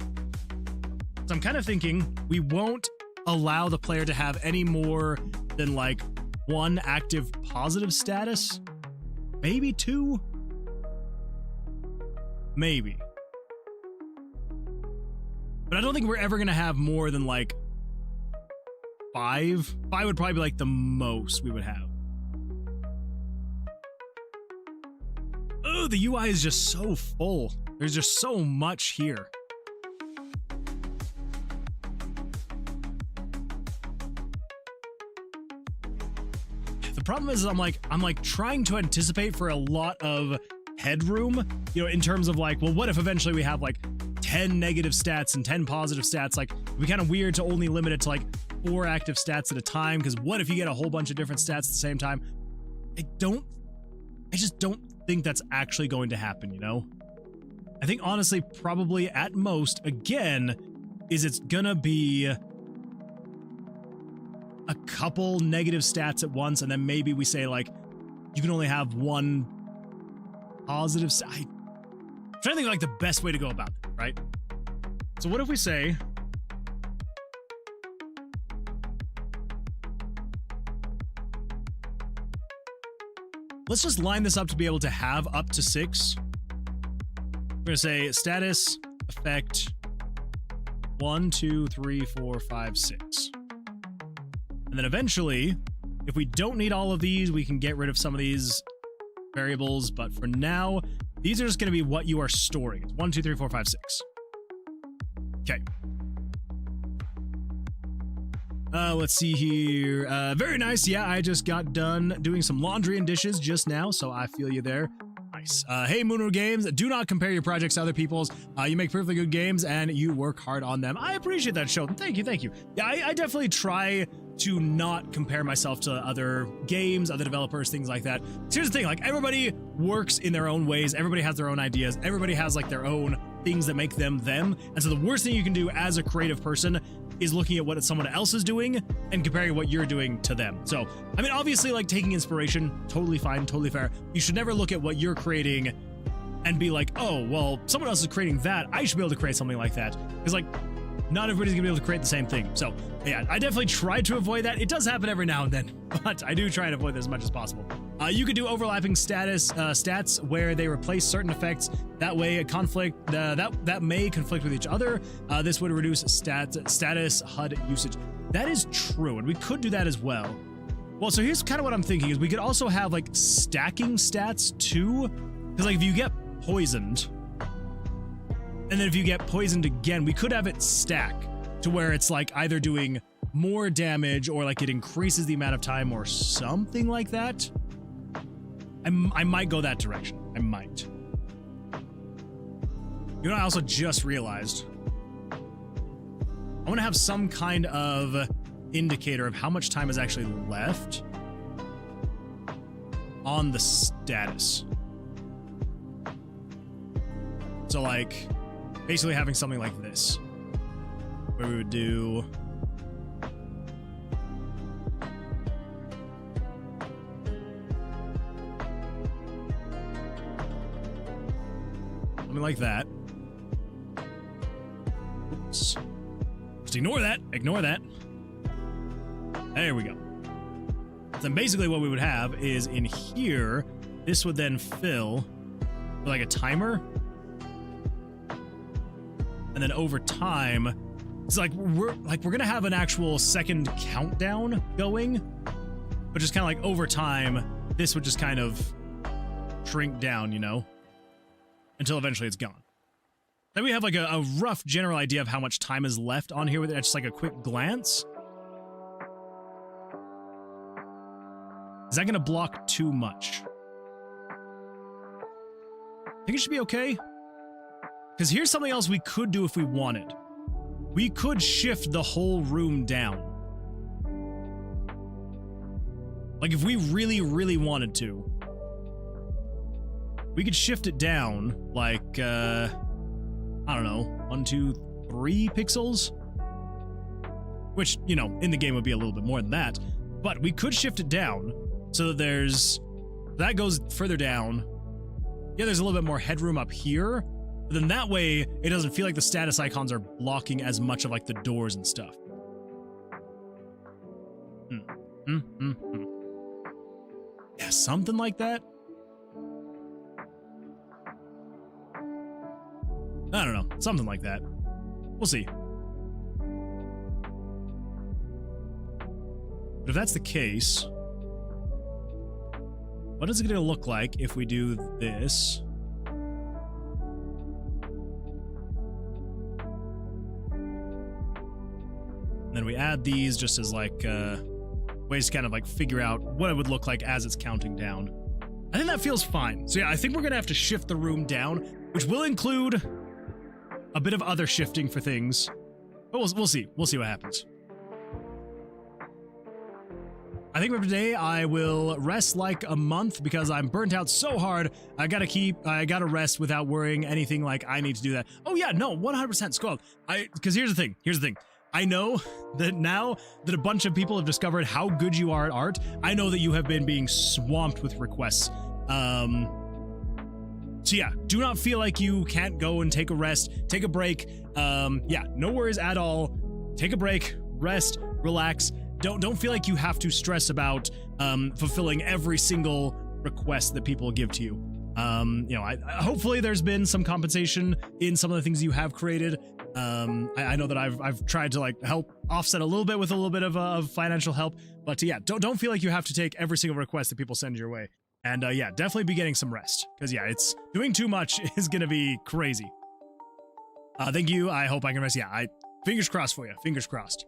So I'm kind of thinking we won't allow the player to have any more than like 1 active positive status, maybe 2, maybe. But I don't think we're ever going to have more than like 5. 5 would probably be like the most we would have. Oh, the UI is just so full. There's just so much here. The problem is I'm like trying to anticipate for a lot of headroom, you know, in terms of like, well, what if eventually we have like 10 negative stats and 10 positive stats? Like, it'd be kind of weird to only limit it to like 4 active stats at a time, because what if you get a whole bunch of different stats at the same time? I just don't think that's actually going to happen, you know? I think honestly, probably at most, again, is it's gonna be a couple negative stats at once, and then maybe we say like you can only have 1 positive. I'm trying to think like the best way to go about it, right? So what if we say let's just line this up to be able to have up to 6. We're gonna say status effect 1, 2, 3, 4, 5, 6. And then eventually, if we don't need all of these, we can get rid of some of these variables. But for now, these are just going to be what you are storing. It's 1, 2, 3, 4, 5, 6. Okay. Let's see here. Very nice. Yeah, I just got done doing some laundry and dishes just now, so I feel you there. nice. Hey, Moonwood Games, do not compare your projects to other people's. You make perfectly good games and you work hard on them. I appreciate that, Sheldon. Thank you, thank you. Yeah, I definitely try to not compare myself to other games, other developers, things like that. So here's the thing, like, everybody works in their own ways. Everybody has their own ideas. Everybody has like their own things that make them them. And so the worst thing you can do as a creative person is looking at what someone else is doing and comparing what you're doing to them. So, I mean, obviously, like, taking inspiration, totally fine, totally fair. You should never look at what you're creating and be like, oh, well, someone else is creating that, I should be able to create something like that. Because, like, not everybody's gonna be able to create the same thing. So, yeah, I definitely try to avoid that. It does happen every now and then, but I do try and avoid that as much as possible. You could do overlapping stats where they replace certain effects. That way, a conflict that may conflict with each other. This would reduce status HUD usage. That is true, and we could do that as well. Well, so here's kind of what I'm thinking: is we could also have like stacking stats too, because like if you get poisoned, and then if you get poisoned again, we could have it stack to where it's like either doing more damage or like it increases the amount of time or something like that. I might go that direction. I might. You know, I also just realized I want to have some kind of indicator of how much time is actually left on the status. So, like, basically having something like this, where we would do something like that. Oops. Just ignore that. Ignore that. There we go. Then basically what we would have is in here, this would then fill with like a timer. And then over time, it's like we're gonna have an actual second countdown going, but just kind of like over time, this would just kind of shrink down, you know, until eventually it's gone. Then we have like a rough general idea of how much time is left on here with it, just like a quick glance. Is that gonna block too much? I think it should be okay. Because here's something else we could do if we wanted. We could shift the whole room down. Like if we really, really wanted to, we could shift it down like, I don't know, 1, 2, 3 pixels? Which, you know, in the game would be a little bit more than that. But we could shift it down so that that goes further down. Yeah, there's a little bit more headroom up here. But then that way, it doesn't feel like the status icons are blocking as much of like the doors and stuff. Yeah, something like that. I don't know, something like that. We'll see. But if that's the case, what is it going to look like if we do this? And then we add these just as like ways to kind of like figure out what it would look like as it's counting down. I think that feels fine. So yeah, I think we're going to have to shift the room down, which will include a bit of other shifting for things. But we'll see. We'll see what happens. I think for today, I will rest like a month because I'm burnt out so hard. I gotta rest without worrying anything like I need to do that. Oh yeah, no, 100% Squall. Because here's the thing. I know that now that a bunch of people have discovered how good you are at art, I know that you have been being swamped with requests. So yeah, do not feel like you can't go and take a rest, take a break. Yeah, no worries at all. Take a break, rest, relax. Don't feel like you have to stress about fulfilling every single request that people give to you. You know, hopefully there's been some compensation in some of the things you have created. I know that I've tried to like help offset a little bit with a little bit of financial help, but yeah, don't feel like you have to take every single request that people send your way. And yeah, definitely be getting some rest, because yeah, it's doing too much is gonna be crazy. Thank you. I hope I can rest. Yeah, fingers crossed for you. Fingers crossed.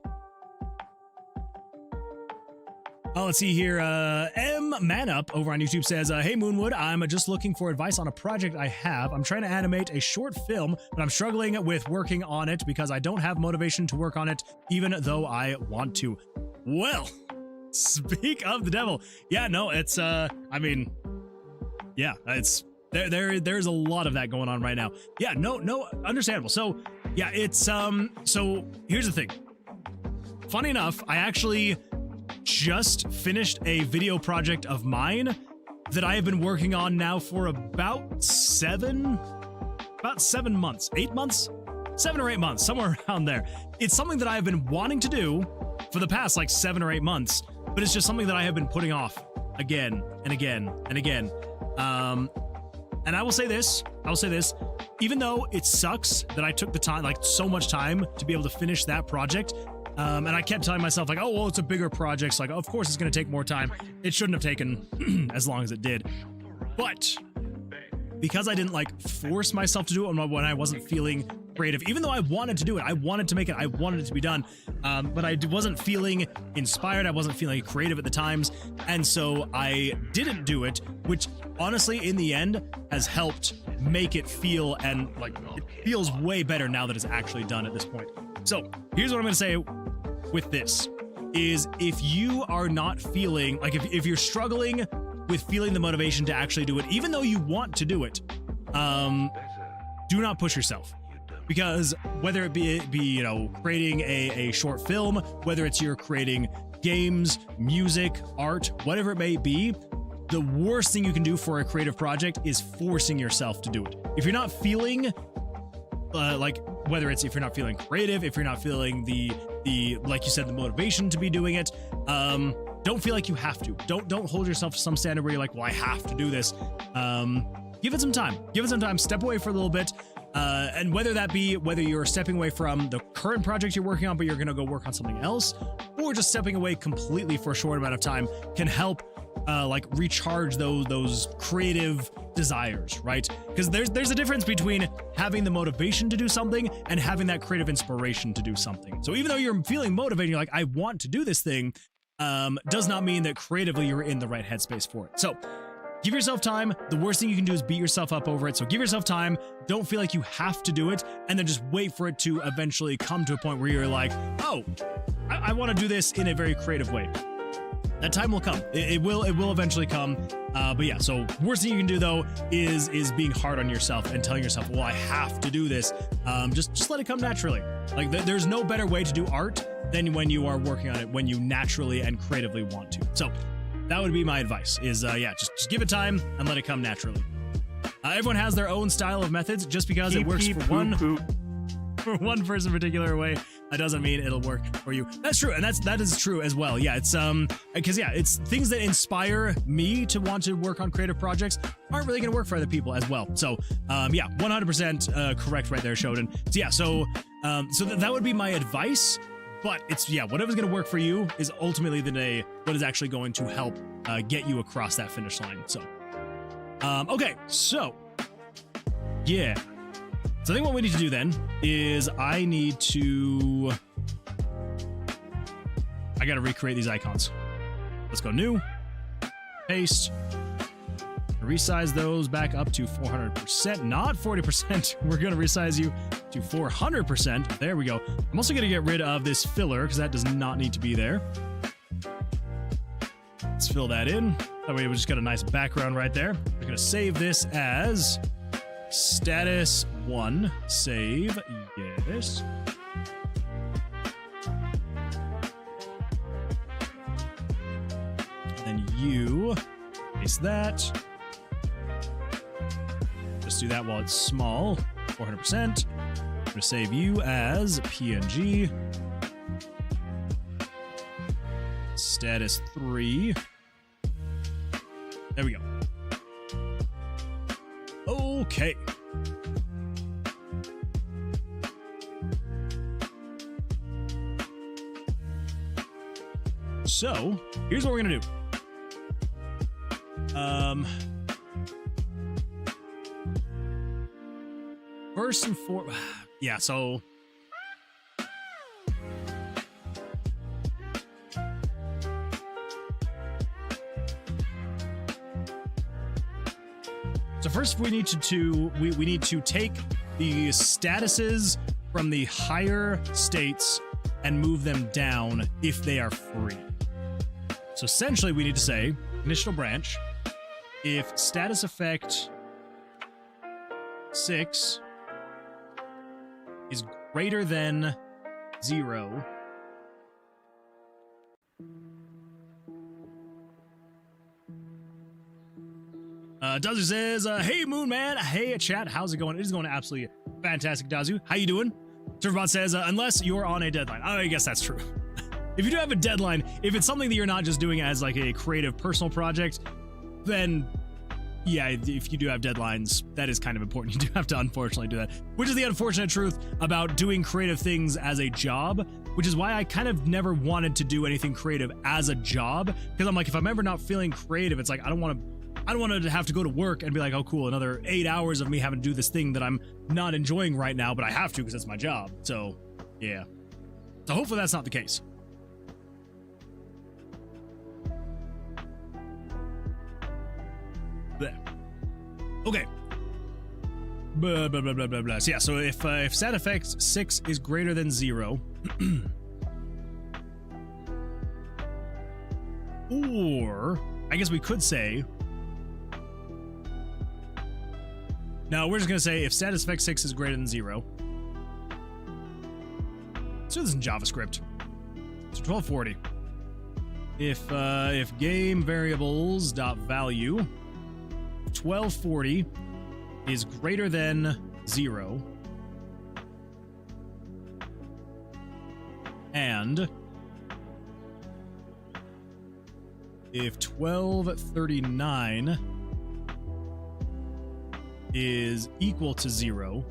Oh, let's see here. M Man Up over on YouTube says, hey Moonwood, I'm just looking for advice on a project I have. I'm trying to animate a short film, but I'm struggling with working on it because I don't have motivation to work on it, even though I want to. Well, speak of the devil. Yeah, no, it's, I mean, yeah, it's, there's a lot of that going on right now. Yeah, no, understandable. So, yeah, it's, so here's the thing. Funny enough, I actually just finished a video project of mine that I have been working on now for about 7 months, 8 months, 7 or 8 months, somewhere around there. It's something that I have been wanting to do for the past like 7 or 8 months, but it's just something that I have been putting off again and again and again. And I will say this, even though it sucks that I took the time, like so much time to be able to finish that project, and I kept telling myself like, oh, well, it's a bigger project. So like, of course it's going to take more time. It shouldn't have taken as long as it did. But because I didn't like force myself to do it when I wasn't feeling creative, even though I wanted to do it, I wanted to make it, I wanted it to be done. But I wasn't feeling inspired. I wasn't feeling creative at the times. And so I didn't do it, which honestly, in the end, has helped make it feel, and like, it feels way better now that it's actually done at this point. So here's what I'm going to say with this is, if you are not feeling like, if you're struggling with feeling the motivation to actually do it, even though you want to do it, do not push yourself. Because whether it be you know, creating a short film, whether it's you're creating games, music, art, whatever it may be, the worst thing you can do for a creative project is forcing yourself to do it. If you're not feeling like, whether it's if you're not feeling creative, if you're not feeling the like you said, the motivation to be doing it, don't feel like you have to. Don't hold yourself to some standard where you're like, well, I have to do this. Give it some time. Give it some time. Step away for a little bit. And whether that be whether you're stepping away from the current project you're working on, but you're going to go work on something else, or just stepping away completely for a short amount of time, can help like recharge those creative desires, right? Because there's a difference between having the motivation to do something and having that creative inspiration to do something. So even though you're feeling motivated, you're like, I want to do this thing, does not mean that creatively you're in the right headspace for it. So give yourself time. The worst thing you can do is beat yourself up over it. So give yourself time. Don't feel like you have to do it, and then just wait for it to eventually come to a point where you're like, oh, I want to do this in a very creative way. That time will come. It will eventually come. But yeah, so worst thing you can do though is being hard on yourself and telling yourself, well, I have to do this. Just let it come naturally. Like there's no better way to do art than when you are working on it, when you naturally and creatively want to. So that would be my advice is, yeah, just give it time and let it come naturally. Everyone has their own style of methods. Just because it works for one person particular way, that doesn't mean it'll work for you. That's true, and that is true as well. Yeah, it's because yeah, it's things that inspire me to want to work on creative projects aren't really gonna work for other people as well. So yeah, 100% correct right there, Shodan. So yeah, so that would be my advice. But it's, yeah, whatever's going to work for you is ultimately the day what is actually going to help get you across that finish line. So, okay, so, yeah. So I think what we need to do then is I got to recreate these icons. Let's go new, paste, resize those back up to 400%, not 40%. We're going to resize you to 400%. There we go. I'm also going to get rid of this filler because that does not need to be there. Let's fill that in. That way we just got a nice background right there. We're going to save this as status 1. Save. Yes. And then you paste that. Just do that while it's small. 400%. I'm going to save you as PNG. Status 3. There we go. Okay. So, here's what we're going to do. First and foremost, yeah, so So first we need to we need to take the statuses from the higher states and move them down if they are free. So essentially we need to say, initial branch, if status effect 6 is greater than 0, Dazu says, hey Moon Man, hey chat, how's it going? It is going absolutely fantastic, Dazu. How you doing? Turbot says, unless you're on a deadline. Oh, I guess that's true. If you do have a deadline, if it's something that you're not just doing as like a creative personal project, then yeah, if you do have deadlines, that is kind of important. You do have to unfortunately do that, which is the unfortunate truth about doing creative things as a job, which is why I kind of never wanted to do anything creative as a job, because I'm like, if I'm ever not feeling creative, it's like I don't want to have to go to work and be like, oh cool, another 8 hours of me having to do this thing that I'm not enjoying right now, but I have to because it's my job. So yeah, so hopefully that's not the case. There. Okay. Blah, blah, blah, blah, blah, blah. So yeah, so if stat effect 6 is greater than 0, or I guess we could say, no, we're just gonna say if status effect 6 is greater than 0. Let's do this in JavaScript. So 1240. If game variables dot value 1240 is greater than 0, and if 1239 is equal to 0,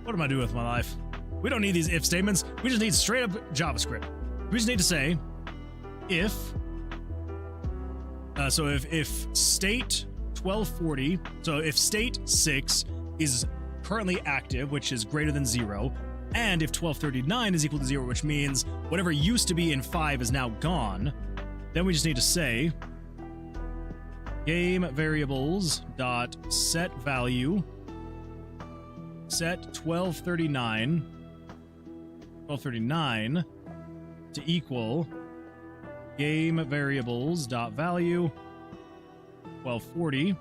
what am I doing with my life? We don't need these if statements. We just need straight up JavaScript. We just need to say if so if state 1240, so if state 6 is currently active, which is greater than 0, and if 1239 is equal to 0, which means whatever used to be in 5 is now gone, then we just need to say game variables dot set value set 1239 to equal game variables dot value 1240,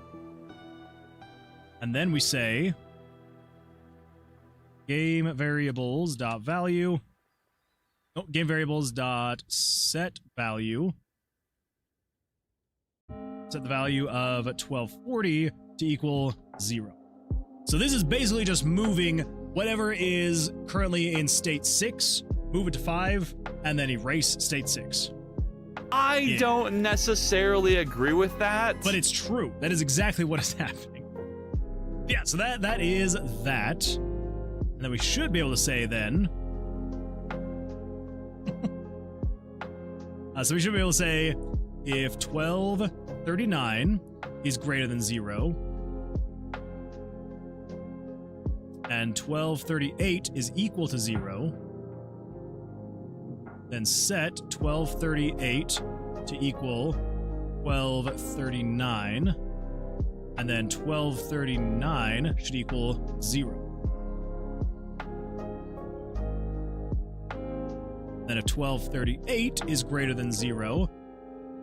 and then we say game variables dot value game variables dot set value, set the value of 1240 to equal 0. So this is basically just moving whatever is currently in state 6, move it to 5, and then erase state 6. I don't necessarily agree with that. But it's true. That is exactly what is happening. Yeah, so that is that. And then we should be able to say then... so we should be able to say if 1239 is greater than 0, and 1238 is equal to 0, then set 1238 to equal 1239, and then 1239 should equal 0. Then if 1238 is greater than 0,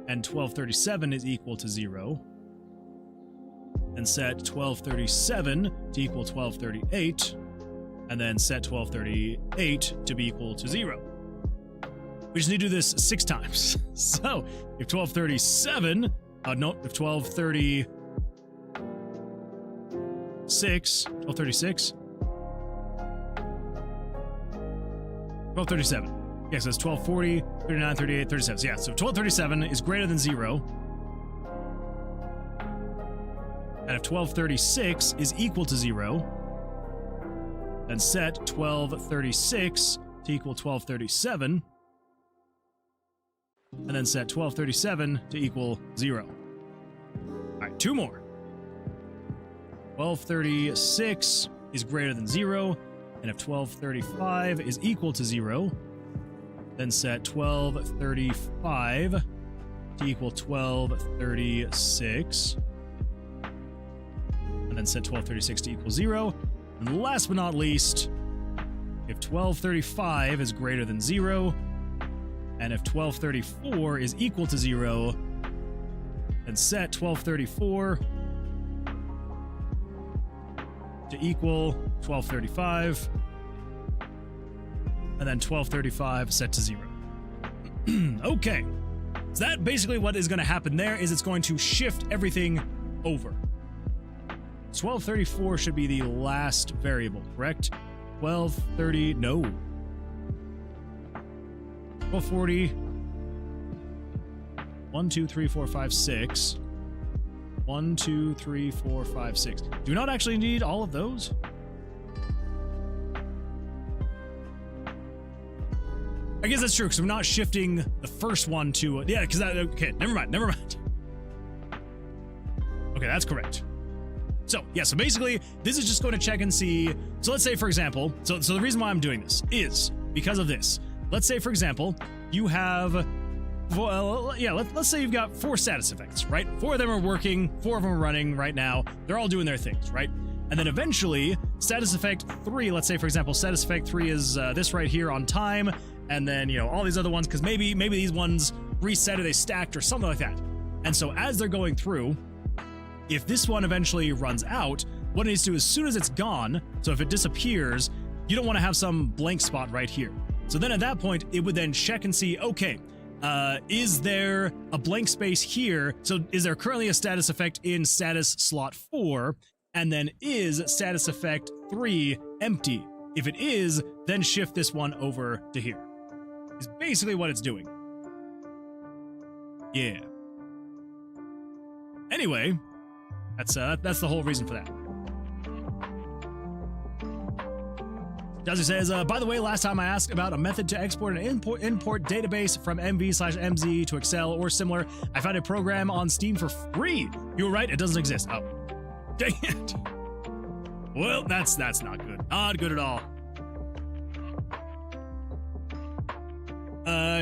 and 1237 is equal to 0, and set 1237 to equal 1238, and then set 1238 to be equal to 0. We just need to do this 6 times. So if 1237, if 1237. Yeah, so it's 1240, 39, 38, 37. So yeah, so 1237 is greater than 0. And if 1236 is equal to 0, then set 1236 to equal 1237, and then set 1237 to equal 0. All right, 2 more. 1236 is greater than 0, and if 1235 is equal to 0, then set 1235 to equal 1236, and then set 1236 to equal 0. And last but not least, if 1235 is greater than 0, and if 1234 is equal to 0, then set 1234 to equal 1235, and then 1235 set to 0. Okay, so that basically what is going to happen there is it's going to shift everything over. 1234 should be the last variable, correct? 1230, no. 1240. 1, 2, 3, 4, 5, 6. 1, 2, 3, 4, 5, 6. Do we not actually need all of those? I guess that's true, because we're not shifting the first one to... yeah, because that... okay, never mind. Okay, that's correct. So, yeah, so basically, this is just going to check and see... so let's say, for example... So the reason why I'm doing this is because of this. Let's say, for example, you have... well, yeah, let's say you've got 4 status effects, right? 4 of them are working, 4 of them are running right now. They're all doing their things, right? And then eventually, status effect 3, let's say, for example, status effect 3 is this right here on time, and then, you know, all these other ones, because maybe these ones reset or they stacked or something like that. And so as they're going through, if this one eventually runs out, what it needs to do as soon as it's gone, so if it disappears, you don't want to have some blank spot right here. So then at that point, it would then check and see, okay, is there a blank space here? So is there currently a status effect in status slot 4? And then is status effect 3 empty? If it is, then shift this one over to here. Is basically what it's doing. Yeah. Anyway, that's the whole reason for that. Jazzy says, by the way, last time I asked about a method to export an import database from MV/MZ to Excel or similar, I found a program on Steam for free. You were right, it doesn't exist. Oh, dang it. Well, that's not good. Not good at all.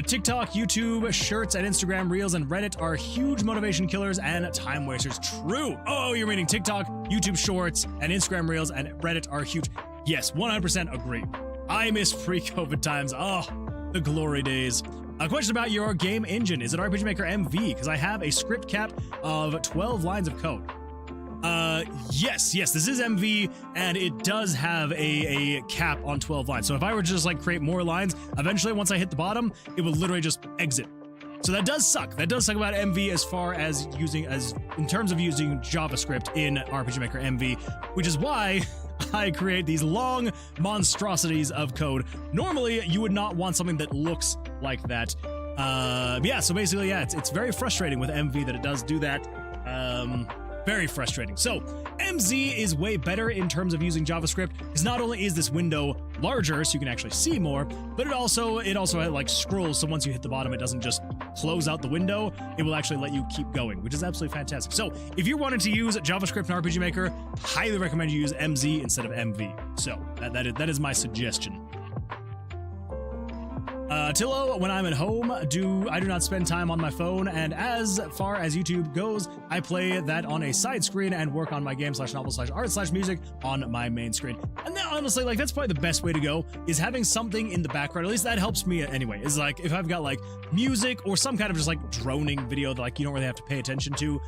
TikTok, YouTube, shirts, and Instagram Reels and Reddit are huge motivation killers and time wasters. True. Oh, you're meaning TikTok, YouTube Shorts, and Instagram Reels and Reddit are huge. Yes, 100% agree. I miss pre-COVID times. Oh, the glory days. A question about your game engine. Is it RPG Maker MV? Because I have a script cap of 12 lines of code. Yes, this is MV, and it does have a cap on 12 lines. So if I were to just like create more lines, eventually once I hit the bottom, it will literally just exit. So that does suck. That does suck about MV as far as in terms of using JavaScript in RPG Maker MV, which is why I create these long monstrosities of code. Normally, you would not want something that looks like that. Yeah, so basically, yeah, it's very frustrating with MV that it does do that. Very frustrating. So MZ is way better in terms of using JavaScript, because not only is this window larger so you can actually see more, but it also like scrolls, so once you hit the bottom it doesn't just close out the window, it will actually let you keep going, which is absolutely fantastic. So if you wanted to use JavaScript in RPG Maker, highly recommend you use MZ instead of MV. So that is my suggestion. Tillo, when I'm at home, I do not spend time on my phone, and as far as YouTube goes, I play that on a side screen and work on my game/novel/art/music on my main screen. And then, honestly, like, that's probably the best way to go, is having something in the background. At least that helps me anyway, is like, if I've got like music or some kind of just like droning video that like you don't really have to pay attention to, you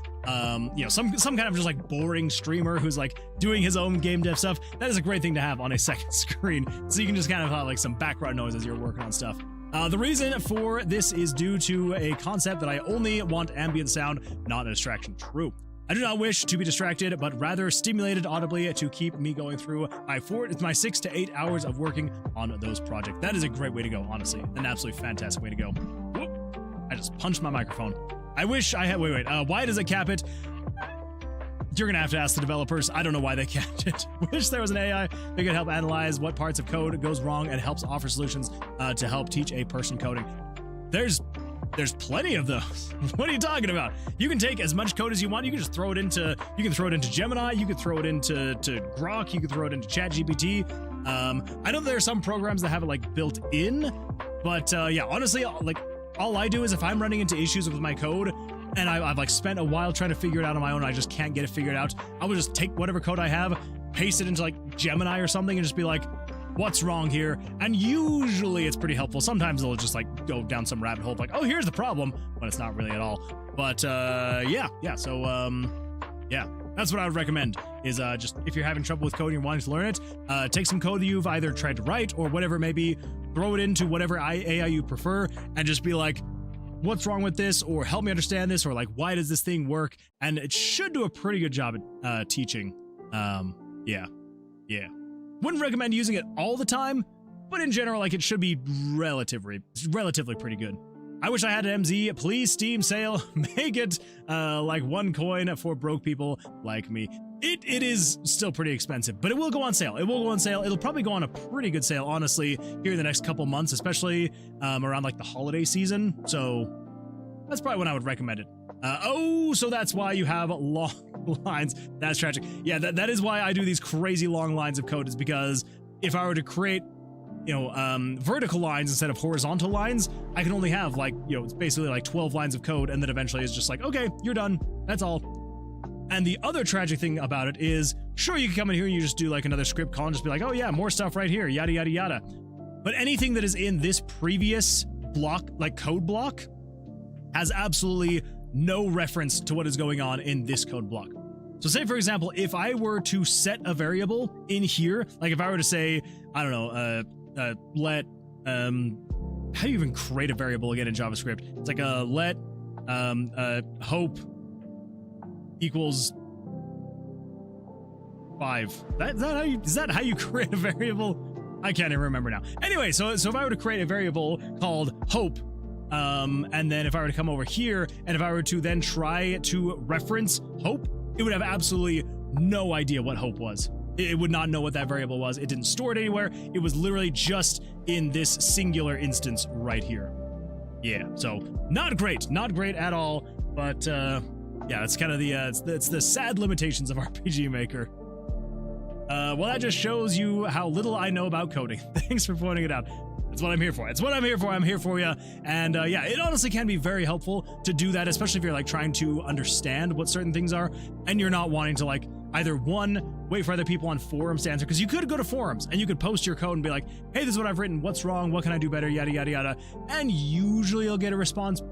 know, some kind of just like boring streamer who's like doing his own game dev stuff, that is a great thing to have on a second screen, so you can just kind of have like some background noise as you're working on stuff. The reason for this is due to a concept that I only want ambient sound, not a distraction. True. I do not wish to be distracted, but rather stimulated audibly to keep me going through my 6 to 8 hours of working on those projects. That is a great way to go, honestly. An absolutely fantastic way to go. Whoop. I just punched my microphone. I wish I had... Wait. Why does it cap it? You're gonna have to ask the developers. I don't know why they capped it. Wish there was an AI that could help analyze what parts of code goes wrong and helps offer solutions to help teach a person coding. There's plenty of those. What are you talking about? You can take as much code as you want. You can just throw it into Gemini. You can throw it into Grok. You can throw it into ChatGPT. I know there are some programs that have it like built in, But yeah, honestly, like all I do is if I'm running into issues with my code and I've like spent a while trying to figure it out on my own, I just can't get it figured out, I will just take whatever code I have, paste it into like Gemini or something, and just be like, what's wrong here? And usually it's pretty helpful. Sometimes it'll just like go down some rabbit hole, like, oh, here's the problem, when it's not really at all. But yeah, so yeah, that's what I would recommend, is just if you're having trouble with code and you're wanting to learn it, take some code that you've either tried to write or whatever it may be, throw it into whatever AI you prefer, and just be like, what's wrong with this, or help me understand this, or like, why does this thing work? And it should do a pretty good job at teaching. Yeah. Wouldn't recommend using it all the time, but in general, like, it should be relatively pretty good. I wish I had an MZ. Please, Steam sale, make it like 1 coin for broke people like me. It is still pretty expensive, but it will go on sale. It will go on sale. It'll probably go on a pretty good sale, honestly, here in the next couple months, especially around like the holiday season. So that's probably when I would recommend it. Oh, so that's why you have long lines. That's tragic. Yeah, that is why I do these crazy long lines of code, is because if I were to create, you know, vertical lines instead of horizontal lines, I can only have like, you know, it's basically like 12 lines of code, and then eventually it's just like, okay, you're done. That's all. And the other tragic thing about it is, sure, you can come in here and you just do like another script call and just be like, oh yeah, more stuff right here, yada, yada, yada. But anything that is in this previous block, like code block, has absolutely no reference to what is going on in this code block. So say, for example, if I were to set a variable in here, like if I were to say, I don't know, let, how do you even create a variable again in JavaScript? It's like a let, hope equals 5. Is that how you create a variable? I can't even remember now. Anyway, so if I were to create a variable called hope, and then if I were to come over here, and if I were to then try to reference hope, it would have absolutely no idea what hope was. It would not know what that variable was. It didn't store it anywhere. It was literally just in this singular instance right here. Yeah, so not great at all. But yeah, it's kind of it's the sad limitations of RPG Maker. Well, that just shows you how little I know about coding. Thanks for pointing it out. That's what I'm here for. It's what I'm here for. I'm here for you. And yeah, it honestly can be very helpful to do that, especially if you're like trying to understand what certain things are, and you're not wanting to like either one, wait for other people on forums to answer, because you could go to forums and you could post your code and be like, hey, this is what I've written. What's wrong? What can I do better? Yada, yada, yada. And usually you'll get a response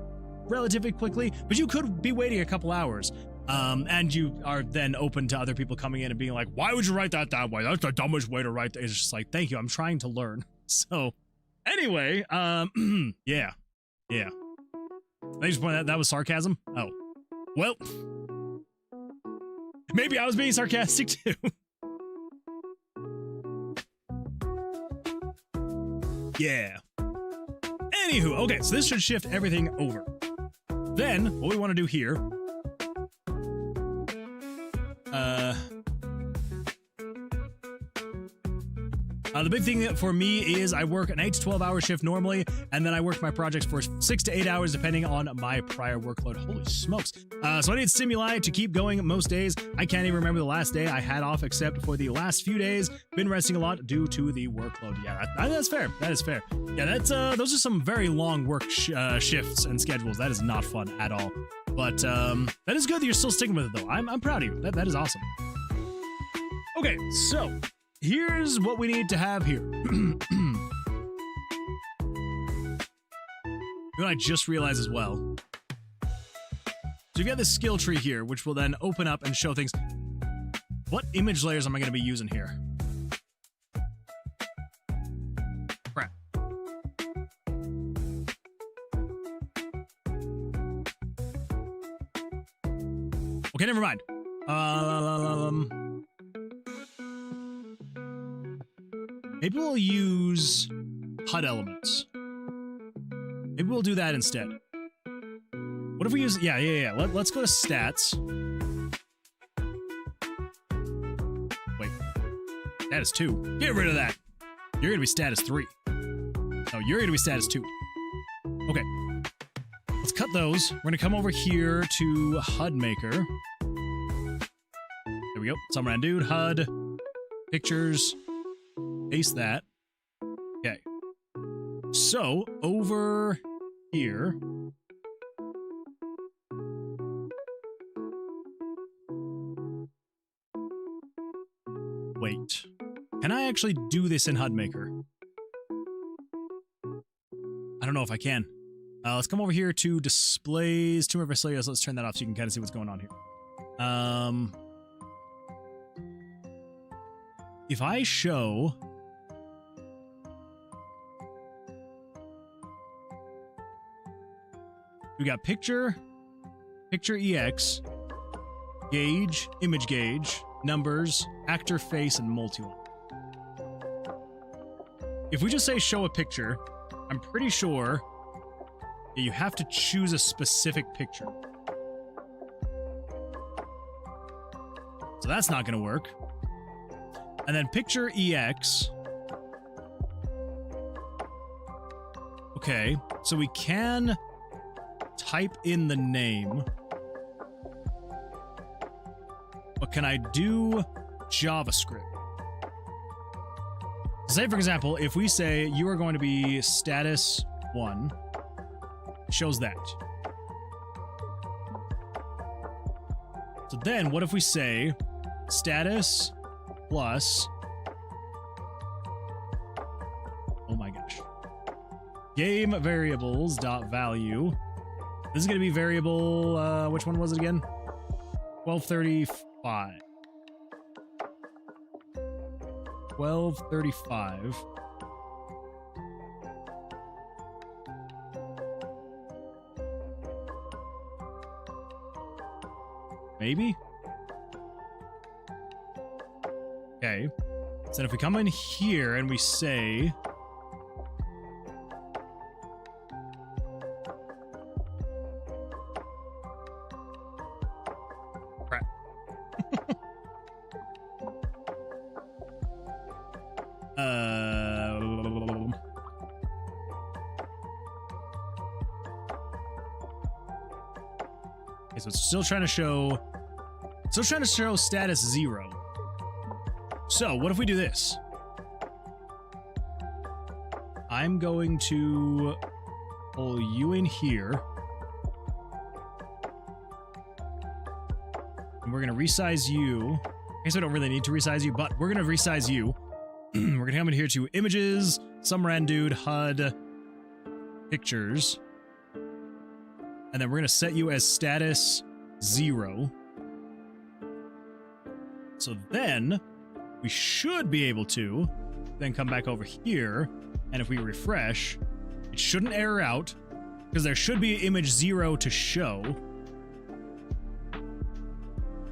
relatively quickly, but you could be waiting a couple hours. And you are then open to other people coming in and being like, why would you write that way? That's the dumbest way to write that. It's just like, thank you. I'm trying to learn. So anyway, yeah. I just pointed out that was sarcasm. Oh, well, maybe I was being sarcastic too. Yeah. Anywho, okay, so this should shift everything over. Then what we want to do here, the big thing for me is I work an 8 to 12 hour shift normally, and then I work my projects for 6 to 8 hours depending on my prior workload. Holy smokes. So I need stimuli to keep going most days. I can't even remember the last day I had off except for the last few days. Been resting a lot due to the workload. Yeah, that's fair. That is fair. Yeah, that's those are some very long work shifts and schedules. That is not fun at all. But that is good that you're still sticking with it though. I'm proud of you. That is awesome. Okay, so here's what we need to have here. What I just realized as well. So you've got this skill tree here, which will then open up and show things. What image layers am I going to be using here? Crap. Okay, never mind. Maybe we'll use HUD elements. Maybe we'll do that instead. What if we use... Yeah. Let's go to stats. Wait. Status 2. Get rid of that. You're going to be status 3. No, you're going to be status 2. Okay. Let's cut those. We're going to come over here to HUD Maker. There we go. Some random dude. HUD. Pictures. Paste that. Okay. So over here. Wait. Can I actually do this in HUD Maker? I don't know if I can. Let's come over here to displays, Tomb of Vercilias. Let's turn that off so you can kind of see what's going on here. If I show... We got picture, picture EX, gauge, image gauge, numbers, actor face, and multi-one. If we just say show a picture, I'm pretty sure that you have to choose a specific picture. So that's not going to work. And then picture EX. Okay, so we can type in the name. But can I do JavaScript? Say, for example, if we say you are going to be status 1, it shows that. So then what if we say status plus, oh my gosh, game variables dot value. This is going to be variable, which one was it again? 1235. 1235. Maybe? Okay. So then if we come in here and we say... Crap. Okay, so it's still trying to show... status 0. So, what if we do this? I'm going to pull you in here. And we're going to resize you. I guess we don't really need to resize you, but we're going to resize you. We're going to come in here to images, some random dude, HUD, pictures. And then we're going to set you as status 0. So then we should be able to then come back over here, and if we refresh, it shouldn't error out because there should be image 0 to show.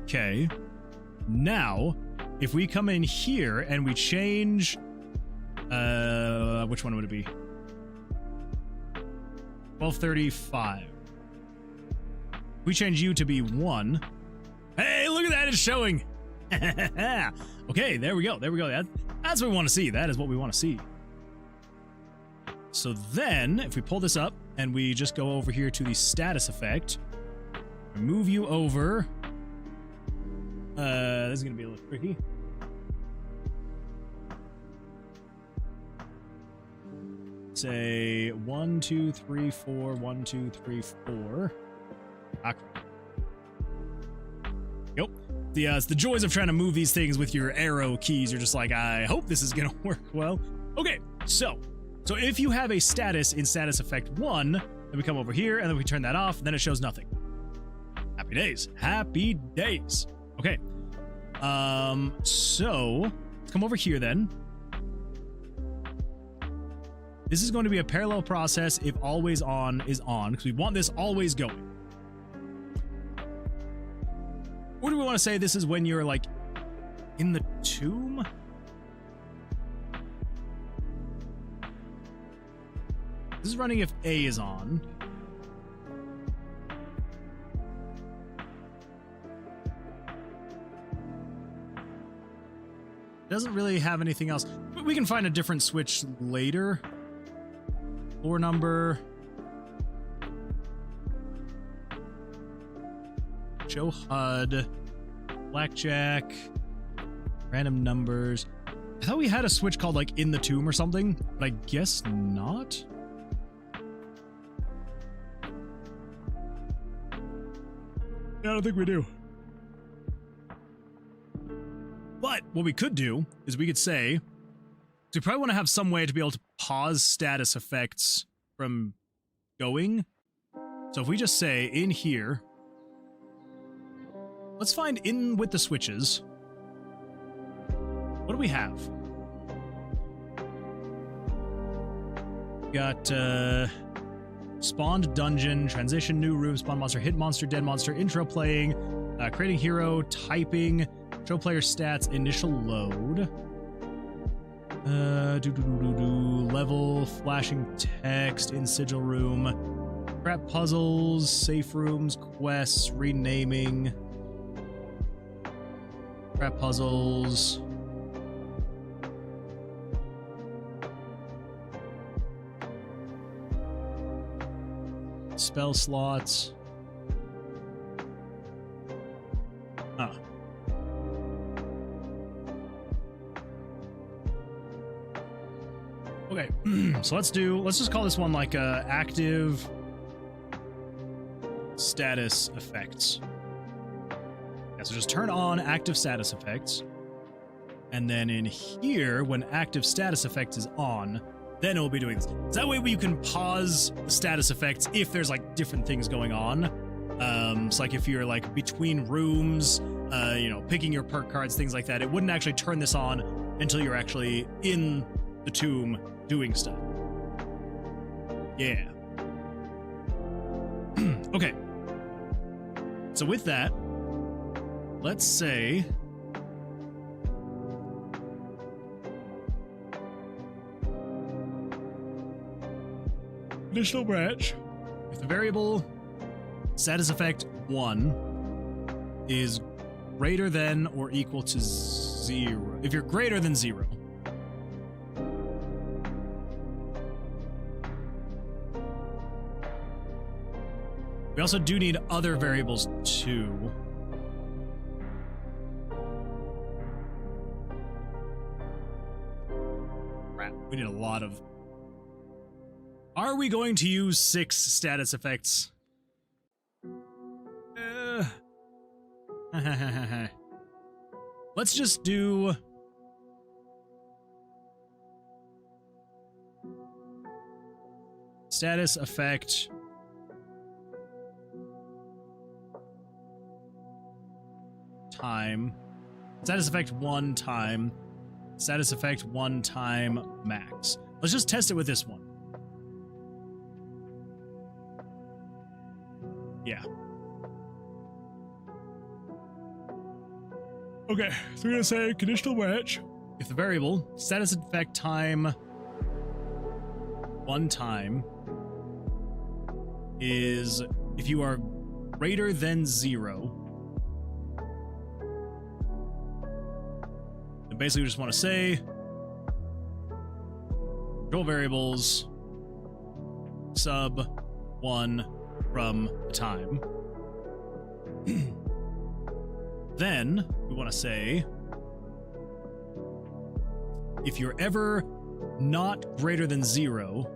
Okay. Now, if we come in here and we change, which one would it be? 1235. We change you to be 1. Hey, look at that, it's showing. Okay, there we go. There we go. That's what we want to see. That is what we want to see. So then, if we pull this up and we just go over here to the status effect, move you over. This is going to be a little tricky. Say 1, 2, 3, 4, 1, 2, 3, 4. Yep. It's the joys of trying to move these things with your arrow keys. You're just like, I hope this is going to work well. Okay, so if you have a status in status effect 1, then we come over here and then we turn that off, and then it shows nothing. Happy days. Happy days. Okay. So let's come over here then. This is going to be a parallel process if always on is on, because we want this always going. Or do we want to say this is when you're like in the tomb? This is running if A is on. Doesn't really have anything else. But we can find a different switch later. Floor number. Show HUD. Blackjack. Random numbers. I thought we had a switch called like in the tomb or something, but I guess not. Yeah, I don't think we do. But what we could do is we could say, so we probably want to have some way to be able to pause status effects from going. So if we just say in here, let's find in with the switches. What do we have? We got spawned dungeon, transition, new room, spawn monster, hit monster, dead monster, intro playing, creating hero, typing, show player stats, initial load, level, flashing text, in sigil room, crap puzzles, safe rooms, quests, renaming, crap puzzles, spell slots. Huh. Okay, so let's just call this one like active status effects. Yeah, so just turn on active status effects. And then in here, when active status effects is on, then it will be doing this. So that way you can pause the status effects if there's like different things going on. So like if you're like between rooms, you know, picking your perk cards, things like that, it wouldn't actually turn this on until you're actually in the tomb doing stuff. Yeah. Okay. So with that, let's say additional branch. If the variable status effect 1 is greater than or equal to 0. If you're greater than 0. We also do need other variables too. Crap, we need a lot of... Are we going to use 6 status effects? Let's just do... status effect... time. Status effect 1 time. Status effect 1 time max. Let's just test it with this one. Yeah. Okay, so we're gonna say conditional match. If the variable status effect time 1 time is if you are greater than 0, then basically we just want to say control variables sub 1 from the time. Then we want to say if you're ever not greater than 0,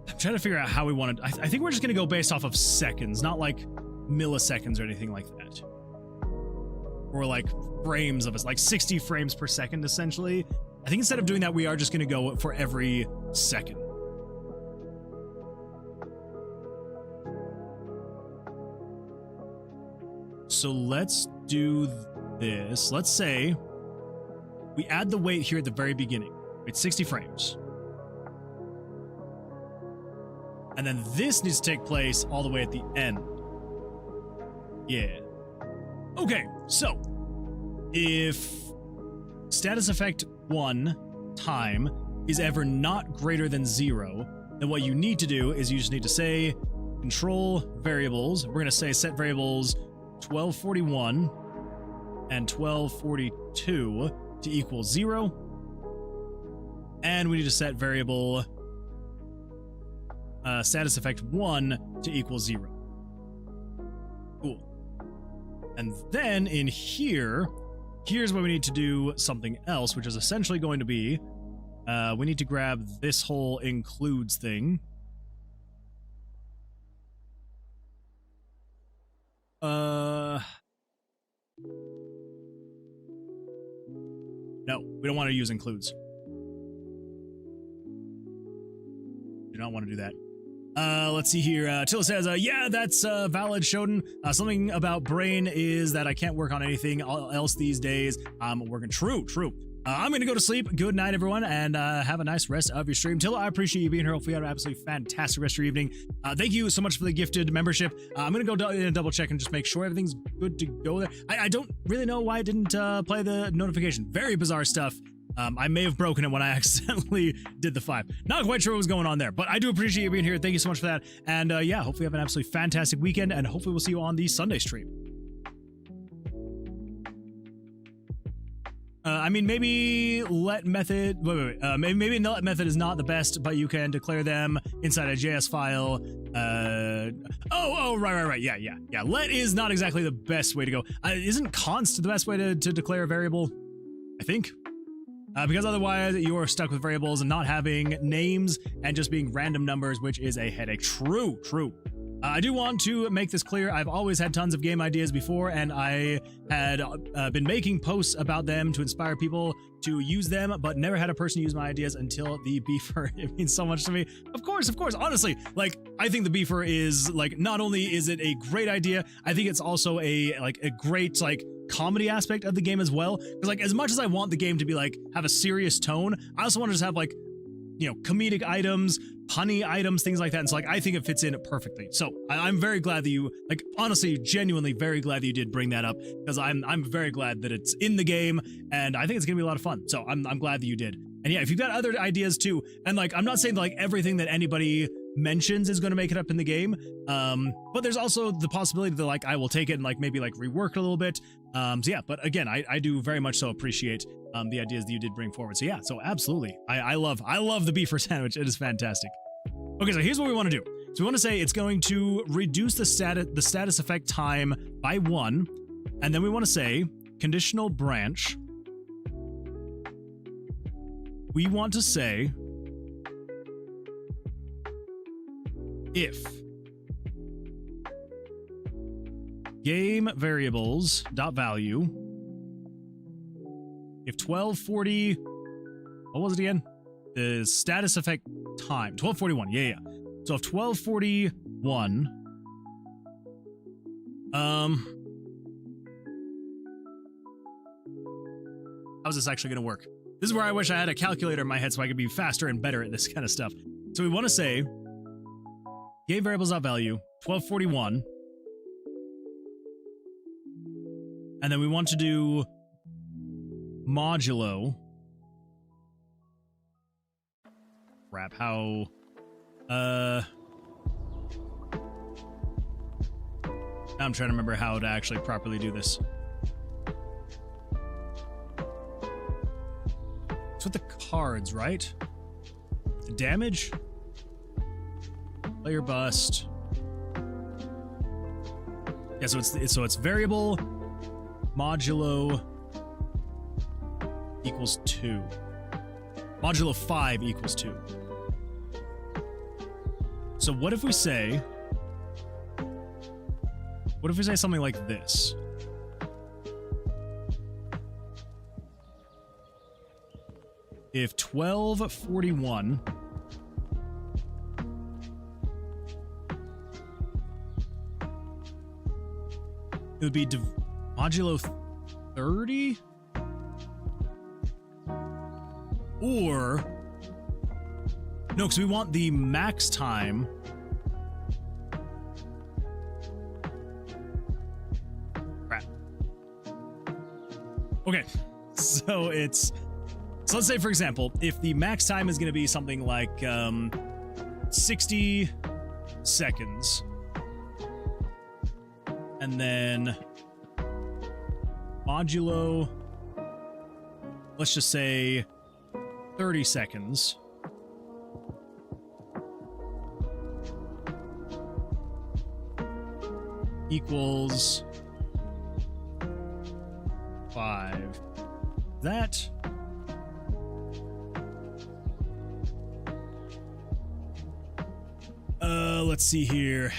I'm trying to figure out how we want to... I think we're just going to go based off of seconds, not like milliseconds or anything like that. Or like frames of us, like 60 frames per second, essentially. I think instead of doing that, we are just going to go for every second. So let's do this. Let's say we add the wait here at the very beginning. It's 60 frames. And then this needs to take place all the way at the end. Yeah. Okay, so if status effect 1 time is ever not greater than 0, then what you need to do is you just need to say control variables. We're going to say set variables 1241 and 1242 to equal 0. And we need to set variable status effect 1 to equal 0. Cool. And then in here, here's where we need to do something else, which is essentially going to be, we need to grab this whole includes thing. No, we don't want to use includes. Do not want to do that. Let's see here. Tilla says, yeah, that's valid, Shodan. Something about brain is that I can't work on anything else these days. I'm working. True. I'm going to go to sleep. Good night, everyone, and have a nice rest of your stream. Tilla, I appreciate you being here. Hopefully you have an absolutely fantastic rest of your evening. Thank you so much for the gifted membership. I'm going to go in and double check and just make sure everything's good to go there. I don't really know why it didn't play the notification. Very bizarre stuff. I may have broken it when I accidentally did the 5. Not quite sure what was going on there, but I do appreciate you being here. Thank you so much for that. And yeah, hopefully you have an absolutely fantastic weekend, and hopefully we'll see you on the Sunday stream. I mean, maybe let method. Maybe let method is not the best, but you can declare them inside a JS file. Right. Yeah. Let is not exactly the best way to go. Isn't const the best way to declare a variable? I think. Because otherwise you are stuck with variables and not having names and just being random numbers, which is a headache. True. I do want to make this clear. I've always had tons of game ideas before, and I had been making posts about them to inspire people to use them, but never had a person use my ideas until the beefer. It means so much to me. Of course. Honestly, like, I think the beefer is, like, not only is it a great idea, I think it's also a great, like, comedy aspect of the game as well. Because, like, as much as I want the game to be, like, have a serious tone, I also want to just have, like, you know, comedic items, punny items, things like that. And so, like, I think it fits in perfectly. So I'm very glad that you, like, honestly, genuinely very glad that you did bring that up, because I'm very glad that it's in the game, and I think it's gonna be a lot of fun. So I'm glad that you did. And yeah, if you've got other ideas too, and like, I'm not saying that, like, everything that anybody mentions is going to make it up in the game, but there's also the possibility that, like, I will take it and, like, maybe, like, rework it a little bit. So yeah, but again, I do very much so appreciate the ideas that you did bring forward. So yeah, so absolutely, I love the beefer sandwich. It is fantastic. Okay, so here's what we want to do. So we want to say it's going to reduce the status effect time by 1, and then we want to say conditional branch. We want to say if game variables dot value, if 1240, what was it again? The status effect time, 1241. Yeah. So if 1241, how's this actually going to work? This is where I wish I had a calculator in my head so I could be faster and better at this kind of stuff. So we want to say game variables.value 1241, and then we want to do modulo. Crap, how? Now I'm trying to remember how to actually properly do this. It's with the cards, right? The damage? Player bust. Yeah, so it's variable modulo equals 2. Modulo 5 equals 2. So what if we say something like this? If 1241 it would be modulo 30? Or no, because we want the max time. Crap. Okay, so let's say, for example, if the max time is going to be something like 60 seconds, and then modulo, let's just say 30 seconds. Equals 5. That... let's see here.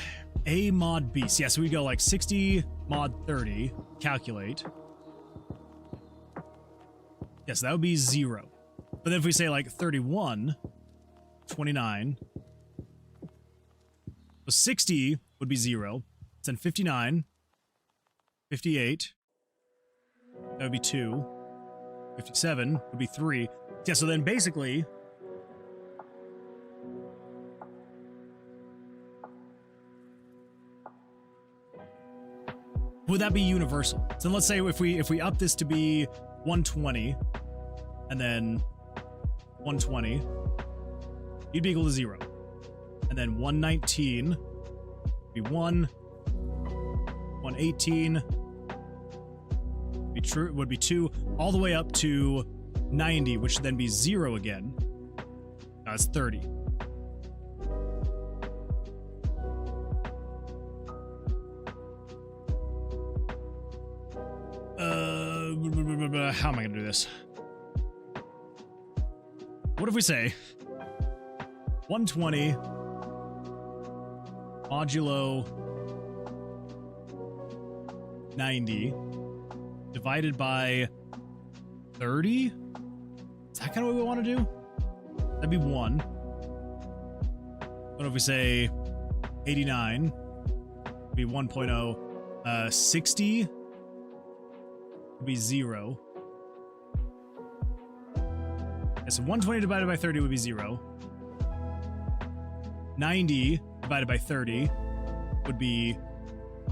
A mod B. Yeah, so we go like 60 mod 30. Calculate. Yes, that would be 0. But then if we say like 31, 29, so 60 would be 0. Then 59, 58, that would be 2. 57 would be 3. Yeah, so then basically... would that be universal? So let's say if we up this to be 120, and then 120, you'd be equal to 0. And then 119 would be 1, 118 would be 2, all the way up to 90, which would then be 0 again. That's 30. How am I gonna do this? What if we say 120 modulo 90 divided by 30? Is that kind of what we want to do? That'd be 1. What if we say 89? Would be 1.0. 60 would be 0. Yeah, so 120 divided by 30 would be 0. 90 divided by 30 would be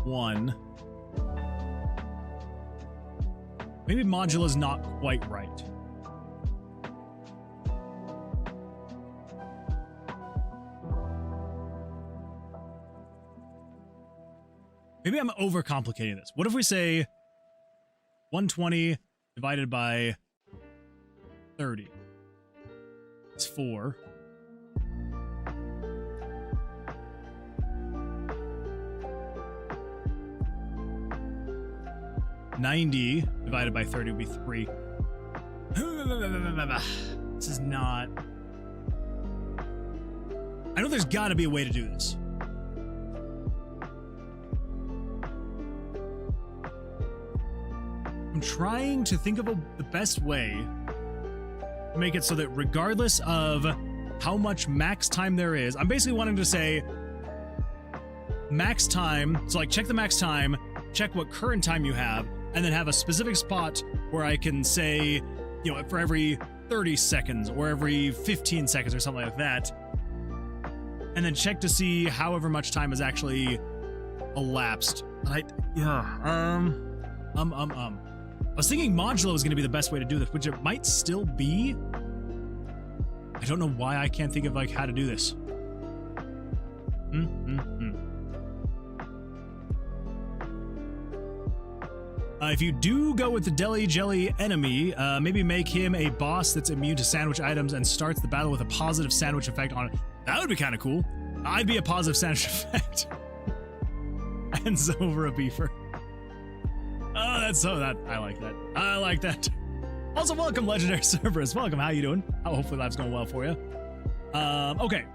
1. Maybe modulo is not quite right. Maybe I'm overcomplicating this. What if we say 120 divided by 30? It's 4. $90 divided by 30 would be 3. This is not... I know there's got to be a way to do this. I'm trying to think of the best way to make it so that regardless of how much max time there is, I'm basically wanting to say max time, so like check the max time, check what current time you have, and then have a specific spot where I can say, you know, for every 30 seconds or every 15 seconds or something like that, and then check to see however much time has actually elapsed. I was thinking modulo is going to be the best way to do this, which it might still be. I don't know why I can't think of like how to do this. If you do go with the Deli Jelly enemy, maybe make him a boss that's immune to sandwich items and starts the battle with a positive sandwich effect on it. That would be kind of cool. I'd be a positive sandwich effect. Hands over a beefer. Oh, that's so that I like that. I like that. Also, welcome, Legendary Cerberus. Welcome. How you doing? Hopefully life's going well for you. Okay.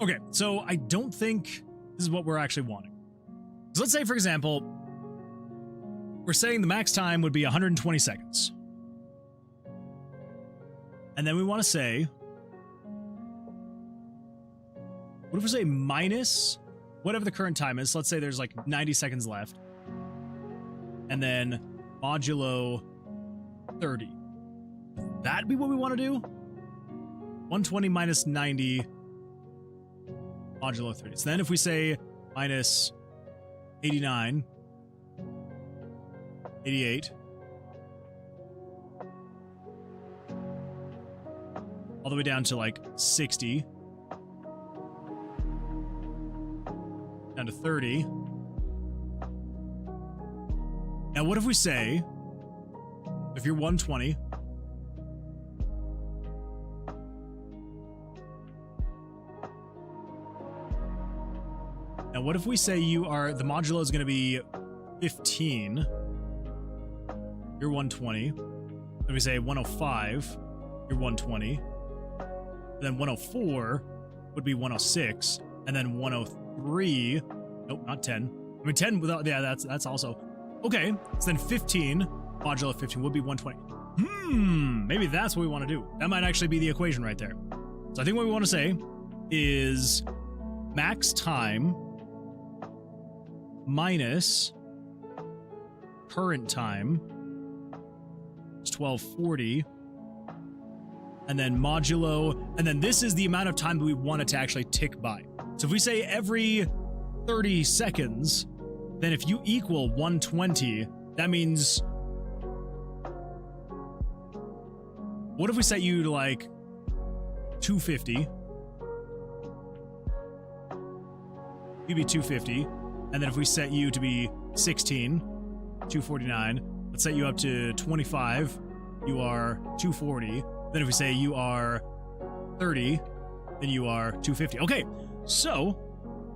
Okay, so I don't think this is what we're actually wanting. So let's say, for example, we're saying the max time would be 120 seconds. And then we want to say, what if we say minus whatever the current time is? So let's say there's like 90 seconds left. And then modulo 30. That'd be what we want to do? 120 minus 90 modulo 30. So then if we say minus 89, 88, all the way down to like 60, down to 30. Now what if we say, if you're 120, Now, what if we say you are, the modulo is going to be 15. You're 120. Then we say 105. You're 120. And then 104 would be 106. And then 103. Nope, not 10. I mean, 10 without, yeah, that's also. Okay, so then 15, modulo 15 would be 120. Maybe that's what we want to do. That might actually be the equation right there. So I think what we want to say is max time minus current time is 1240, and then modulo, and then this is the amount of time that we want it to actually tick by. So if we say every 30 seconds, then if you equal 120, that means, what if we set you to like 250? You'd be 250. And then if we set you to be 16, 249, let's set you up to 25, you are 240. Then if we say you are 30, then you are 250. Okay, so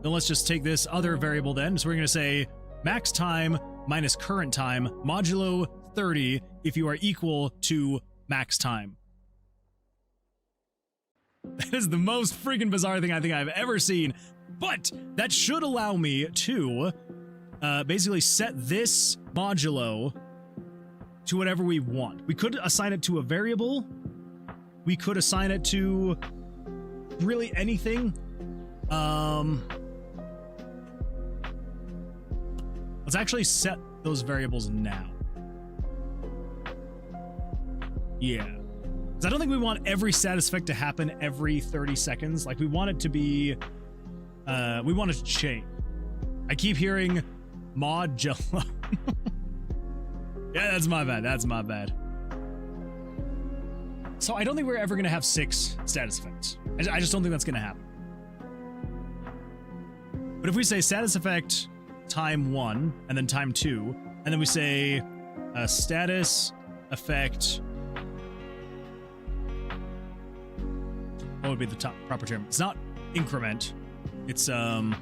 then let's just take this other variable then. So we're going to say max time minus current time modulo 30 if you are equal to max time. That is the most freaking bizarre thing I think I've ever seen. But that should allow me to basically set this modulo to whatever we want. We could assign it to a variable. We could assign it to really anything. Let's actually set those variables now. Yeah. Because I don't think we want every status effect to happen every 30 seconds. Like, we want it to be... we want it to change. I keep hearing modulo. Yeah, that's my bad. That's my bad. So I don't think we're ever going to have 6 status effects. I just don't think that's going to happen. But if we say status effect time 1 and then time 2, and then we say status effect... What would be the proper term? It's not increment. It's, what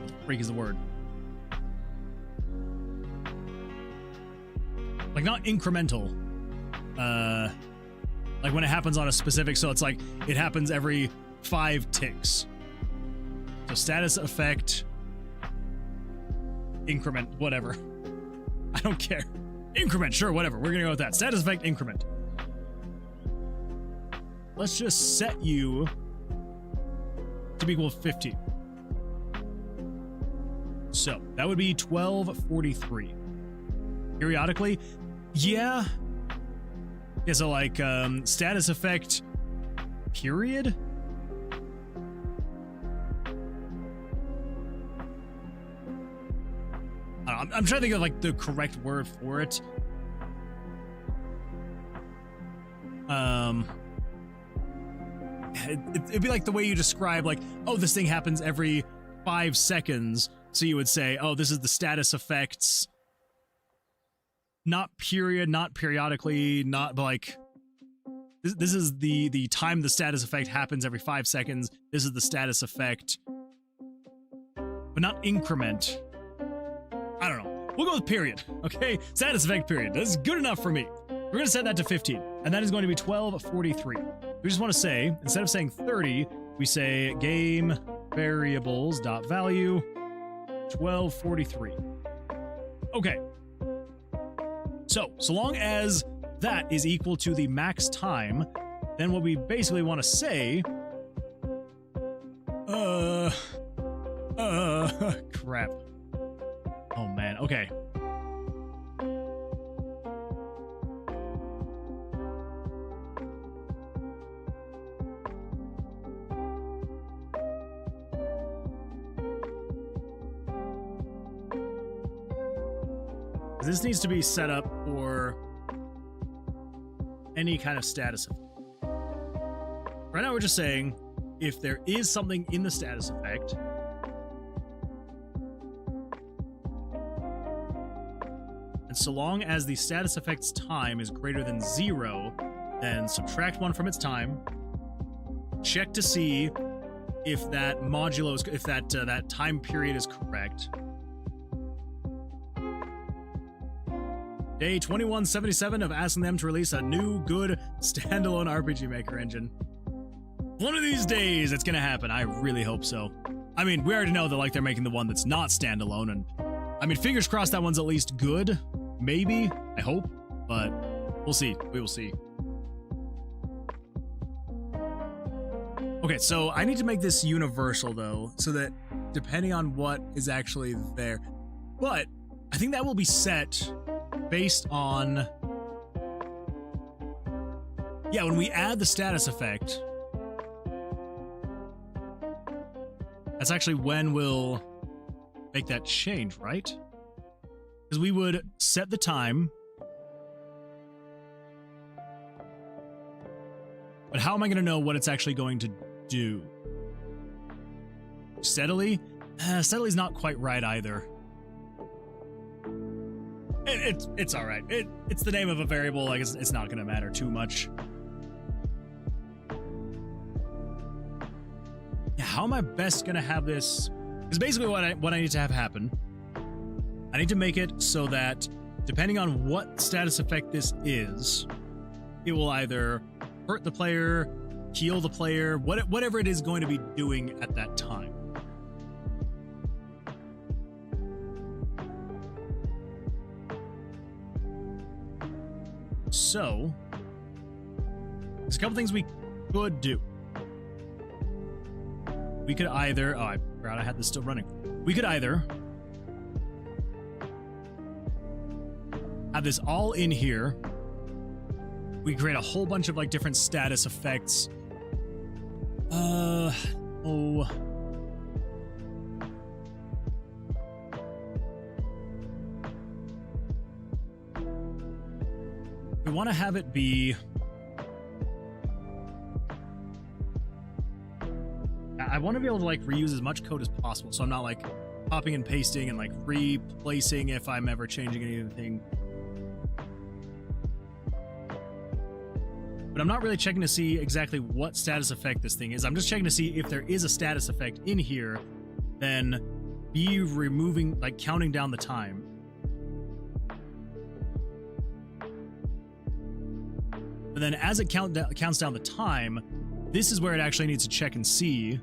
the freak is the word? Like, not incremental. Like when it happens on a specific, so it's like, it happens every 5 ticks. So status effect, increment, whatever. I don't care. Increment, sure, whatever. We're gonna go with that. Status effect, increment. Let's just set you to be equal to 15. So that would be 1243. Periodically, yeah. Yeah, so like status effect period. I'm trying to think of like the correct word for it. It'd be like the way you describe, like, oh, this thing happens every 5 seconds. So you would say, oh, this is the status effects. Not period, not periodically, not like... This is the time the status effect happens every 5 seconds. This is the status effect. But not increment. I don't know. We'll go with period, okay? Status effect period. That's good enough for me. We're going to set that to 15. And that is going to be 1243. We just want to say, instead of saying 30, we say game variables dot value 1243. Okay. So long as that is equal to the max time, then what we basically want to say, crap. Oh man, okay. This needs to be set up for any kind of status effect. Right now we're just saying, if there is something in the status effect, and so long as the status effect's time is greater than 0, then subtract 1 from its time, check to see if that modulo is, if that that time period is correct. Day 2177 of asking them to release a new good standalone RPG Maker engine. One of these days it's gonna happen. I really hope so. I mean, we already know that like they're making the one that's not standalone, and I mean, fingers crossed that one's at least good. Maybe, I hope, but we'll see. We will see. Okay, so I need to make this universal though, so that depending on what is actually there, but I think that will be set based on, yeah, when we add the status effect, that's actually when we'll make that change, right? Because we would set the time, but how am I going to know what it's actually going to do? Steadily? Steadily's not quite right either. It's all right. It's the name of a variable. Like it's not going to matter too much. Yeah, how am I best going to have this? Because basically what I need to have happen, I need to make it so that depending on what status effect this is, it will either hurt the player, heal the player, whatever it is going to be doing at that time. So, there's a couple things we could do. We could either, oh, I forgot I had this still running. We could either have this all in here. We create a whole bunch of like different status effects. We want to have it be, I want to be able to like reuse as much code as possible, so I'm not like copying and pasting and like replacing if I'm ever changing anything. But I'm not really checking to see exactly what status effect this thing is. I'm just checking to see if there is a status effect in here, then be removing, like counting down the time. But then as it counts down the time, this is where it actually needs to check and see.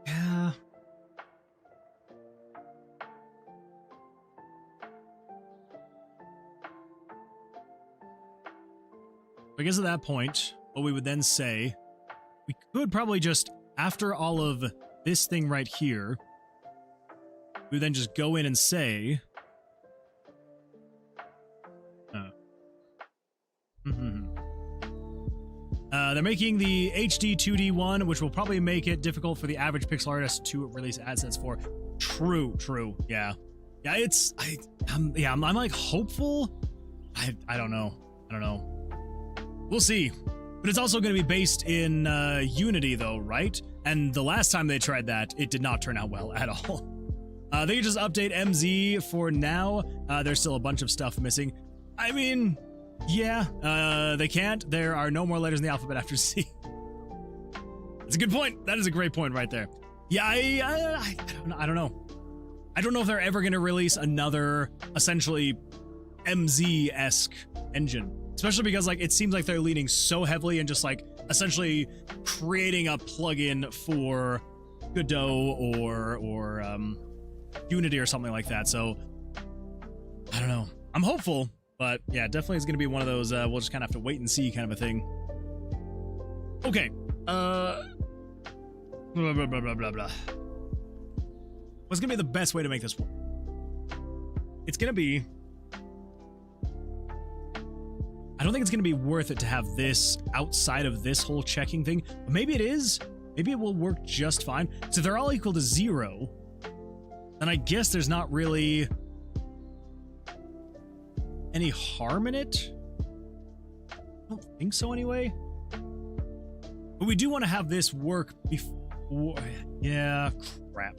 Yeah. I guess at that point, what we would then say, we could probably just, after all of this thing right here, we would then just go in and say, they're making the HD 2D one, which will probably make it difficult for the average pixel artist to release assets for. True, yeah. Yeah, I'm like hopeful. I don't know. We'll see. But it's also going to be based in Unity though, right? And the last time they tried that, it did not turn out well at all. They can just update MZ for now. There's still a bunch of stuff missing. I mean, yeah, they can't. There are no more letters in the alphabet after C. That's a good point. That is a great point right there. Yeah, I don't know. I don't know if they're ever going to release another, essentially, MZ-esque engine. Especially because, like, it seems like they're leaning so heavily and just, like, essentially creating a plugin for Godot or Unity or something like that. So, I don't know. I'm hopeful, but yeah, definitely is going to be one of those, we'll just kind of have to wait and see kind of a thing. Okay. Blah, blah, blah, blah, blah, blah. What's going to be the best way to make this work? It's going to be... I don't think it's going to be worth it to have this outside of this whole checking thing. But maybe it is. Maybe it will work just fine. So if they're all equal to 0, then I guess there's not really any harm in it. I don't think so anyway. But we do want to have this work before... Yeah, crap.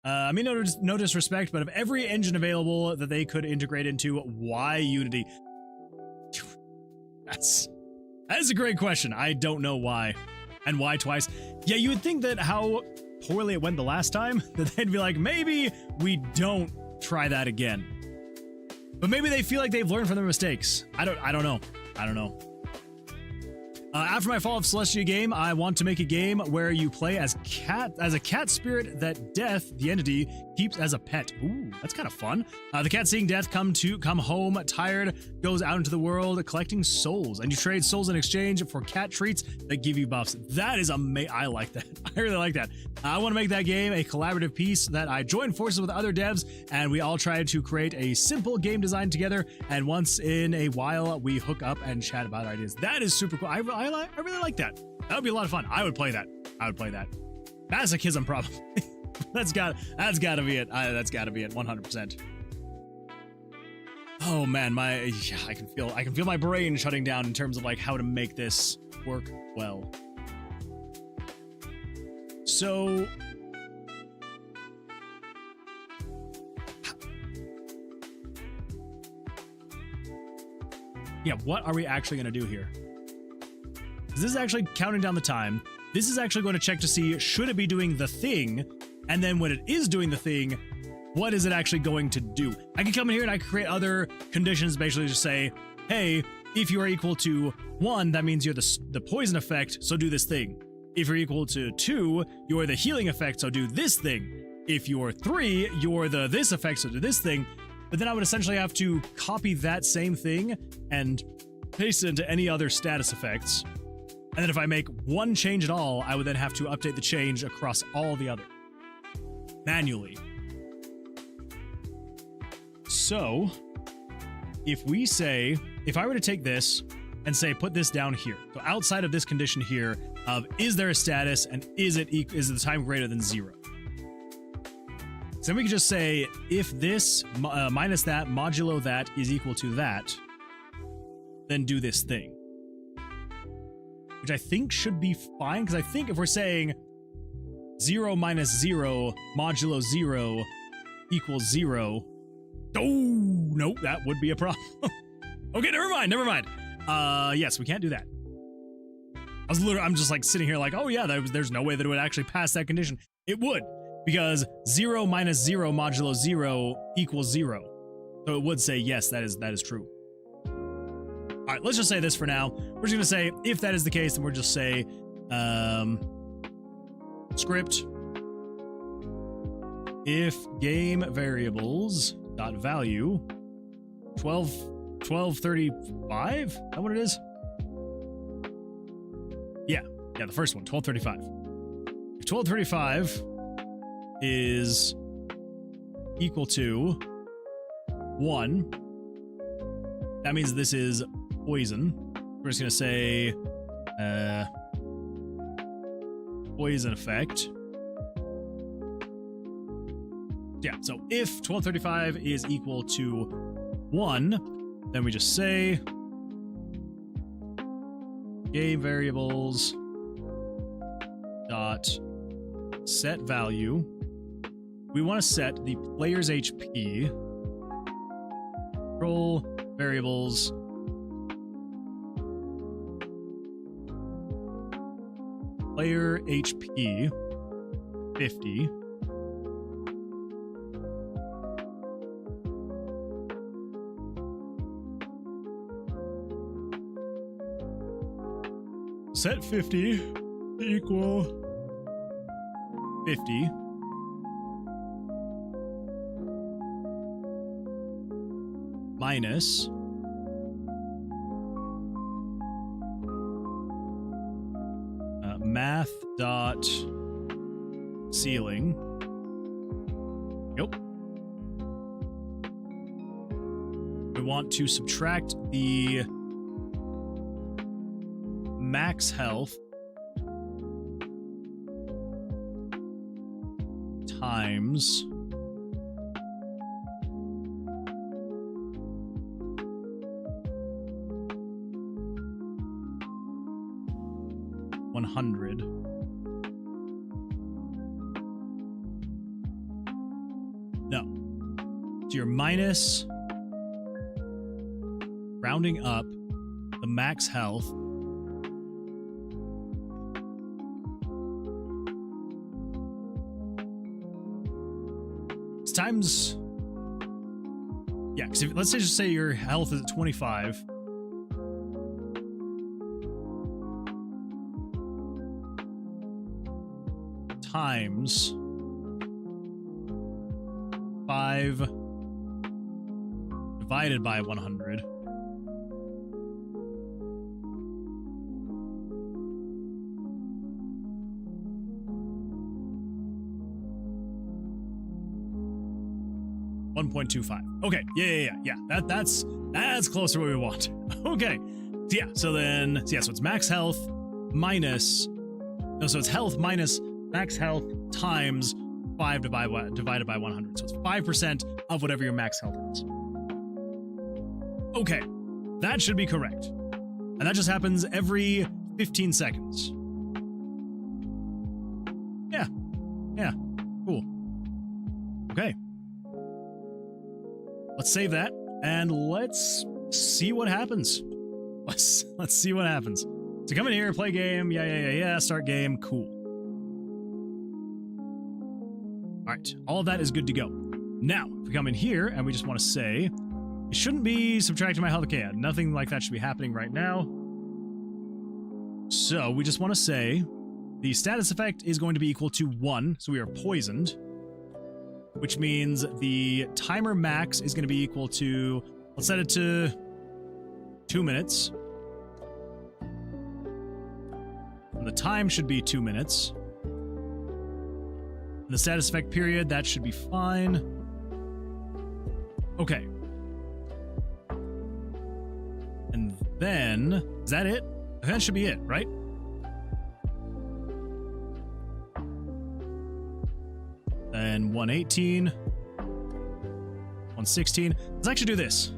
I mean, no disrespect, but of every engine available that they could integrate into, why Unity? That is a great question. I don't know why. And why twice? Yeah, you would think that how poorly it went the last time, that they'd be like, maybe we don't try that again. But maybe they feel like they've learned from their mistakes. I don't know. I don't know. After my Fall of Celestia game, I want to make a game where you play as a cat spirit that Death, the entity, keeps as a pet. Ooh, that's kind of fun. The cat seeing Death come home tired, goes out into the world collecting souls, and you trade souls in exchange for cat treats that give you buffs. That is amazing. I like that. I really like that. I want to make that game a collaborative piece that I join forces with other devs, and we all try to create a simple game design together, and once in a while, we hook up and chat about ideas. That is super cool. I really like that. That would be a lot of fun. I would play that. Masochism, probably. That's gotta be it. That's gotta be it. 100%. Oh man, I can feel my brain shutting down in terms of like how to make this work well. So yeah, what are we actually gonna do here? This is actually counting down the time. This is actually going to check to see, should it be doing the thing? And then when it is doing the thing, what is it actually going to do? I can come in here and I can create other conditions, basically just say, hey, if you are equal to 1, that means you're the poison effect, so do this thing. If you're equal to 2, you're the healing effect, so do this thing. If you're 3, you're the this effect, so do this thing. But then I would essentially have to copy that same thing and paste it into any other status effects. And then if I make one change at all, I would then have to update the change across all the other manually. So if I were to take this and say, put this down here. So outside of this condition here of, is there a status and is the time greater than 0? So then we can just say, if this minus that modulo that is equal to that, then do this thing. Which I think should be fine, because I think if we're saying 0 minus 0 modulo 0 equals 0, oh, nope, that would be a problem. Okay, never mind. Yes, we can't do that. I'm just like sitting here like, oh yeah, there's no way that it would actually pass that condition. It would, because 0 minus 0 modulo 0 equals 0. So it would say, yes, that is true. All right, let's just say this for now. We're just going to say, if that is the case, then we'll just say script if game variables dot value 1235. Is that what it is? Yeah, the first one, 1235. If 1235 is equal to 1, that means this is poison. We're just gonna say poison effect. Yeah, so if 1235 is equal to 1, then we just say game variables dot set value. We want to set the player's HP. Control variables player HP 50. Set 50 equal 50. Minus math dot ceiling. Yep. We want to subtract the max health times $100. you're minus, rounding up, the max health. It's times... Yeah, because let's just say your health is at 25. Times 5 divided by 100. $1.25. Okay, yeah. That's closer to what we want. Okay, so it's max health minus. No, so it's health minus max health times 5 divided by 100. So it's 5% of whatever your max health is. Okay, that should be correct. And that just happens every 15 seconds. Yeah, cool. Okay. Let's save that, and let's see what happens. Let's see what happens. So come in here, play game, yeah, start game, cool. All right, all of that is good to go. Now, if we come in here, and we just want to say, it shouldn't be subtracting my health. Okay, nothing like that should be happening right now. So we just want to say, the status effect is going to be equal to 1, so we are poisoned. Which means the timer max is going to be equal to, let's set it to 2 minutes. And the time should be 2 minutes. And the status effect period, that should be fine. Okay. And then, is that it? That should be it, right? Then 118, 116. Let's actually do this.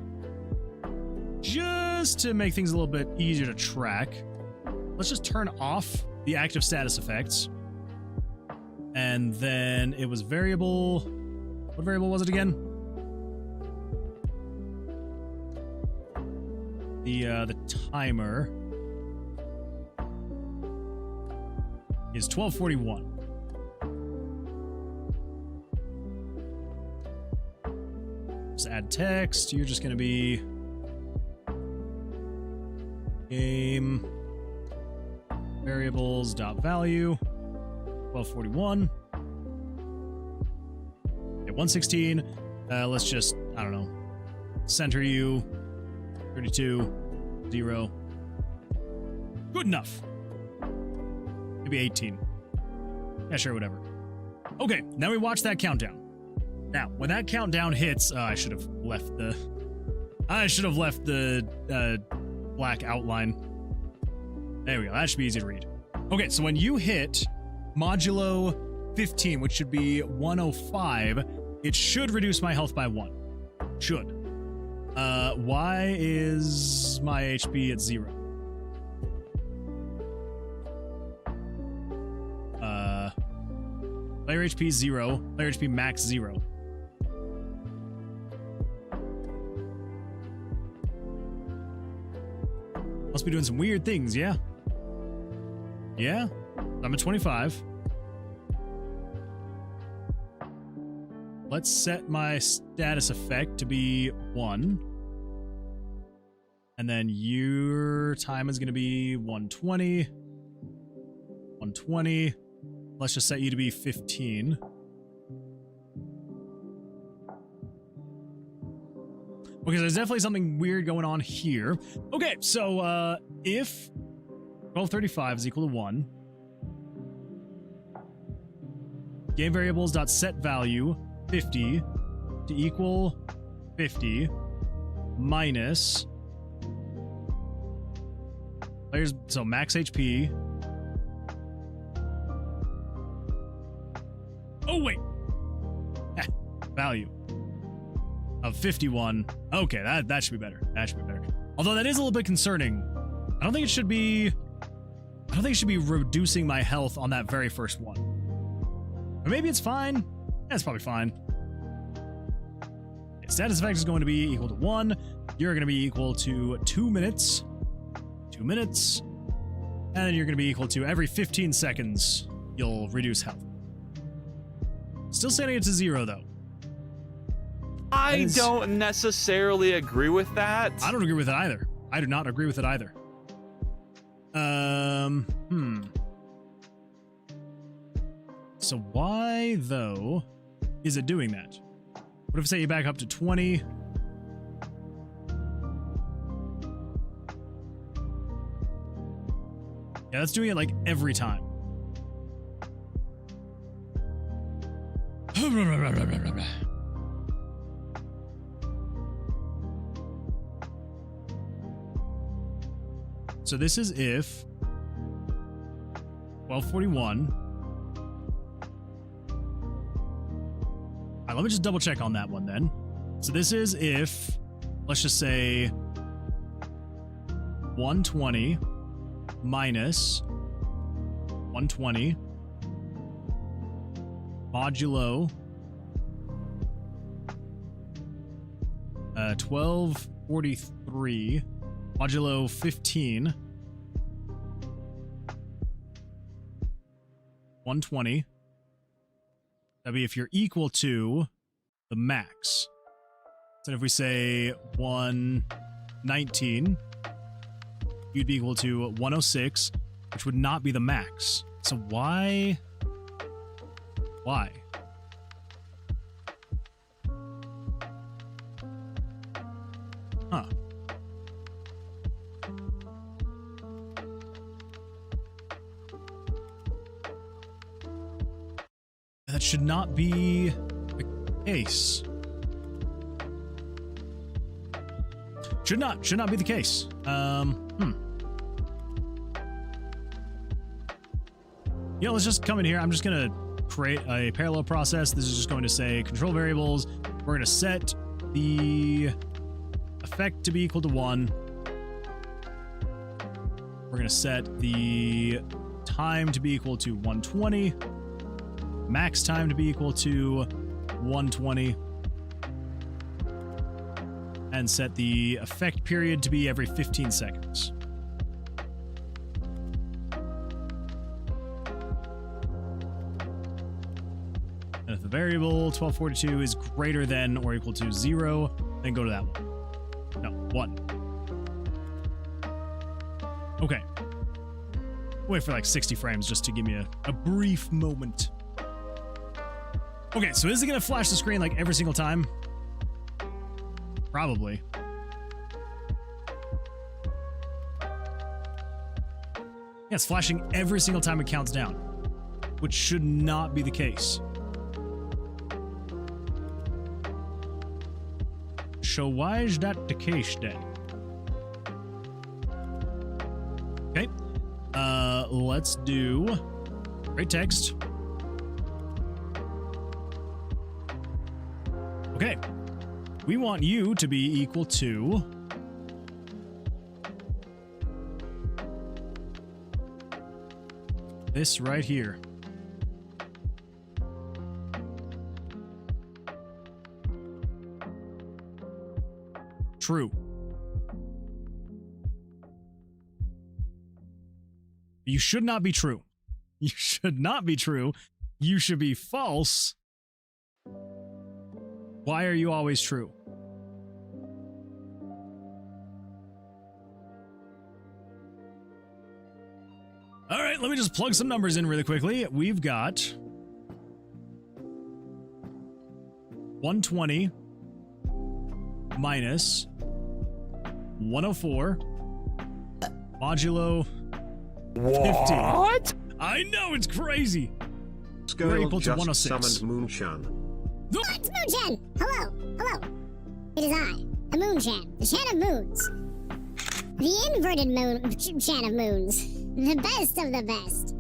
Just to make things a little bit easier to track, let's just turn off the active status effects. And then it was variable. What variable was it again? The timer is 1241. Just add text. You're just going to be game variables dot value 1241. Okay, 116. Let's just, I don't know, center you 32 0. Good enough. Maybe 18. Yeah, sure, whatever. Okay, now we watch that countdown. Now, when that countdown hits, I should have left the black outline. There we go. That should be easy to read. Okay, so when you hit modulo 15, which should be 105, it should reduce my health by 1. Should. Why is my HP at 0? Player HP 0. Player HP max 0. Must be doing some weird things, yeah? Yeah? I'm at 25. Let's set my status effect to be 1. And then your time is going to be 120. 120. Let's just set you to be 15. Okay, there's definitely something weird going on here. Okay, so if 1235 is equal to 1, game variables dot set value 50 to equal 50 minus players, so max HP. Oh wait, value of 51. Okay, that should be better. That should be better. Although that is a little bit concerning. I don't think it should be reducing my health on that very first one. Or maybe it's fine. Yeah, it's probably fine. Status effect is going to be equal to 1. You're going to be equal to 2 minutes. 2 minutes. And then you're going to be equal to every 15 seconds, you'll reduce health. Still setting it to 0, though. I don't necessarily agree with that. I don't agree with it either. I do not agree with it either. So why, though, is it doing that? What if I set you back up to 20? Yeah, that's doing it like every time. So this is if 1241. All right, let me just double check on that one then. So this is if, let's just say 120 minus 120 modulo 1243 modulo 15 120. That'd be if you're equal to the max. So if we say 119, you'd be equal to 106, which would not be the max. So why? Why? Huh. That should not be the case. Should not be the case. Yeah, let's just come in here. I'm just gonna create a parallel process. This is just going to say control variables. We're gonna set the effect to be equal to 1. We're gonna set the time to be equal to 120. Max time to be equal to 120. And set the effect period to be every 15 seconds. And if the variable 1242 is greater than or equal to 0, then go to that one. No, 1. Okay. Wait for like 60 frames just to give me a brief moment. Okay, so is it going to flash the screen like every single time? Probably. Yeah, it's flashing every single time it counts down, which should not be the case. So why is that the case then? Okay. Let's do great text. Okay. We want you to be equal to this right here. True. You should not be true. You should not be true. You should be false. Why are you always true? All right, let me just plug some numbers in really quickly. We've got 120 minus 104 modulo 50. What? I know, it's crazy. Skull We're equal to just 106. summoned Moonchan. Oh, it's Moonchan! Hello, hello. It is I, the Moonchan, the Chan of Moons. The inverted Chan of Moons. The best of the best.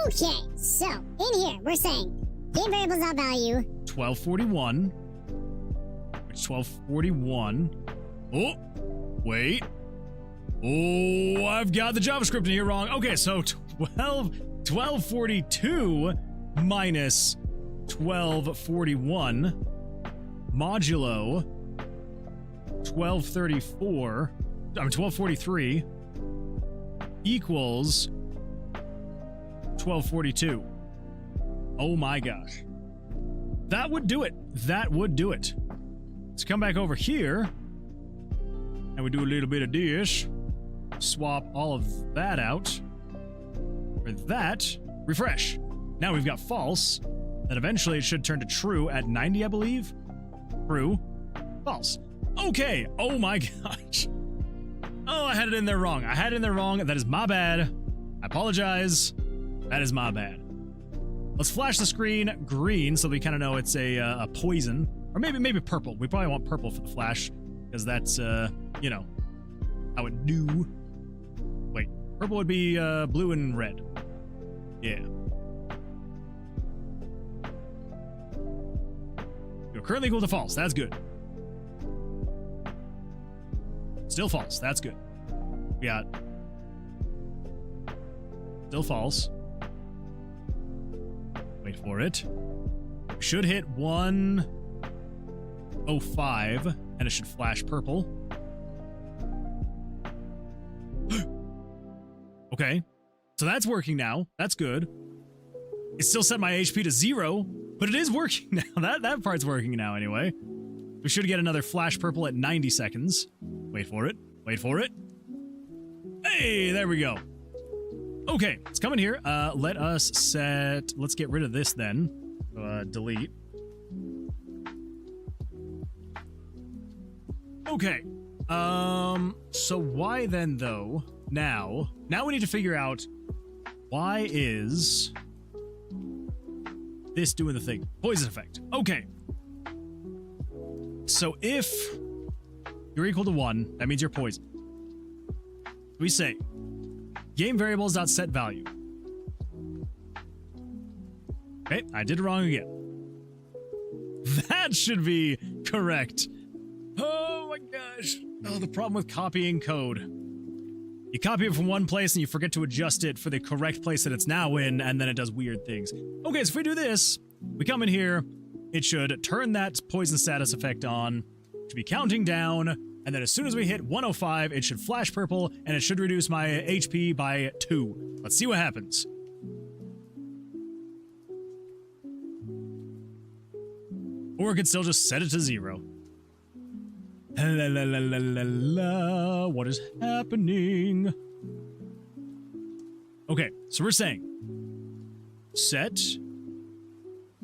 Okay, so, in here, we're saying, game variables dot value. 1241. Which 1241. Oh, wait. Oh, I've got the JavaScript in here wrong. Okay, so 1242 minus 1241 modulo 1243 equals 1242. Oh my gosh. That would do it. That would do it. Let's come back over here and we do a little bit of this. Swap all of that out for that. Refresh. Now we've got false. Then eventually it should turn to true at 90, I believe. True. False. Okay. Oh my gosh. Oh, I had it in there wrong. I had it in there wrong. That is my bad. I apologize. That is my bad. Let's flash the screen green so we kind of know it's a poison. Or maybe purple. We probably want purple for the flash because that's, you know, how it do. Wait, purple would be blue and red. Yeah. You're currently equal to false. That's good. Still false. That's good. We got still false. Wait for it. Should hit 105 and it should flash purple. Okay. So that's working now. That's good. It still set my HP to 0, but it is working now. That part's working now anyway. We should get another flash purple at 90 seconds. Wait for it. Wait for it. Hey, there we go. Okay, it's coming here. Let us set... Let's get rid of this then. Delete. Okay. So why then, though? Now we need to figure out why is this doing the thing? Poison effect. Okay. So if you're equal to 1, that means you're poisoned. We say game variables.set value. Okay, I did it wrong again. That should be correct. Oh my gosh. Oh, the problem with copying code. You copy it from one place and you forget to adjust it for the correct place that it's now in, and then it does weird things. Okay, so if we do this, we come in here, it should turn that poison status effect on, it should be counting down, and then as soon as we hit 105, it should flash purple, and it should reduce my HP by 2. Let's see what happens. Or it could still just set it to 0. La la la la la la. What is happening? Okay, so we're saying set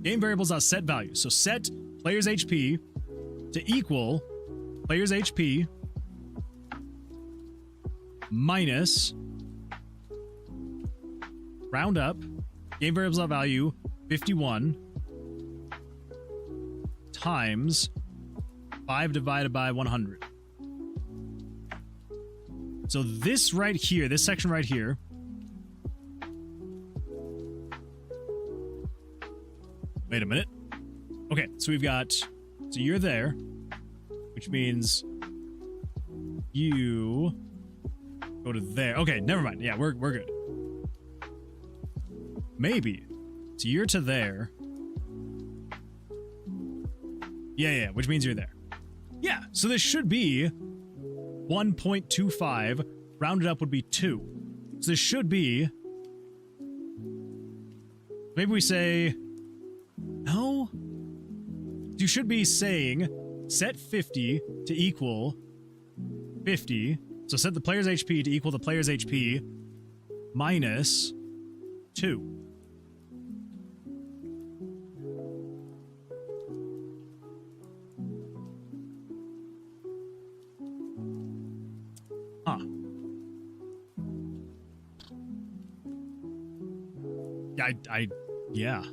game variables.set value. So set player's HP to equal player's HP minus round up game variables.value 51 times 5 divided by 100. So this right here, this section right here, wait a minute. Okay, so we've got, so you're there, which means you go to there. Okay, never mind. Yeah, we're good. Maybe. So you're to there. Yeah, which means you're there. Yeah, so this should be 1.25. Rounded up would be 2. So this should be... Maybe we say... No? You should be saying set 50 to equal 50. So set the player's HP to equal the player's HP minus 2. Yeah.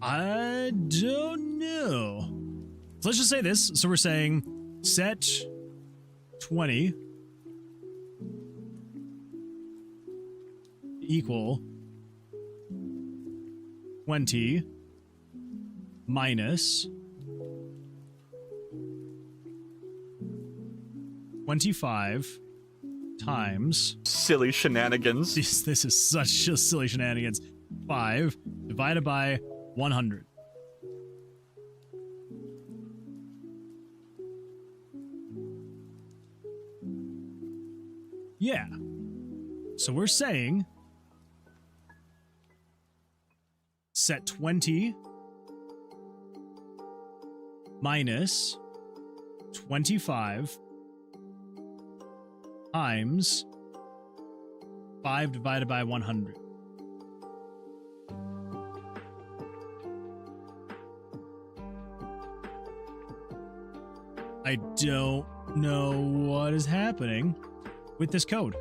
I don't know. So let's just say this. So we're saying set 20 equal 20 minus 25 times silly shenanigans. This is such just silly shenanigans. 5 divided by 100. Yeah. So we're saying set 20 minus 25 times 5 divided by 100. I don't know what is happening with this code.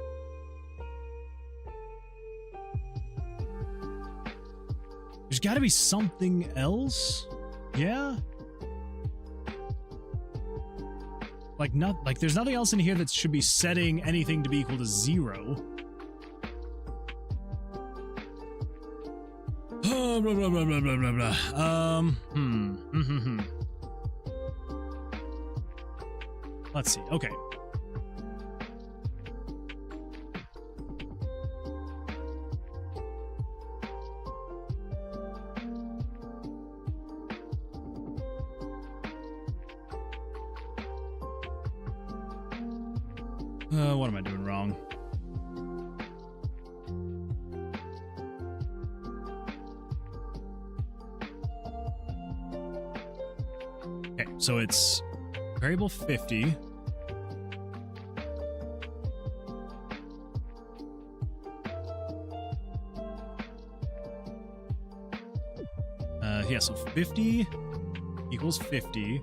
There's got to be something else. Yeah. Like there's nothing else in here that should be setting anything to be equal to 0. Blah, blah, blah, blah, blah, blah, blah. Let's see. Okay. What am I doing wrong? Okay, so it's variable 50. Yeah, so 50 equals 50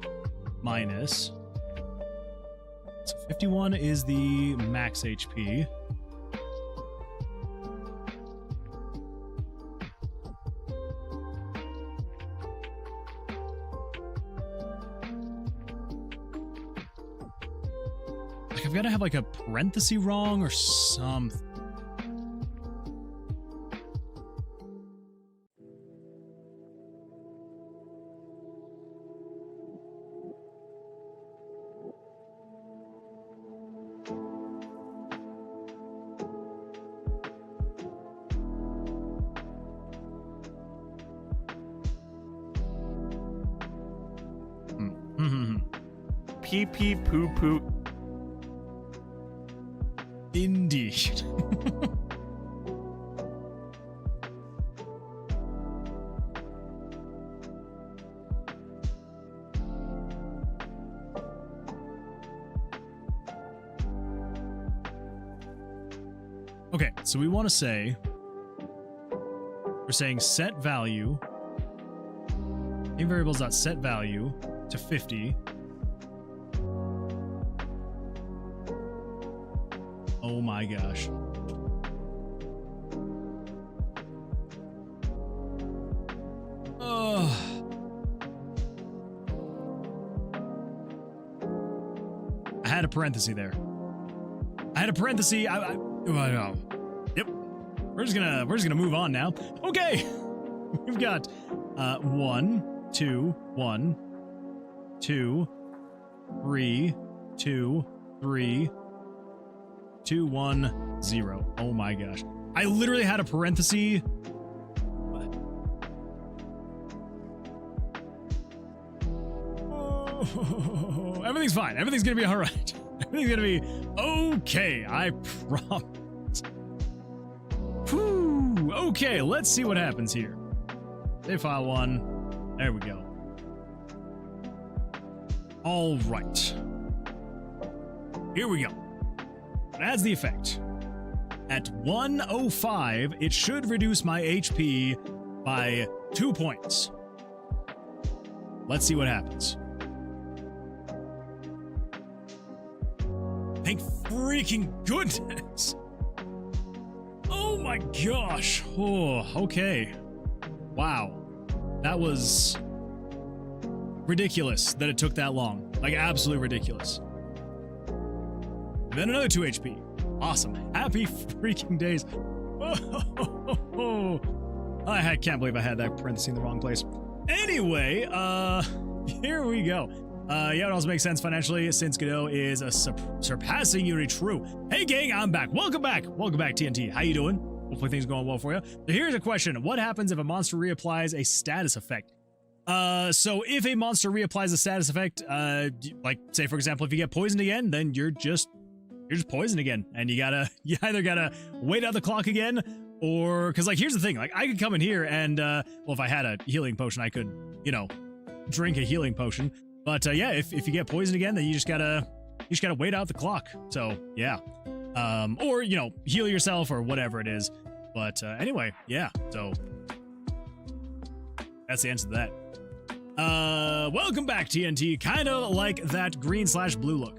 minus. So 51 is the max HP. Like I've got to have like a parenthesis wrong or something. Pee pee poo poo. Indeed. Okay, so we want to say, we're saying set value, in variables.set value to 50. Oh my gosh. I had a parenthesis there. I had a parenthesis. I know. Yep. We're just gonna move on now. Okay. We've got 1, 2, 1, 2, 3, 2, 3, 2, 1, 0. Oh my gosh. I literally had a parenthesis. Oh, everything's fine. Everything's gonna be all right. Everything's gonna be okay. I promise. Whew. Okay, let's see what happens here. Save file 1. There we go. All right. Here we go. It adds the effect. At 105, it should reduce my HP by 2 points. Let's see what happens. Thank freaking goodness. Oh my gosh. Oh, okay. Wow. That was ridiculous that it took that long. Like, absolutely ridiculous. And then another 2 HP. Awesome. Happy freaking days. I can't believe I had that parenthesis in the wrong place. Anyway, here we go. Yeah, it also makes sense financially since Godot is a surpassing Unity true. Hey gang, I'm back. Welcome back. Welcome back, TNT. How you doing? hopefully things are going well for you. So here's a question. What happens if a monster reapplies a status effect? So if a monster reapplies a status effect, like say for example, if you get poisoned again, then you're just poisoned again, and you either gotta wait out the clock again, or because like here's the thing, like I could come in here and well, if I had a healing potion, I could drink a healing potion, but yeah, if you get poisoned again, then you just gotta wait out the clock. So yeah, or heal yourself or whatever it is. But anyway, yeah. So that's the answer to that. Welcome back, TNT. Kind of like that green/blue look.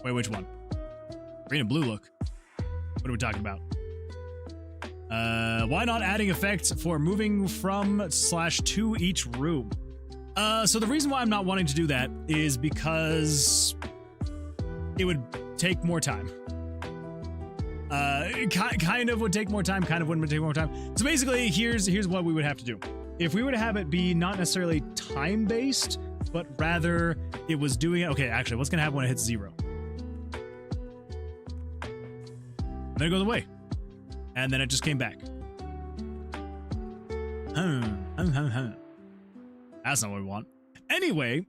Wait, which one? Green and blue look. What are we talking about? Why not adding effects for moving from/to each room? So the reason why I'm not wanting to do that is because it would take more time. Kind of would take more time, kind of wouldn't take more time. So basically, here's what we would have to do. If we were to have it be not necessarily time-based, but rather it was doing it... Okay, actually, what's going to happen when it hits 0? And then it goes away. And then it just came back. That's not what we want. Anyway,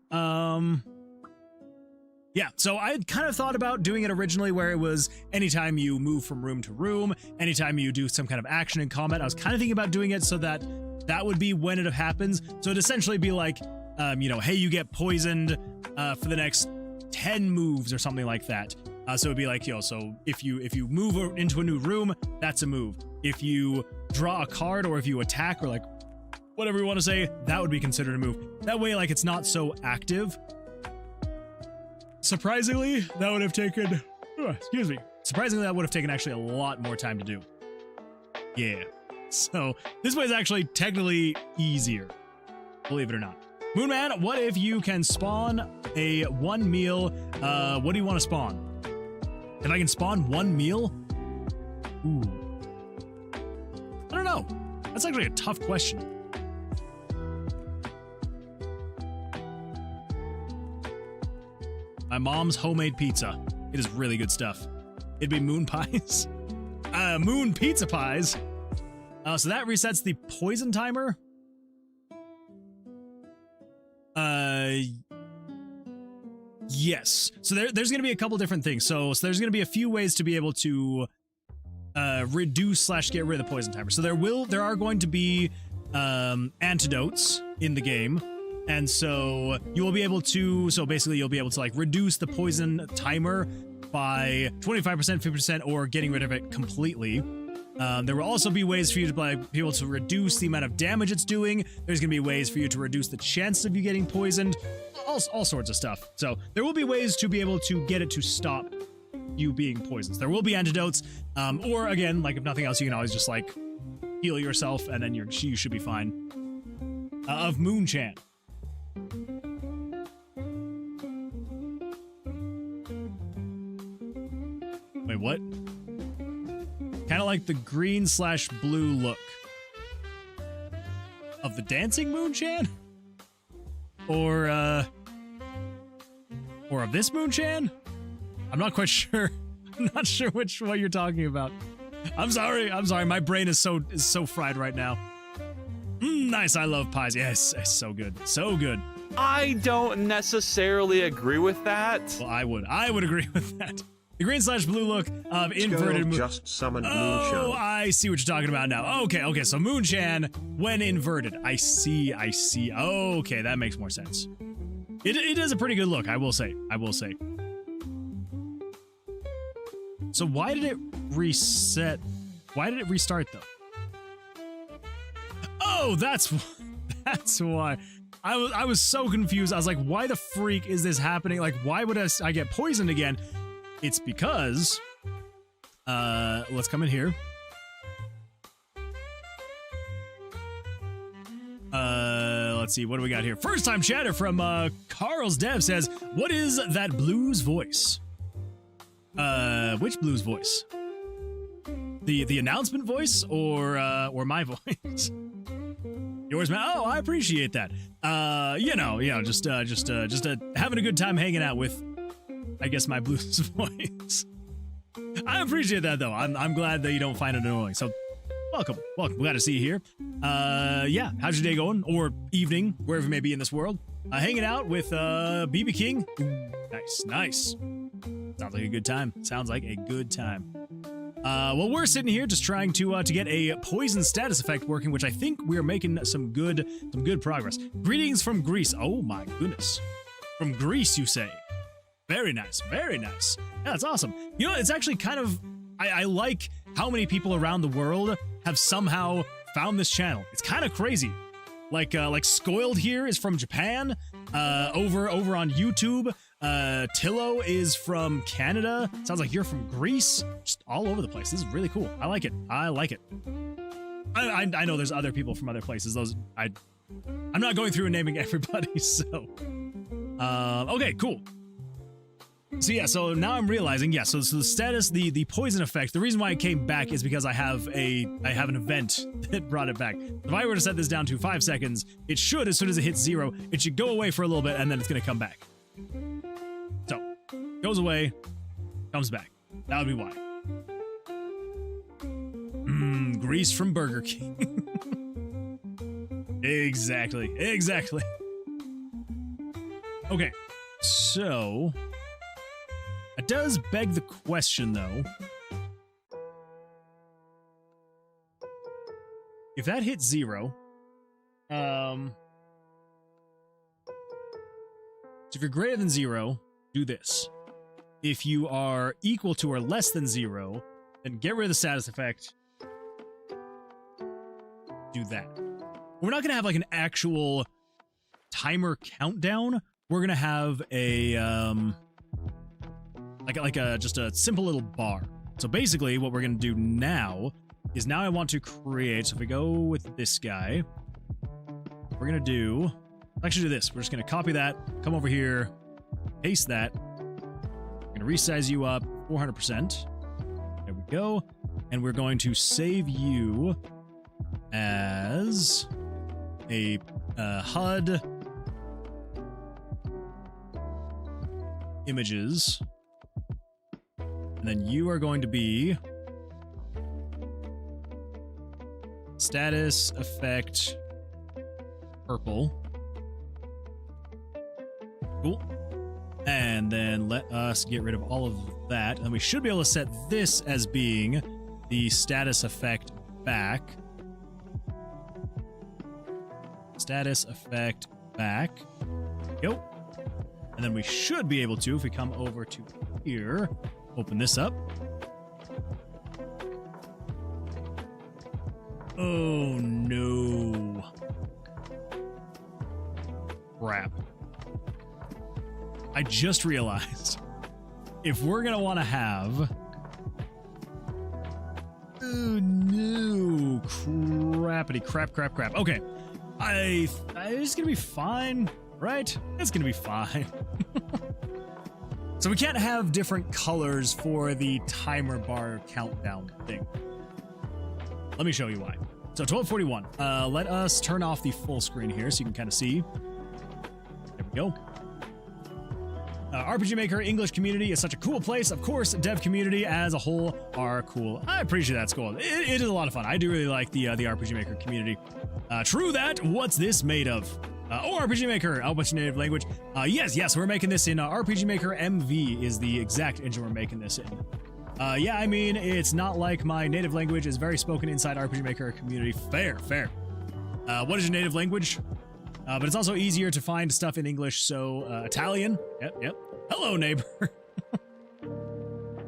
yeah, so I had kind of thought about doing it originally where it was anytime you move from room to room, anytime you do some kind of action in combat. I was kind of thinking about doing it so that would be when it happens. So it'd essentially be like, hey, you get poisoned for the next 10 moves or something like that. So it'd be like, so if you move into a new room, that's a move. If you draw a card or if you attack or like whatever you want to say, that would be considered a move. That way, like, it's not so active. Surprisingly, that would have taken, surprisingly, that would have taken actually a lot more time to do. Yeah. So this way is actually technically easier, believe it or not. Moonman, what if you can spawn a 1 meal? What do you want to spawn? If I can spawn 1 meal? Ooh. I don't know. That's actually a tough question. My mom's homemade pizza. It is really good stuff. It'd be moon pies. Moon pizza pies. So that resets the poison timer. Yes. So there's going to be a couple different things. So there's going to be a few ways to be able to reduce/get rid of the poison timer. So there are going to be antidotes in the game. And so you will be able to, basically you'll be able to like reduce the poison timer by 25%, 50%, or getting rid of it completely. There will also be ways for you to be able to reduce the amount of damage it's doing. There's going to be ways for you to reduce the chance of you getting poisoned, all sorts of stuff. So there will be ways to be able to get it to stop you being poisoned. There will be antidotes, or again, like if nothing else, you can always just like heal yourself and then you should be fine. Of Moonchan. Wait, what? Kind of like the green/blue look of the dancing Moonchan? Or of this Moonchan? I'm not quite sure. I'm not sure what you're talking about. I'm sorry. My brain is so fried right now. Nice. I love pies. Yes, it's so good. So good. I don't necessarily agree with that. Well, I would agree with that. The green/blue look of inverted moon. Just summoned Moonchan. Moonchan. I see what you're talking about now. Okay, so Moonchan when inverted. I see. Okay, that makes more sense. It is a pretty good look, I will say. So why did it reset? Why did it restart though? Oh, that's why. I was so confused. I was like, why the freak is this happening? Like, why would I get poisoned again? It's because, let's come in here. Let's see, what do we got here? First time chatter from Carl's Dev says, what is that blues voice? Which blues voice? The announcement voice or my voice? Yours, man. Oh, I appreciate that. Just having a good time hanging out with, I guess, my blues voice. I appreciate that though. I'm glad that you don't find it annoying. So welcome. Glad to see you here. Yeah, how's your day going? Or evening, wherever you may be in this world. Hanging out with BB King. Nice. Sounds like a good time. Well, we're sitting here just trying to get a poison status effect working, which I think we're making some good progress. Greetings from Greece. Oh my goodness. From Greece, you say? Very nice. Yeah, that's awesome. You know, it's actually kind of, I like how many people around the world have somehow found this channel. It's kind of crazy. Like Skoiled here is from Japan. Over on YouTube. Tillo is from Canada. Sounds like you're from Greece. Just all over the place. This is really cool. I like it. I know there's other people from other places. I'm not going through and naming everybody, so. Okay, cool. So yeah, so now I'm realizing, yeah, so the status, the poison effect, the reason why it came back is because I have an event that brought it back. If I were to set this down to 5 seconds, it should, as soon as it hits 0, it should go away for a little bit and then it's gonna come back. So, goes away, comes back. That would be why. Grease from Burger King. Exactly. Okay, so it does beg the question, though. If that hits 0, so if you're greater than 0, do this. If you are equal to or less than 0, then get rid of the status effect. Do that. We're not gonna have like an actual timer countdown. We're gonna have a just a simple little bar. So basically what we're gonna do now is I want to create, so if we go with this guy, we're gonna do, actually do this. We're just gonna copy that, come over here, paste that. We're gonna resize you up 400%. There we go. And we're going to save you as a HUD images. And then you are going to be status effect purple. Cool. And then let us get rid of all of that. And we should be able to set this as being the status effect back. Status effect back. Go. And then we should be able to, if we come over to here, open this up. Oh no. Crap. I just realized if we're gonna want to have, oh no, crappity crap. Okay, it's gonna be fine, right? It's gonna be fine. So we can't have different colors for the timer bar countdown thing. Let me show you why. So 1241. Let us turn off the full screen here so you can kind of see. There we go. RPG Maker English community is such a cool place. Of course, dev community as a whole are cool. I appreciate that, Skull. It is a lot of fun. I do really like the RPG Maker community. True that. What's this made of? RPG Maker, a bunch of native language. Yes, we're making this in RPG Maker MV is the exact engine we're making this in. Yeah, I mean, it's not like my native language is very spoken inside RPG Maker community. Fair. What is your native language? But it's also easier to find stuff in English, so Italian. Yep. Hello, neighbor.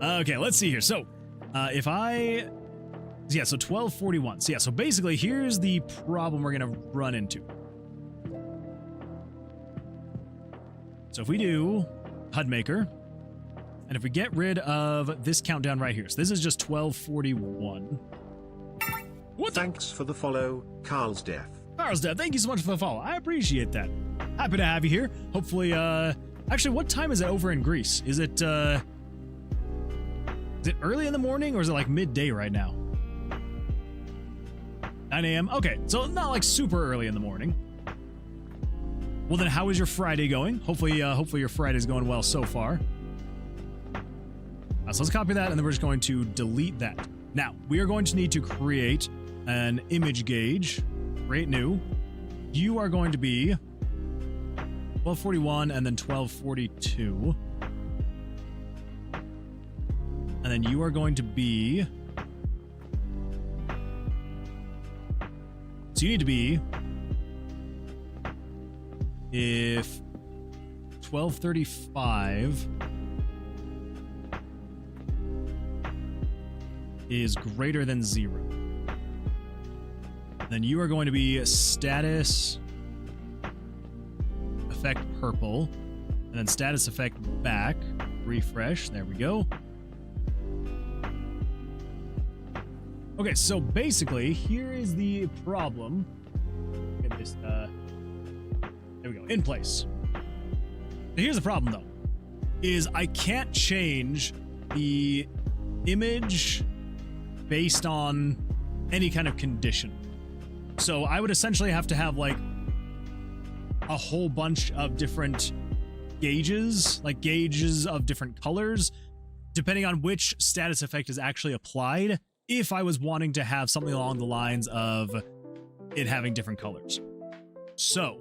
Okay, let's see here. So, if I... Yeah, so 1241. So yeah, so basically, here's the problem we're going to run into. So if we do HUD Maker, and if we get rid of this countdown right here, so this is just 1241. Thanks for the follow, Carl's Death. Carl's Death, thank you so much for the follow. I appreciate that. Happy to have you here. Hopefully, actually, what time is it over in Greece? Is it early in the morning or is it like midday right now? 9 a.m. Okay, so not like super early in the morning. Well then, how is your Friday going? Hopefully your Friday's going well so far. So let's copy that, and then we're just going to delete that. Now, we are going to need to create an image gauge. Create new. You are going to be 1241 and then 1242. And then you are going to be... So you need to be... If 1235 is greater than 0, then you are going to be status effect purple, and then status effect back, refresh, there we go. Okay, so basically, here is the problem. Get this, there we go, in place. Now here's the problem, though, is I can't change the image based on any kind of condition. So I would essentially have to have, like, a whole bunch of different gauges, like gauges of different colors, depending on which status effect is actually applied, if I was wanting to have something along the lines of it having different colors. So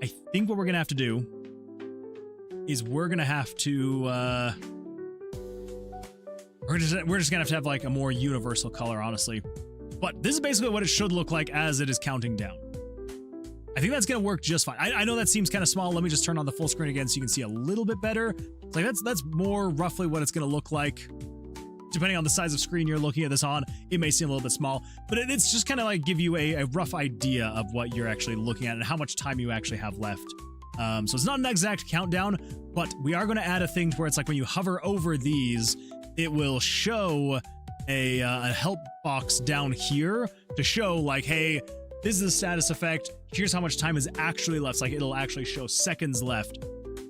I think what we're gonna have to do is we're gonna have to we're just gonna have to have like a more universal color, honestly. But this is basically what it should look like as it is counting down. I think that's gonna work just fine. I know that seems kind of small. Let me just turn on the full screen again so you can see a little bit better. It's like that's more roughly what it's gonna look like. Depending on the size of screen you're looking at this on, it may seem a little bit small, but it's just kind of like give you a rough idea of what you're actually looking at and how much time you actually have left. So it's not an exact countdown, but we are going to add a thing where it's like when you hover over these, it will show a help box down here to show like, hey, this is the status effect. Here's how much time is actually left. It's like it'll actually show seconds left.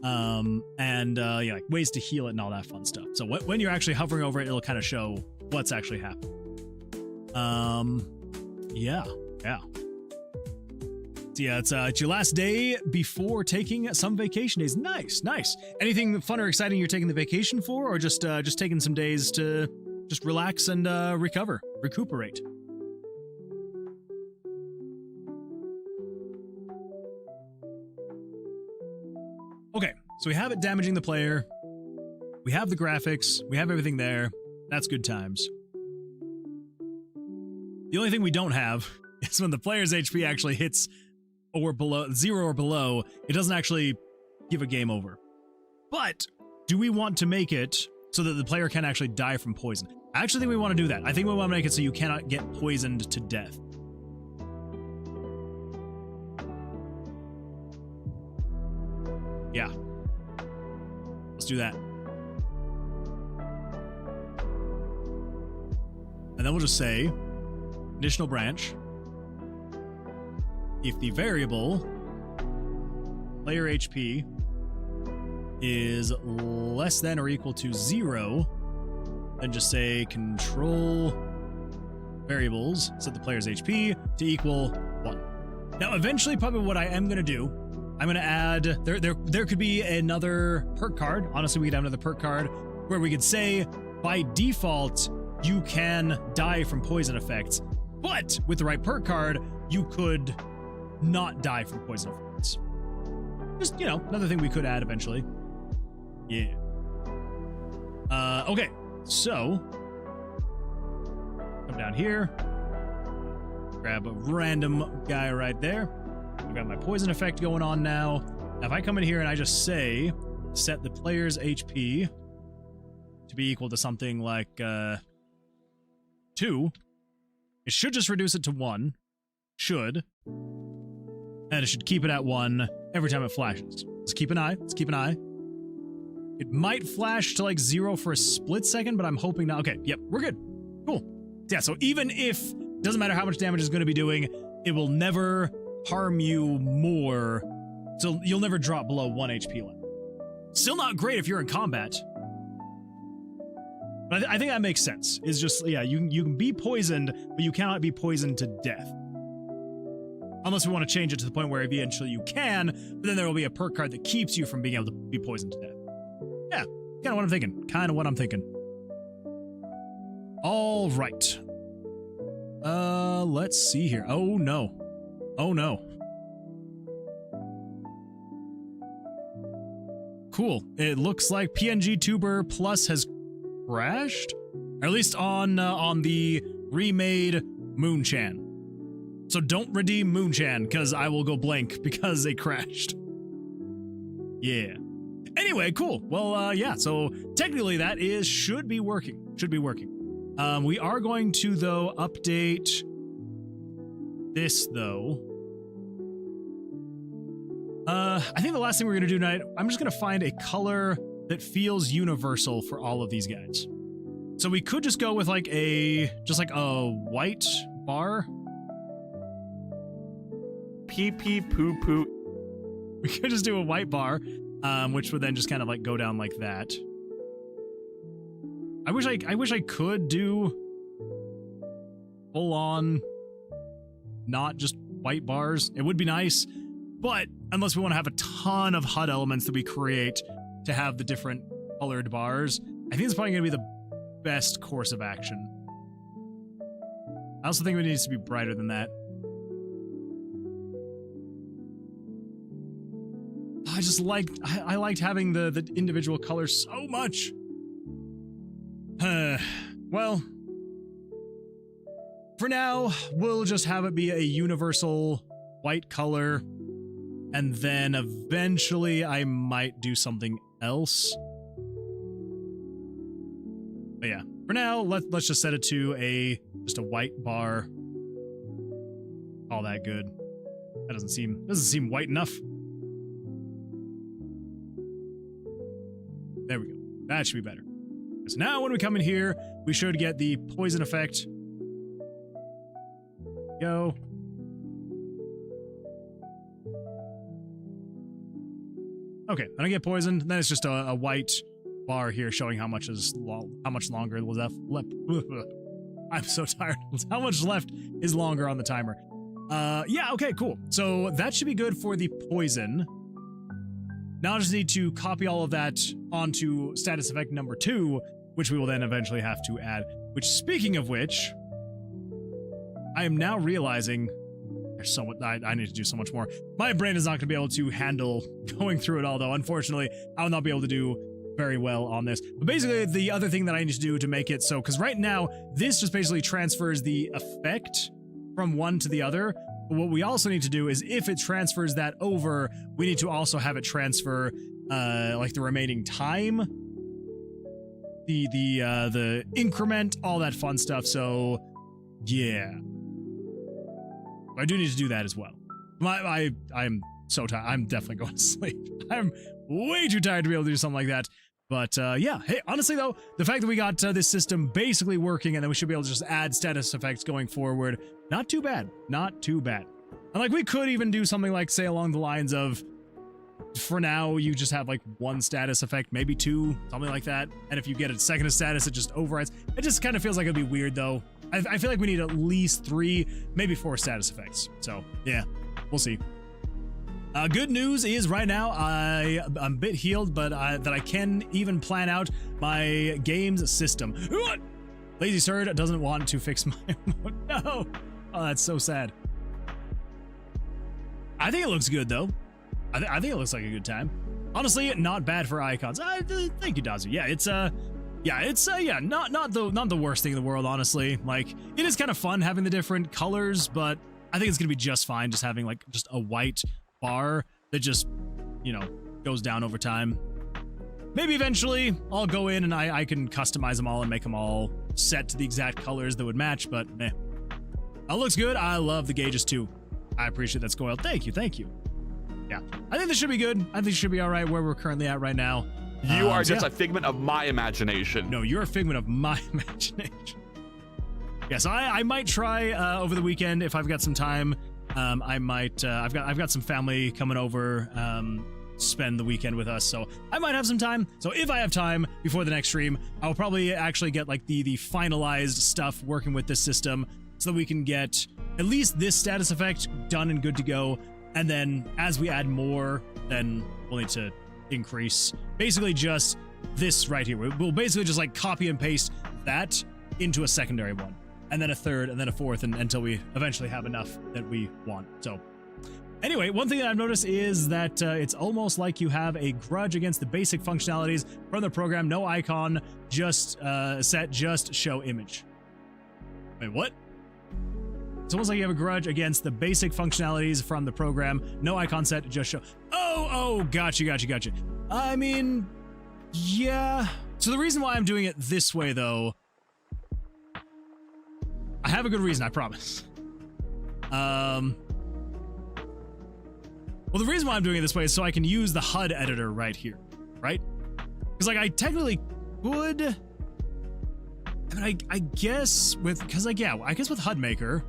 Yeah, like ways to heal it and all that fun stuff. So when you're actually hovering over it, it'll kind of show what's actually happening. Yeah. So yeah, it's your last day before taking some vacation days. Nice. Anything fun or exciting you're taking the vacation for, or just taking some days to just relax and recuperate? Okay, so we have it damaging the player. We have the graphics. We have everything there. That's good times. The only thing we don't have is when the player's HP actually hits or below 0 or below, it doesn't actually give a game over. But do we want to make it so that the player can actually die from poison? I actually think we want to do that. I think we want to make it so you cannot get poisoned to death. Yeah. Let's do that. And then we'll just say, conditional branch, if the variable player HP is less than or equal to 0, then just say control variables, set the player's HP to equal 1. Now, eventually, probably what I am going to do, I'm going to add, there could be another perk card. Honestly, we could have another perk card where we could say, by default, you can die from poison effects, but with the right perk card, you could not die from poison effects. Just, another thing we could add eventually. Yeah. Okay, so come down here, grab a random guy right there. I've got my poison effect going on now. Now, if I come in here and I just say, set the player's HP to be equal to something like 2, it should just reduce it to 1. Should. And it should keep it at 1 every time it flashes. Let's keep an eye. It might flash to like 0 for a split second, but I'm hoping not. Okay, yep, we're good. Cool. Yeah, so even if it doesn't matter how much damage it's going to be doing, it will never harm you more. So you'll never drop below 1 HP level. Still not great if you're in combat. But I think that makes sense. It's just, yeah, you can be poisoned, but you cannot be poisoned to death. Unless we want to change it to the point where eventually you can, but then there will be a perk card that keeps you from being able to be poisoned to death. Yeah, Kind of what I'm thinking. Kind of what I'm thinking. All right. Let's see here. Oh no. Oh no. Cool. It looks like PNG Tuber Plus has crashed, or at least on the remade Moonchan. So don't redeem Moonchan because I will go blank because it crashed. Yeah. Anyway, cool. Well, yeah. So technically that should be working. Should be working. We are going to though update this though. I think the last thing we're gonna do tonight, I'm just gonna find a color that feels universal for all of these guys. So we could just go with like a white bar. Pee pee poo poo. We could just do a white bar, which would then just kind of like go down like that. I wish I could do full on, not just white bars. It would be nice, but unless we want to have a ton of HUD elements that we create to have the different colored bars, I think it's probably going to be the best course of action. I also think it needs to be brighter than that. I liked having the individual colors so much. Well, for now, we'll just have it be a universal white color, and then eventually I might do something else. But yeah, for now, let's just set it to just a white bar. All that good. That doesn't seem white enough. There we go. That should be better. So now when we come in here, we should get the poison effect. Go. Okay, then I get poisoned. Then it's just a white bar here showing how much longer was left. I'm so tired. How much left is longer on the timer? Yeah, okay, cool. So that should be good for the poison. Now I just need to copy all of that onto status effect number 2, which we will then eventually have to add. Which, speaking of which, I am now realizing there's so much, I need to do so much more. My brain is not going to be able to handle going through it all, though. Unfortunately, I will not be able to do very well on this. But basically, the other thing that I need to do to make it so, because right now, this just basically transfers the effect from one to the other. But what we also need to do is if it transfers that over, we need to also have it transfer like the remaining time, the increment, all that fun stuff. So yeah, I do need to do that as well. I'm so tired. I'm definitely going to sleep. I'm way too tired to be able to do something like that. But yeah, hey, honestly though, the fact that we got this system basically working and then we should be able to just add status effects going forward, not too bad. Not too bad. And like we could even do something like, say, along the lines of, for now, you just have like one status effect, maybe 2, something like that. And if you get a second status, it just overrides. It just kind of feels like it'd be weird though. I feel like we need at least 3, maybe 4 status effects. So yeah, we'll see. Good news is right now I'm a bit healed, but that I can even plan out my games system. Lazy Sird doesn't want to fix my no. Oh, that's so sad. I think it looks good though. I think it looks like a good time. Honestly, not bad for icons. Thank you, Dazu. Yeah, it's not the worst thing in the world, honestly. Like, it is kind of fun having the different colors, but I think it's gonna be just fine just having like just a white bar that just, you know, goes down over time. Maybe eventually I'll go in and I can customize them all and make them all set to the exact colors that would match, but meh. It looks good. I love the gauges too. I appreciate that, Scoil. Thank you. Yeah, I think this should be good. I think it should be all right where we're currently at right now. You are just a figment of my imagination. No, you're a figment of my imagination. Yes, I might try over the weekend if I've got some time. I might. I've got some family coming over. Spend the weekend with us, so I might have some time. So if I have time before the next stream, I'll probably actually get like the finalized stuff working with this system, so that we can get at least this status effect done and good to go. And then as we add more, then we'll need to increase. Basically just this right here. We'll basically just like copy and paste that into a secondary one, and then a third, and then a fourth, and until we eventually have enough that we want. So anyway, one thing that I've noticed is that it's almost like you have a grudge against the basic functionalities from the program. No icon, just set, just show image. Wait, what? It's almost like you have a grudge against the basic functionalities from the program. No icon set, just show. Oh, gotcha. I mean, yeah. So the reason why I'm doing it this way, though, I have a good reason, I promise. Well, the reason why I'm doing it this way is so I can use the HUD editor right here, right? Because, like, I technically could. I mean, I guess with, because, like, yeah, I guess with HUD Maker,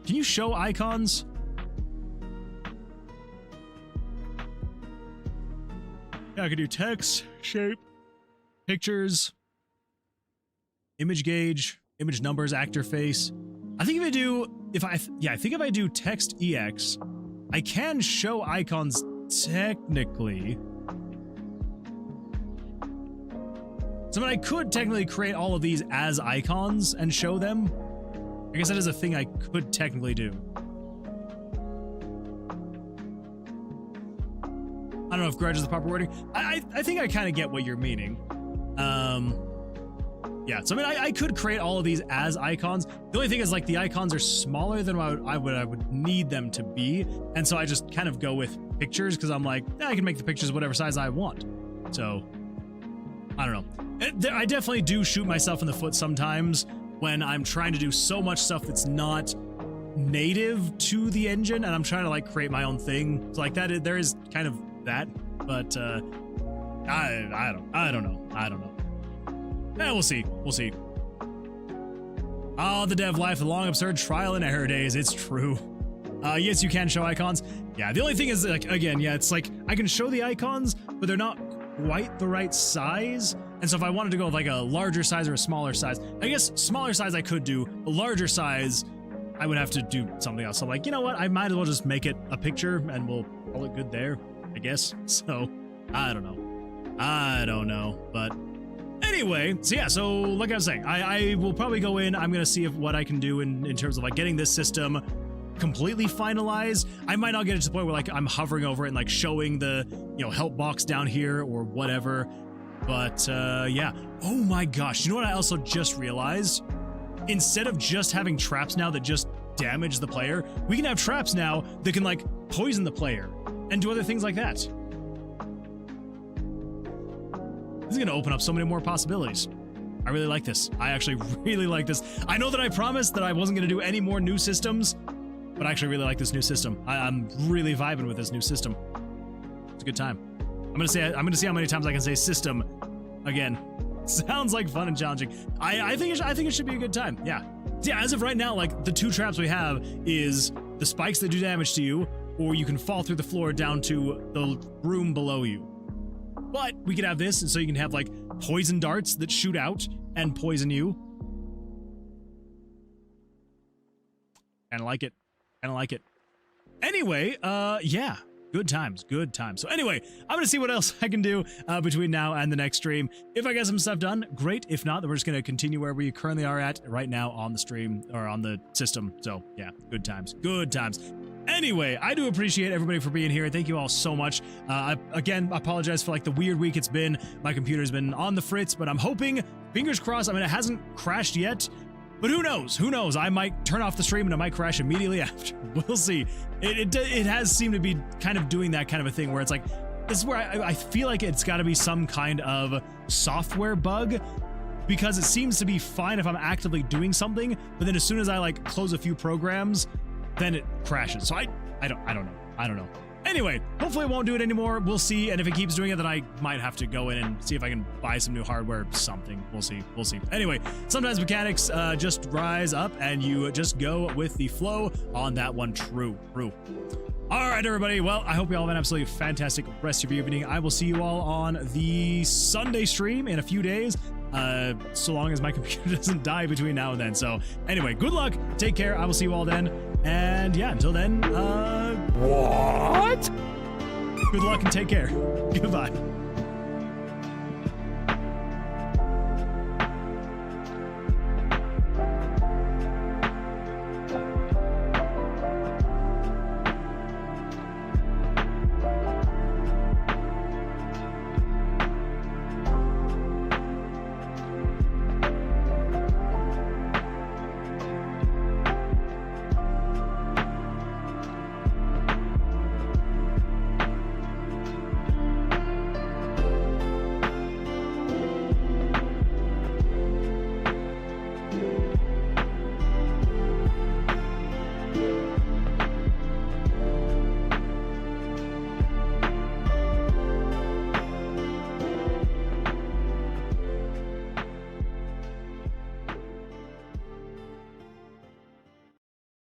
can you show icons? Yeah, I could do text, shape, pictures, image gauge, image numbers, actor face. I think if I do text EX, I can show icons technically. So I mean, I could technically create all of these as icons and show them. I guess that is a thing I could technically do. I don't know if grudge is the proper wording. I think I kind of get what you're meaning. Yeah, so I mean, I could create all of these as icons. The only thing is, like, the icons are smaller than what I would need them to be, and so I just kind of go with pictures because I'm like, I can make the pictures whatever size I want. So I don't know. I definitely do shoot myself in the foot sometimes when I'm trying to do so much stuff that's not native to the engine, and I'm trying to like create my own thing. So like that, there is kind of that, but I don't know. Yeah, we'll see. Oh, the dev life, the long, absurd trial and error days. It's true. Yes, you can show icons. Yeah, the only thing is, like, again, yeah, it's like I can show the icons, but they're not quite the right size. And so if I wanted to go with like a larger size or a smaller size, I guess smaller size I could do. A larger size, I would have to do something else. So like, you know what? I might as well just make it a picture and we'll call it good there, I guess. So I don't know. But anyway, so yeah, so like I was saying, I will probably go in. I'm going to see what I can do in terms of like getting this system completely finalized. I might not get it to the point where like I'm hovering over it and like showing the, you know, help box down here or whatever. But yeah. Oh my gosh. You know what I also just realized? Instead of just having traps now that just damage the player, we can have traps now that can like poison the player and do other things like that. This is going to open up so many more possibilities. I really like this. I actually really like this. I know that I promised that I wasn't going to do any more new systems, but I actually really like this new system. I'm really vibing with this new system. It's a good time. I'm gonna see how many times I can say system again. Sounds like fun and challenging. I think it should be a good time. Yeah. Yeah, as of right now, like the two traps we have is the spikes that do damage to you, or you can fall through the floor down to the room below you. But we could have this, and so you can have like poison darts that shoot out and poison you. Kinda like it. Anyway, yeah. Good times. So anyway, I'm going to see what else I can do between now and the next stream. If I get some stuff done, great. If not, then we're just going to continue where we currently are at right now on the stream or on the system. So yeah, good times. Anyway, I do appreciate everybody for being here. Thank you all so much. Again, I apologize for like the weird week it's been. My computer's been on the fritz, but I'm hoping, fingers crossed, I mean, it hasn't crashed yet. But who knows? I might turn off the stream and it might crash immediately after. We'll see. It has seemed to be kind of doing that kind of a thing where it's like, this is where I feel like it's got to be some kind of software bug, because it seems to be fine if I'm actively doing something, but then as soon as I like close a few programs, then it crashes. So I don't know. Anyway, hopefully it won't do it anymore. We'll see. And if it keeps doing it, then I might have to go in and see if I can buy some new hardware, something. We'll see. Anyway, sometimes mechanics just rise up and you just go with the flow on that one. True. All right, everybody. Well, I hope you all have an absolutely fantastic rest of your evening. I will see you all on the Sunday stream in a few days. So long as my computer doesn't die between now and then. So anyway, good luck. Take care. I will see you all then. And yeah, until then, What? Good luck and take care. Goodbye.